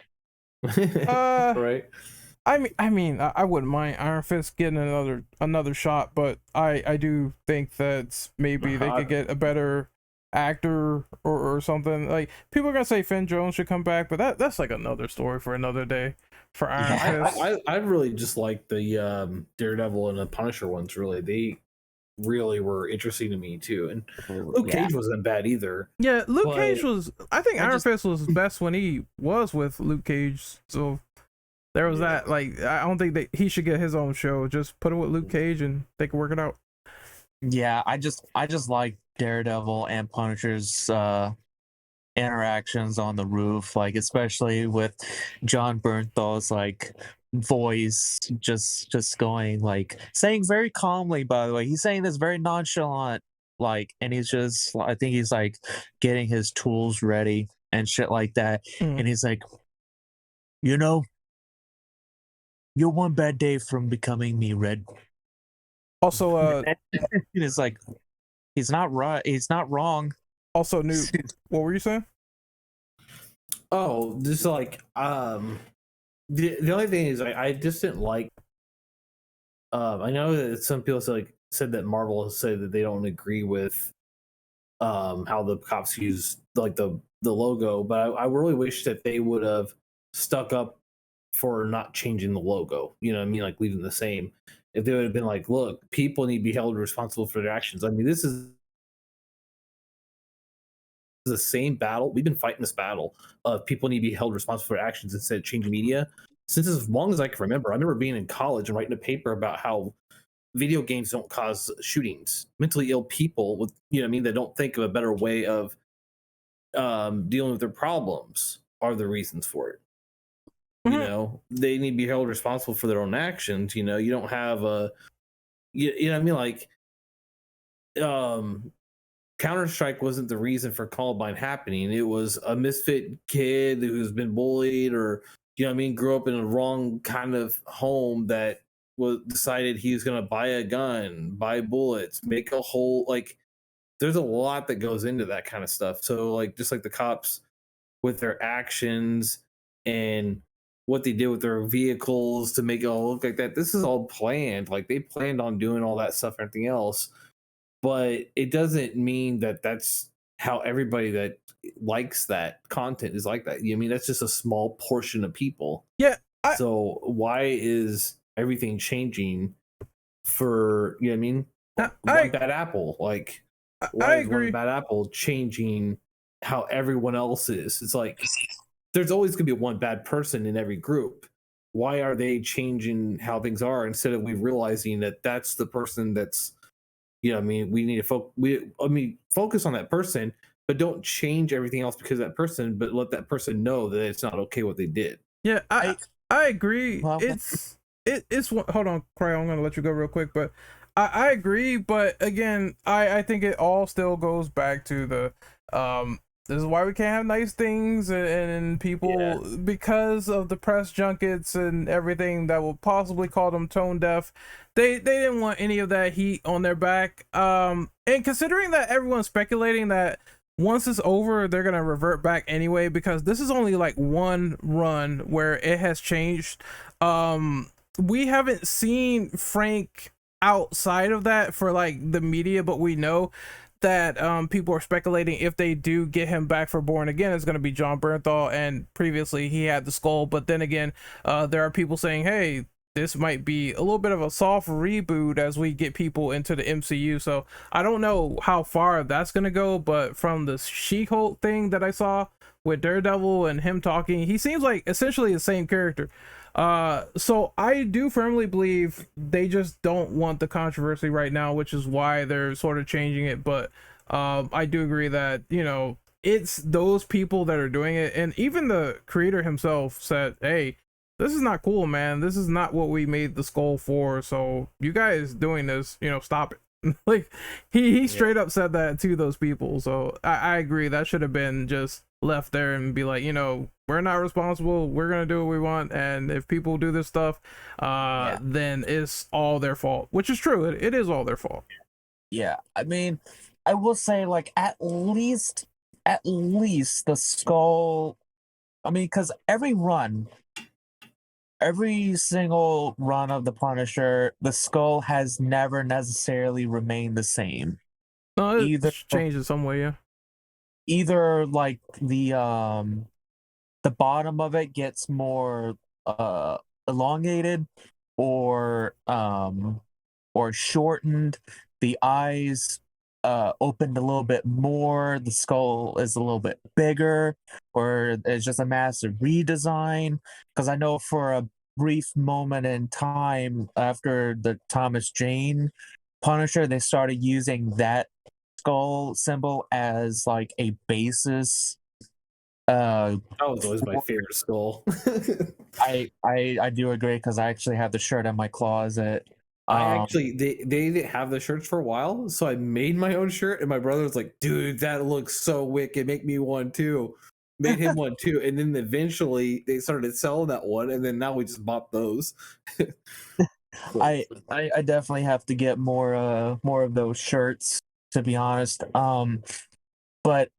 Right. I mean, I wouldn't mind Iron Fist getting another shot, but I do think that maybe they could get a better actor or something. Like, people are gonna say Finn Jones should come back, but that's like another story for another day for Iron Fist. I really just like the Daredevil and the Punisher ones. Really, they really were interesting to me too. And Luke Cage wasn't bad either. Yeah, Luke Cage was. I think Iron Fist was best when he was with Luke Cage. So there was that. Like, I don't think that he should get his own show. Just put it with Luke Cage and they can work it out. Yeah, I just like Daredevil and Punisher's interactions on the roof, like especially with John Bernthal's like voice just going like saying very calmly, by the way. He's saying this very nonchalant, like, and he's just, I think he's like getting his tools ready and shit like that. Mm. And he's like, you know, you're one bad day from becoming me, Red. Also, It's like he's not right. He's not wrong. also, Newt, what were you saying? Oh, just like the only thing is I just didn't like. I know that some people said that Marvel has said that they don't agree with how the cops use like the logo, but I really wish that they would have stuck up for not changing the logo. You know what I mean? Like leaving the same. If they would have been like, look, people need to be held responsible for their actions. I mean, this is the same battle. We've been fighting this battle of people need to be held responsible for their actions instead of changing media since as long as I can remember. I remember being in college and writing a paper about how video games don't cause shootings. Mentally ill people with, you know what I mean, that don't think of a better way of dealing with their problems are the reasons for it. You know, they need to be held responsible for their own actions. You know, you don't have a, you know what I mean? Like, Counter-Strike wasn't the reason for Columbine happening. It was a misfit kid who's been bullied or, you know what I mean, grew up in a wrong kind of home that was decided he was going to buy a gun, buy bullets, make a whole, like, there's a lot that goes into that kind of stuff. So, like, just like the cops with their actions and what they did with their vehicles to make it all look like that, this is all planned. Like, they planned on doing all that stuff and everything else. But it doesn't mean that that's how everybody that likes that content is like that. I mean, that's just a small portion of people. Yeah. So why is everything changing for, you know what I mean? One bad apple. Like, why is one bad apple changing how everyone else is? It's like, there's always going to be one bad person in every group. Why are they changing how things are instead of we realizing that that's the person that's, you know, I mean, we need to focus on that person, but don't change everything else because of that person, but let that person know that it's not okay what they did. Yeah, I agree. Well, It's hold on, Cry, I'm gonna let you go real quick, but I agree, but again, I think it all still goes back to the this is why we can't have nice things and people, because of the press junkets and everything that will possibly call them tone deaf. They didn't want any of that heat on their back. And considering that everyone's speculating that once it's over, they're gonna revert back anyway, because this is only like one run where it has changed. We haven't seen Frank outside of that for like the media, but we know that people are speculating if they do get him back for Born Again, it's going to be John Bernthal, and previously he had the skull. But then again, there are people saying, hey, this might be a little bit of a soft reboot as we get people into the MCU. So I don't know how far that's going to go, but from the She-Hulk thing that I saw with Daredevil and him talking, he seems like essentially the same character. So I do firmly believe they just don't want the controversy right now, which is why they're sort of changing it. But I do agree that, you know, it's those people that are doing it, and even the creator himself said, hey, this is not cool, man, this is not what we made the skull for, so you guys doing this, you know, stop it. Like he straight up said that to those people. So I agree, that should have been just left there and be like, you know, we're not responsible, we're gonna do what we want, and if people do this stuff then it's all their fault, which is true. It is all their fault. Yeah, I mean, I will say, like, at least the skull, I mean, because every single run of the Punisher, the skull has never necessarily remained the same. No, it Either changed in some way, yeah. Either like the bottom of it gets more elongated, or shortened. The eyes opened a little bit more. The skull is a little bit bigger, or it's just a massive redesign. Because I know for a brief moment in time after the Thomas Jane Punisher, they started using that skull symbol as like a basis That was always my favorite skull. I do agree because I actually have the shirt in my closet. I actually they didn't have the shirts for a while, so I made my own shirt, and my brother was like, "Dude, that looks so wicked. Make me one too." Made him one too, and then eventually they started selling that one, and then now we just bought those. I definitely have to get more of those shirts, to be honest. But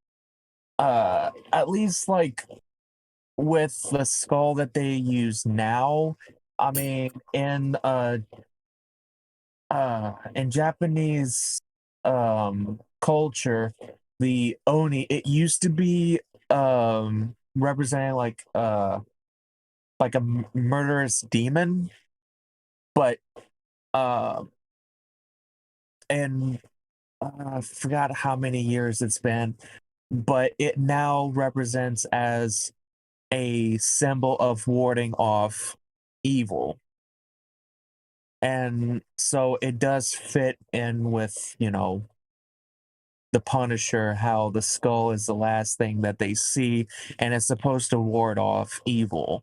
at least like with the skull that they use now, I mean in Japanese culture, the oni, it used to be representing like a murderous demon, but and I forgot how many years it's been, but it now represents as a symbol of warding off evil. And so it does fit in with, the Punisher, how the skull is the last thing that they see, and it's supposed to ward off evil.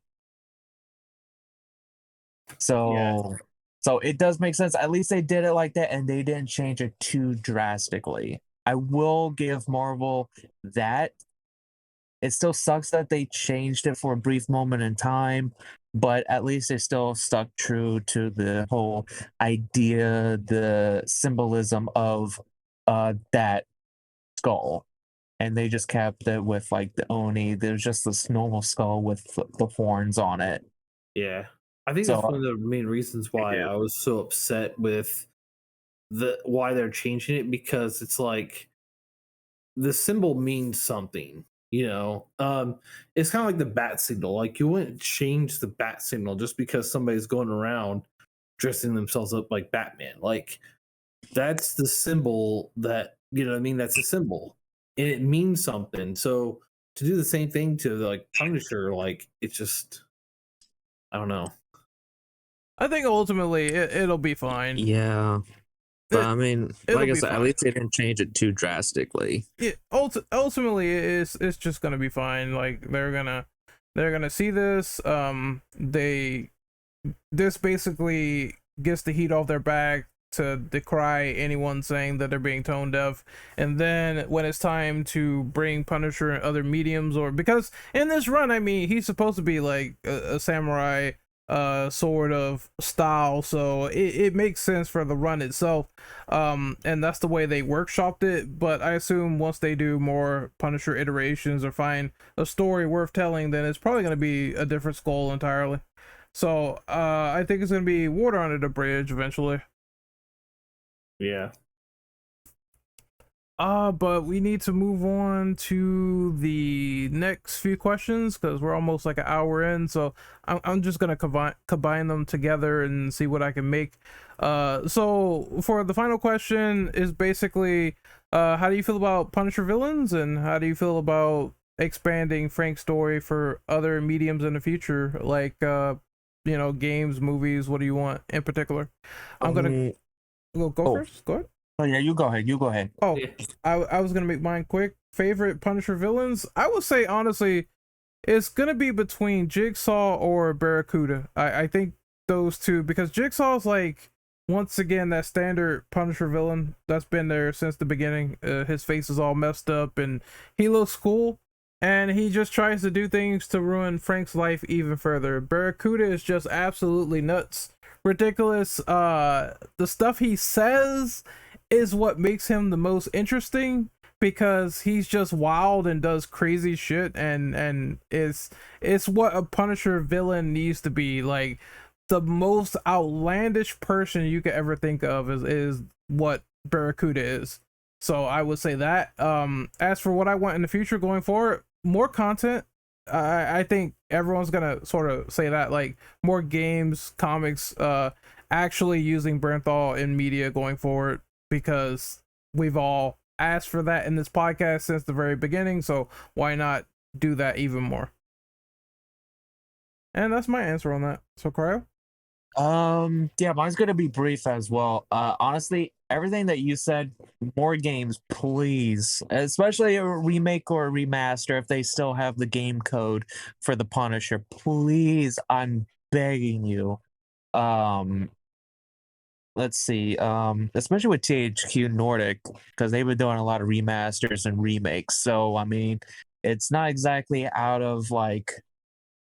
So, so it does make sense. At least they did it like that, and they didn't change it too drastically. I will give Marvel that. It still sucks that they changed it for a brief moment in time, but at least they still stuck true to the whole idea, the symbolism of that skull. And they just kept it with like the Oni. There's just this normal skull with the horns on it. Yeah, I think So, that's one of the main reasons why I was so upset with why they're changing it, because it's like the symbol means something. It's kind of like the bat signal. Like, you wouldn't change the bat signal just because somebody's going around dressing themselves up like Batman. Like, that's the symbol that, what I mean? That's a symbol and it means something. So to do the same thing to like Punisher, like, it's just, I don't know. I think ultimately it'll be fine. Yeah. But I mean, it'll like I be said, fine. at least they didn't change it too drastically. Yeah, ultimately it's just gonna be fine. Like, they're gonna see this. This basically gets the heat off their back to decry anyone saying that they're being tone deaf, and then when it's time to bring Punisher in other mediums, or because in this run, I mean, he's supposed to be like a samurai sort of style, so it makes sense for the run itself, and that's the way they workshopped it. But I assume once they do more Punisher iterations or find a story worth telling, then it's probably going to be a different skull entirely. So I think it's going to be water under the bridge eventually. Yeah. But we need to move on to the next few questions because we're almost like an hour in. So I'm just gonna combine them together and see what I can make. So for the final question is basically, how do you feel about Punisher villains, and how do you feel about expanding Frank's story for other mediums in the future, like games, movies? What do you want in particular? I'm gonna go first. Go ahead. Oh yeah, you go ahead. Oh, I was gonna make mine quick. Favorite Punisher villains? I would say honestly, it's gonna be between Jigsaw or Barracuda. I think those two, because Jigsaw's like, once again, that standard Punisher villain that's been there since the beginning. His face is all messed up and he looks cool, and he just tries to do things to ruin Frank's life even further. Barracuda is just absolutely nuts, ridiculous. The stuff he says is what makes him the most interesting, because he's just wild and does crazy shit, and it's what a Punisher villain needs to be. Like, the most outlandish person you could ever think of is what Barracuda is. So I would say that. As for what I want in the future going forward, more content. I think everyone's gonna sort of say that, like, more games, comics, actually using Bernthal in media going forward, because we've all asked for that in this podcast since the very beginning, so why not do that even more? And that's my answer on that. So, Cryo? Yeah, mine's gonna be brief as well. Honestly, everything that you said, more games, please. Especially a remake or a remaster if they still have the game code for the Punisher. Please, I'm begging you. Um, let's see. Especially with THQ Nordic, because they've been doing a lot of remasters and remakes. So I mean, it's not exactly out of like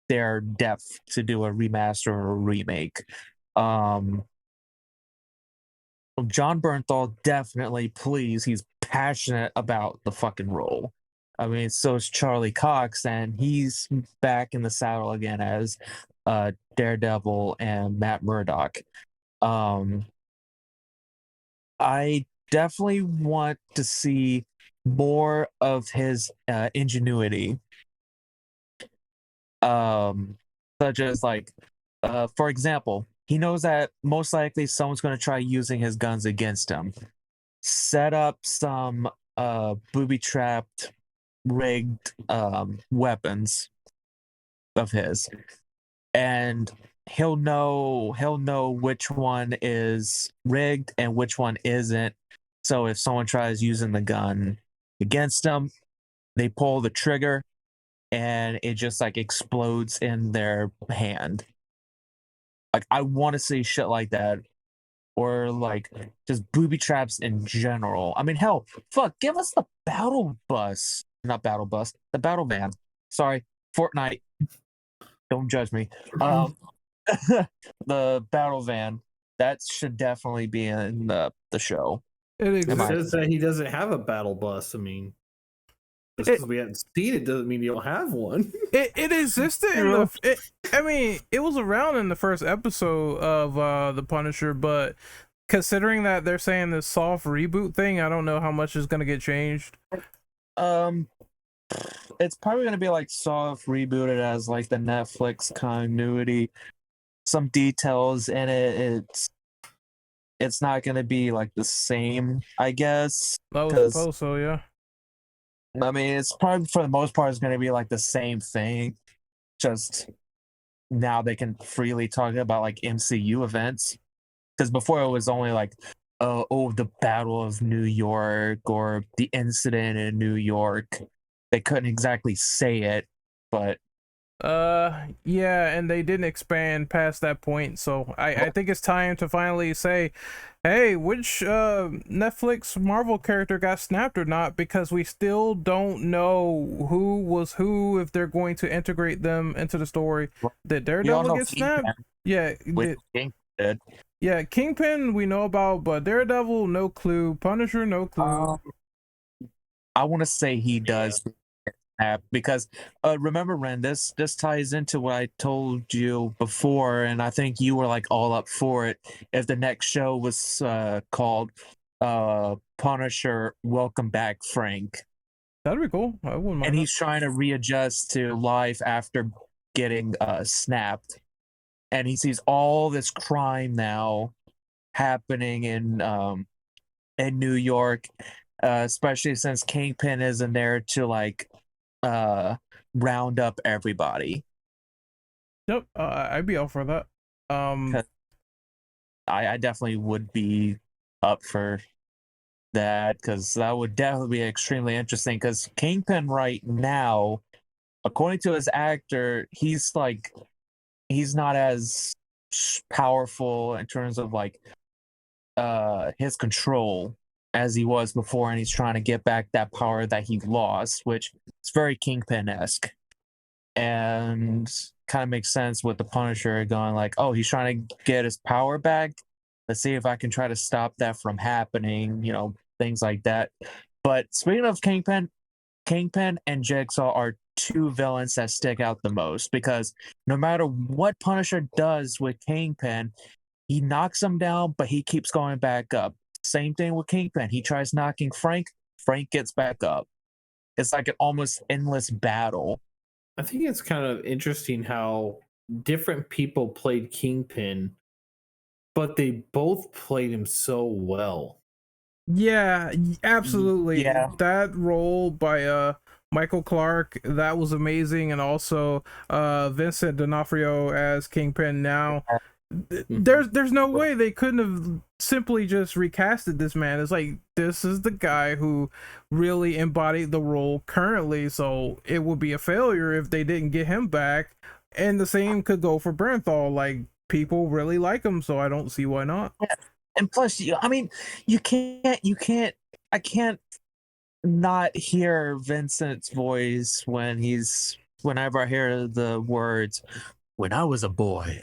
their depth to do a remaster or a remake. Um, John Bernthal definitely, please, he's passionate about the fucking role. I mean, so is Charlie Cox, and he's back in the saddle again as Daredevil and Matt Murdock. Um, I definitely want to see more of his ingenuity, such as like, for example, he knows that most likely someone's going to try using his guns against him. Set up some booby trapped, rigged weapons of his, and he'll know which one is rigged and which one isn't. So if someone tries using the gun against him, they pull the trigger and it just like explodes in their hand. Like, I want to see shit like that, or like just booby traps in general. I mean, hell, fuck, give us the battle bus, not battle bus, the battle van. Sorry, Fortnite. Don't judge me. The battle van, that should definitely be in the show. It It exists. says that he doesn't have a battle bus. I mean, just because we haven't seen it doesn't mean you don't have one. It existed in the. I mean, it was around in the first episode of the Punisher, but considering that they're saying this soft reboot thing, I don't know how much is gonna get changed. It's probably gonna be like soft rebooted as like the Netflix continuity. Some details in it, it's not gonna be like the same, I guess. I would 'cause, suppose so, yeah. I mean, it's probably for the most part, it's gonna be like the same thing. Just now they can freely talk about like MCU events. Because before it was only like, the Battle of New York or the incident in New York. They couldn't exactly say it, but Yeah, and they didn't expand past that point, so I think it's time to finally say, hey, which Netflix Marvel character got snapped or not, because we still don't know who was who, if they're going to integrate them into the story. Did Daredevil get snapped? Yeah, did. yeah, Kingpin we know about, but Daredevil, no clue. Punisher, no clue. I want to say he does. Because remember, Ren, this ties into what I told you before, and I think you were like all up for it. If the next show was called Punisher Welcome Back Frank, That'd be cool. I wouldn't mind. and he's trying to readjust to life after getting snapped, and he sees all this crime now happening in New York, especially since Kingpin isn't there to like round up everybody. Yep, I'd be all for that. I definitely would be up for that, because that would definitely be extremely interesting, because Kingpin right now, according to his actor, he's not as powerful in terms of like his control as he was before, and he's trying to get back that power that he lost, which is very Kingpin-esque, and kind of makes sense with the Punisher going like, oh, he's trying to get his power back. Let's see if I can try to stop that from happening, things like that. But speaking of Kingpin and Jigsaw are two villains that stick out the most, because no matter what Punisher does with Kingpin, he knocks him down, but he keeps going back up. Same thing with Kingpin. He tries knocking Frank gets back up. It's like an almost endless battle. I think it's kind of interesting how different people played Kingpin, but they both played him so well. Yeah, absolutely. Yeah. That role by Michael Clarke, that was amazing, and also Vincent D'Onofrio as Kingpin now. There's no way they couldn't have simply just recasted this man. It's like, this is the guy who really embodied the role currently, so it would be a failure if they didn't get him back. And the same could go for Bernthal. Like, people really like him, so I don't see why not. And plus, I mean, I can't not hear Vincent's voice whenever I hear the words, "When I was a boy."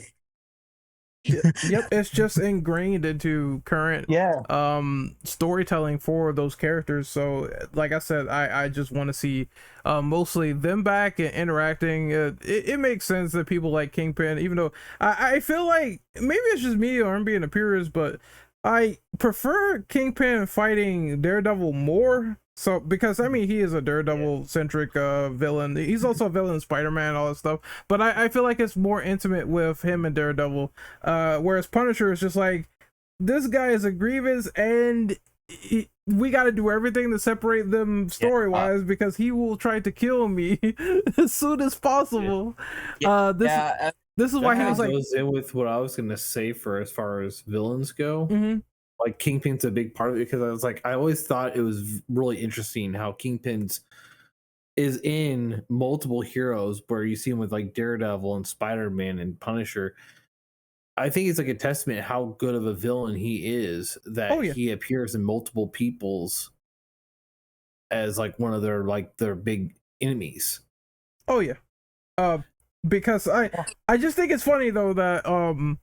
Yep, it's just ingrained into current storytelling for those characters. So like I said, I just want to see mostly them back and interacting. It makes sense that people like Kingpin, even though I feel like maybe it's just me or I'm being a purist, but I prefer Kingpin fighting Daredevil more. So, because I mean, he is a Daredevil centric villain. He's also a villain in Spider-Man, all that stuff. But I feel like it's more intimate with him and Daredevil. Whereas Punisher is just like, this guy is a Grievous, and we got to do everything to separate them story-wise, because he will try to kill me as soon as possible. This is why he was like, goes in with what I was gonna say for as far as villains go. mm-hmm. Like, Kingpin's a big part of it, because I was like, I always thought it was really interesting how Kingpin's is in multiple heroes, where you see him with like Daredevil and Spider-Man and Punisher. I think it's like a testament how good of a villain he is, that he appears in multiple people's as like one of their big enemies. Oh yeah. Because I just think it's funny though that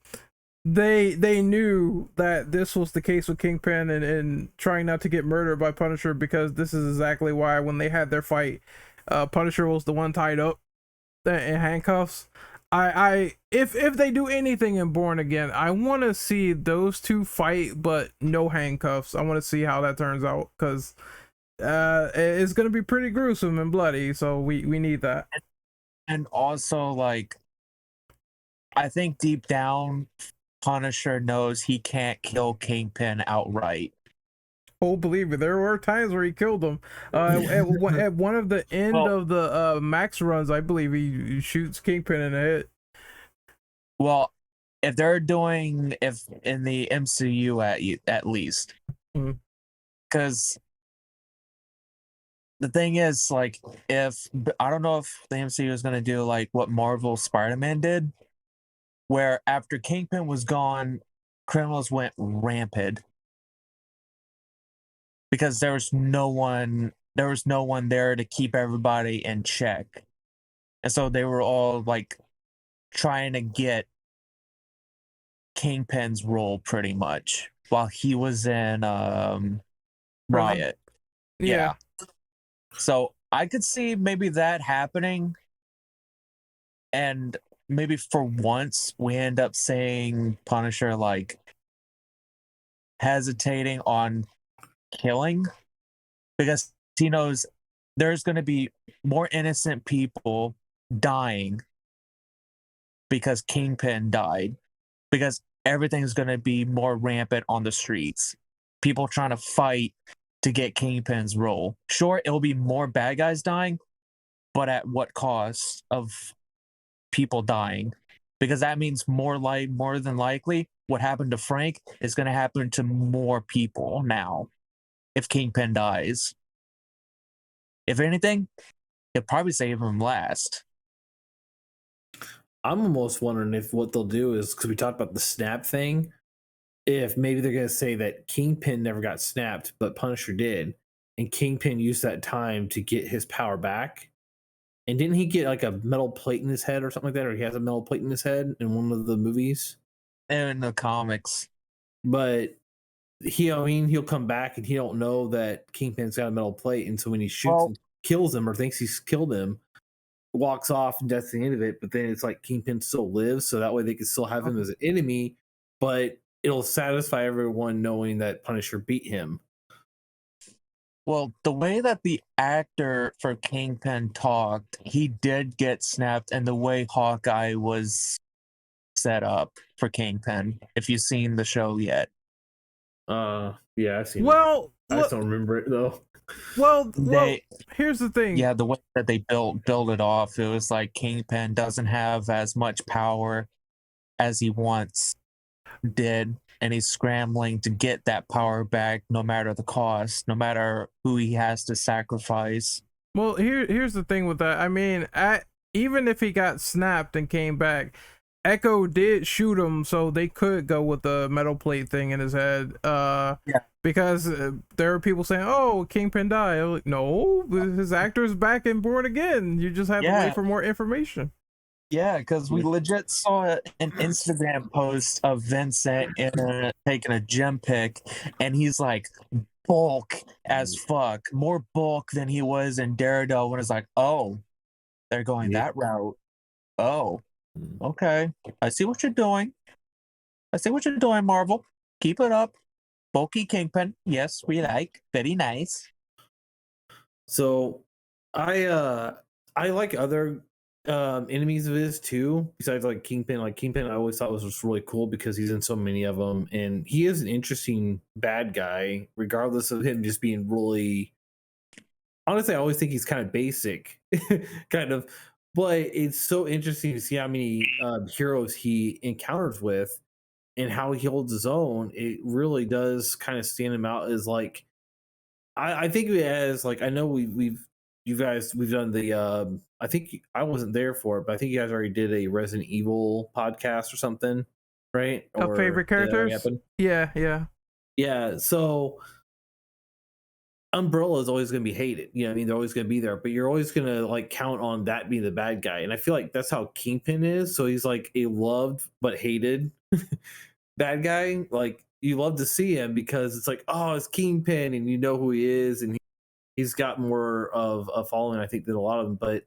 they knew that this was the case with Kingpin and trying not to get murdered by Punisher, because this is exactly why when they had their fight, Punisher was the one tied up in handcuffs. If they do anything in Born Again, I want to see those two fight, but no handcuffs. I want to see how that turns out, because it's gonna be pretty gruesome and bloody. So we need that. And also, like, I think deep down, Punisher knows he can't kill Kingpin outright. Oh, believe me, there were times where he killed him. At one of the end of the Max runs, I believe he shoots Kingpin in the head. Well, if in the MCU at least, because the thing is, like, I don't know if the MCU is going to do like what Marvel Spider-Man did, where after Kingpin was gone, criminals went rampant because there was no one there to keep everybody in check, and so they were all like trying to get Kingpin's role pretty much while he was in Riot. Yeah. So I could see maybe that happening, and maybe for once we end up seeing Punisher like hesitating on killing, because he knows there's going to be more innocent people dying because Kingpin died, because everything's going to be more rampant on the streets. People trying to fight to get Kingpin's role. Sure, it'll be more bad guys dying, but at what cost of people dying? Because that means more than likely what happened to Frank is going to happen to more people now if Kingpin dies. If anything, it'll probably save him last. I'm almost wondering if what they'll do is, because we talked about the snap thing, if maybe they're going to say that Kingpin never got snapped, but Punisher did, and Kingpin used that time to get his power back. And didn't he get like a metal plate in his head or something like that? Or he has a metal plate in his head in one of the movies? In the comics. But he'll come back and he don't know that Kingpin's got a metal plate. And so when he shoots and kills him or thinks he's killed him, walks off and that's the end of it. But then it's like Kingpin still lives. So that way they can still have him as an enemy, but it'll satisfy everyone knowing that Punisher beat him. Well, the way that the actor for Kingpin talked, he did get snapped, and the way Hawkeye was set up for Kingpin, if you've seen the show yet. Yeah, I've seen it. Well, I just don't remember it though. Well, here's the thing. Yeah, the way that they build it off, it was like Kingpin doesn't have as much power as he once did, and he's scrambling to get that power back no matter the cost, no matter who he has to sacrifice. Well, here's the thing with that. I mean, even if he got snapped and came back, Echo did shoot him, so they could go with the metal plate thing in his head. Because there are people saying, "Oh, Kingpin died." Like, no, his actor is back and born again. You just have to wait for more information. Yeah, because we legit saw an Instagram post of Vincent taking a gym pic, and he's like bulk as fuck, more bulk than he was in Daredevil. And it's like, oh, they're going that route. Oh, okay. I see what you're doing. Marvel. Keep it up. Bulky Kingpin. Yes, we like. Very nice. So I like other enemies of his too, besides like Kingpin. Like Kingpin I always thought was just really cool because he's in so many of them, and he is an interesting bad guy regardless of him just being really, honestly, I always think he's kind of basic kind of, but it's so interesting to see how many heroes he encounters with and how he holds his own. It really does kind of stand him out as like, I think of it as like, I know we've done the I think I wasn't there for it, but I think you guys already did a Resident Evil podcast or something, right? Of favorite characters? Yeah. So Umbrella is always going to be hated. You know what I mean? They're always going to be there, but you're always going to like count on that being the bad guy. And I feel like that's how Kingpin is. So he's like a loved but hated bad guy. Like you love to see him because it's like, oh, it's Kingpin, and you know who he is, and he's got more of a following, I think, than a lot of them. But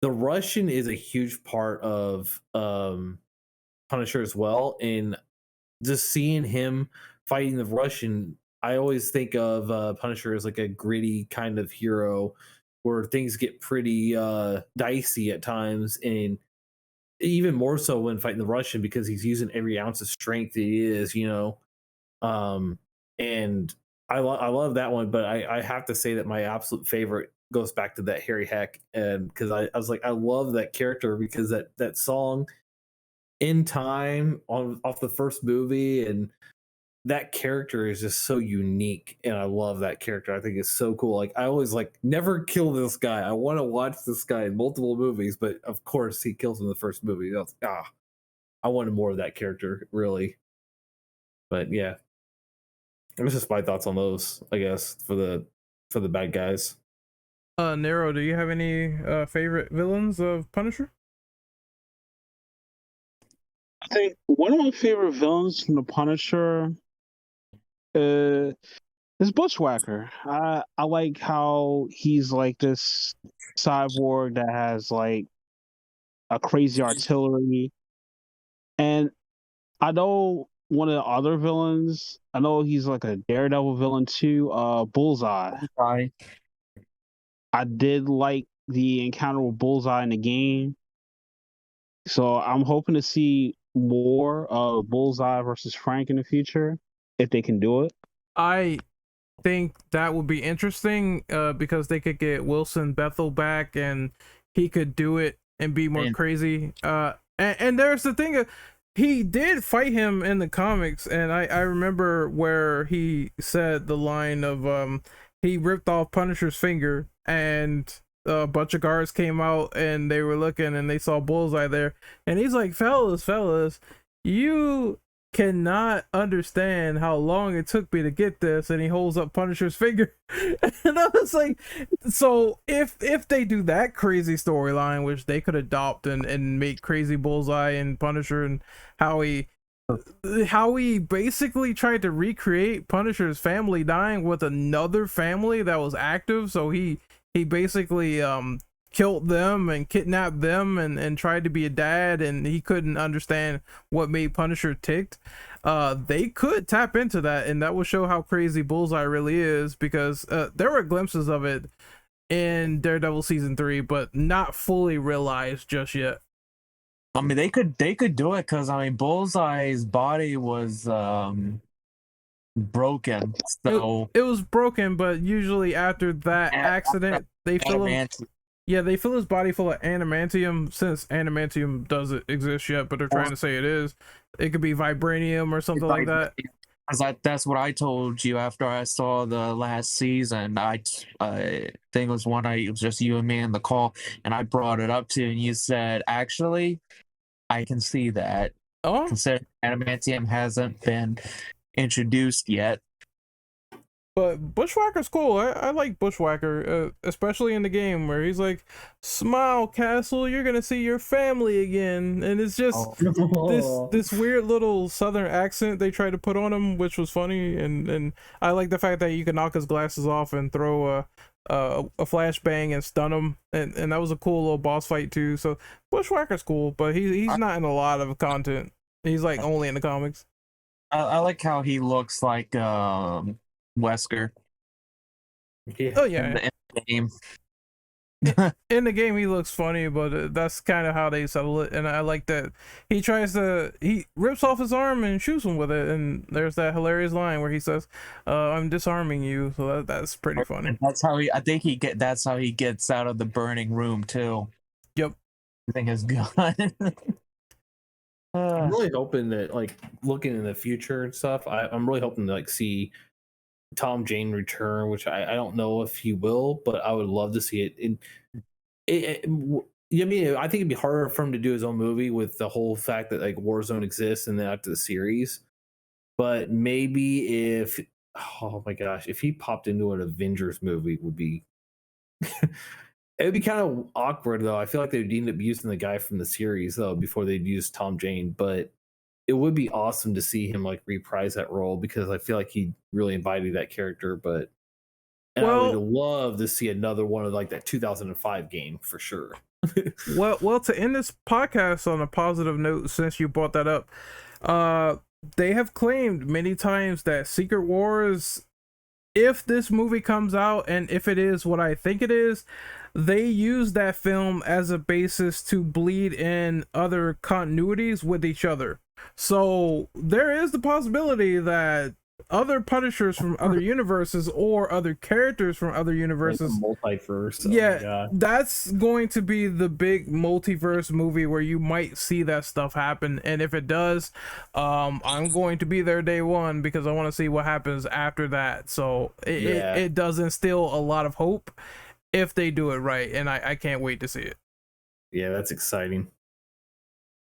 the Russian is a huge part of Punisher as well. And just seeing him fighting the Russian, I always think of Punisher as like a gritty kind of hero where things get pretty dicey at times. And even more so when fighting the Russian because he's using every ounce of strength that he is, you know. And I love that one, but I have to say that my absolute favorite goes back to that Harry Heck, and because I was like, I love that character because that song In Time off the first movie, and that character is just so unique, and I love that character. I think it's so cool. Like I always like, never kill this guy. I want to watch this guy in multiple movies, but of course he kills in the first movie. I wanted more of that character, really. But yeah. It was just my thoughts on those, I guess, for the bad guys. Nero, do you have any favorite villains of Punisher? I think one of my favorite villains from the Punisher is Bushwhacker. I like how he's like this cyborg that has like a crazy artillery, and I know one of the other villains, I know he's like a Daredevil villain too, Bullseye. I did like the encounter with Bullseye in the game. So I'm hoping to see more of Bullseye versus Frank in the future, if they can do it. I think that would be interesting because they could get Wilson Bethel back and he could do it and be more crazy. And there's the thing, he did fight him in the comics, and I remember where he said the line of he ripped off Punisher's finger, and a bunch of guards came out and they were looking and they saw Bullseye there, and he's like, fellas, you cannot understand how long it took me to get this, and he holds up Punisher's finger. And I was like, so if they do that crazy storyline, which they could adopt and make crazy Bullseye and Punisher, and how he basically tried to recreate Punisher's family dying with another family that was active, so he basically killed them and kidnapped them and tried to be a dad, and he couldn't understand what made Punisher ticked. They could tap into that, and that will show how crazy Bullseye really is, because there were glimpses of it in Daredevil season 3, but not fully realized just yet. I mean, they could do it because I mean, Bullseye's body was broken, so it was broken, but usually after that accident, they fill him. Yeah, they fill his body full of adamantium, since adamantium doesn't exist yet, but they're trying to say it is. It could be vibranium or something like that. That's what I told you after I saw the last season. I think it was one night, it was just you and me in the call, and I brought it up to you, and you said, actually, I can see that. Oh, Considering adamantium hasn't been introduced yet. but Bushwhacker's cool. I like Bushwhacker, especially in the game where he's like, "Smile, Castle, you're gonna see your family again," and it's just this weird little southern accent they tried to put on him, which was funny, and I like the fact that you can knock his glasses off and throw a flashbang and stun him, and that was a cool little boss fight too. So Bushwhacker's cool, but he's not in a lot of content. He's like only in the comics. I like how he looks like Wesker Yeah. Oh yeah. in the game. In the game he looks funny, but that's kind of how they settle it, and I like that he rips off his arm and shoots him with it, and there's that hilarious line where he says, "I'm disarming you," so that's pretty funny. And that's how that's how he gets out of the burning room too. Yep. Using his gun. I'm really hoping that, like, looking in the future and stuff, I'm really hoping to like see Tom Jane return, which I don't know if he will, but I would love to see it. I mean, I think it'd be harder for him to do his own movie with the whole fact that like Warzone exists and then after the series. But maybe if, oh my gosh, if he popped into an Avengers movie, it would be it would be kind of awkward though. I feel like they would end up using the guy from the series though before they'd use Tom Jane, but it would be awesome to see him like reprise that role because I feel like he really embodied that character. But I would love to see another one of like that 2005 game for sure. well, to end this podcast on a positive note, since you brought that up, they have claimed many times that Secret Wars, if this movie comes out and if it is what I think it is, they use that film as a basis to bleed in other continuities with each other. So there is the possibility that other Punishers from other universes or other characters from other universes, like multiverse. Yeah, that's going to be the big multiverse movie where you might see that stuff happen. And if it does, I'm going to be there day one because I want to see what happens after that. So it does instill a lot of hope if they do it right, and I can't wait to see it. Yeah, that's exciting.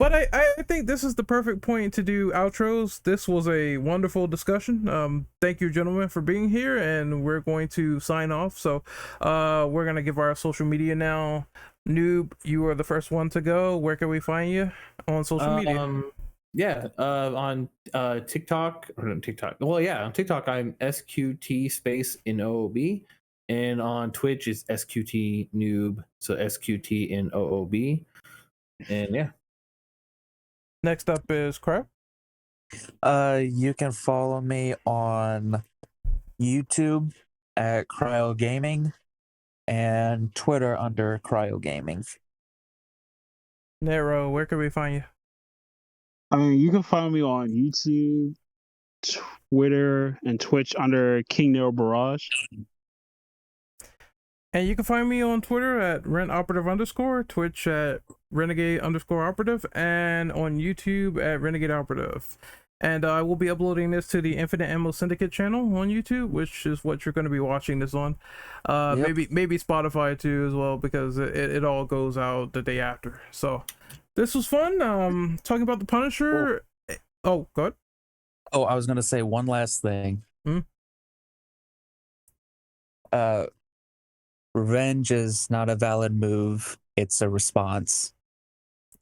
But I think this is the perfect point to do outros. This was a wonderful discussion. Thank you, gentlemen, for being here, and we're going to sign off. So we're going to give our social media now. Noob, you are the first one to go. Where can we find you on social media? On TikTok, or not TikTok. Well, yeah, on TikTok, I'm SQT space NOOB. And on Twitch, it's SQT Noob. So SQT NOOB. And yeah. Next up is Crab. You can follow me on YouTube at Cryo Gaming and Twitter under Cryo Gaming. Nero, where can we find you? I mean, you can find me on YouTube, Twitter, and Twitch under King Nero Barrage. And you can find me on Twitter at RentOperative_, Twitch at Renegade_operative, and on YouTube at Renegade Operative. And I will be uploading this to the Infinite Ammo Syndicate channel on YouTube, which is what you're going to be watching this on. Maybe Spotify too as well, because it all goes out the day after. So this was fun. Talking about the Punisher. Oh, go ahead. Oh, I was going to say one last thing. Revenge is not a valid move. It's a response.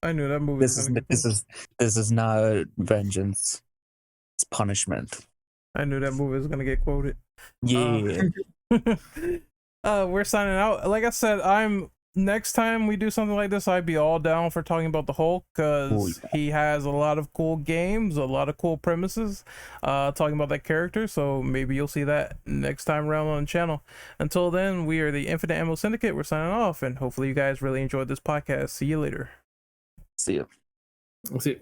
I knew that movie. This is not vengeance. It's punishment. I knew that movie was gonna get quoted. Yeah. We're signing out. Like I said, next time we do something like this, I'd be all down for talking about the Hulk, because he has a lot of cool games, a lot of cool premises, talking about that character. So maybe you'll see that next time around on the channel. Until then, we are the Infinite Ammo Syndicate. We're signing off, and hopefully you guys really enjoyed this podcast. See you later. See you. See you.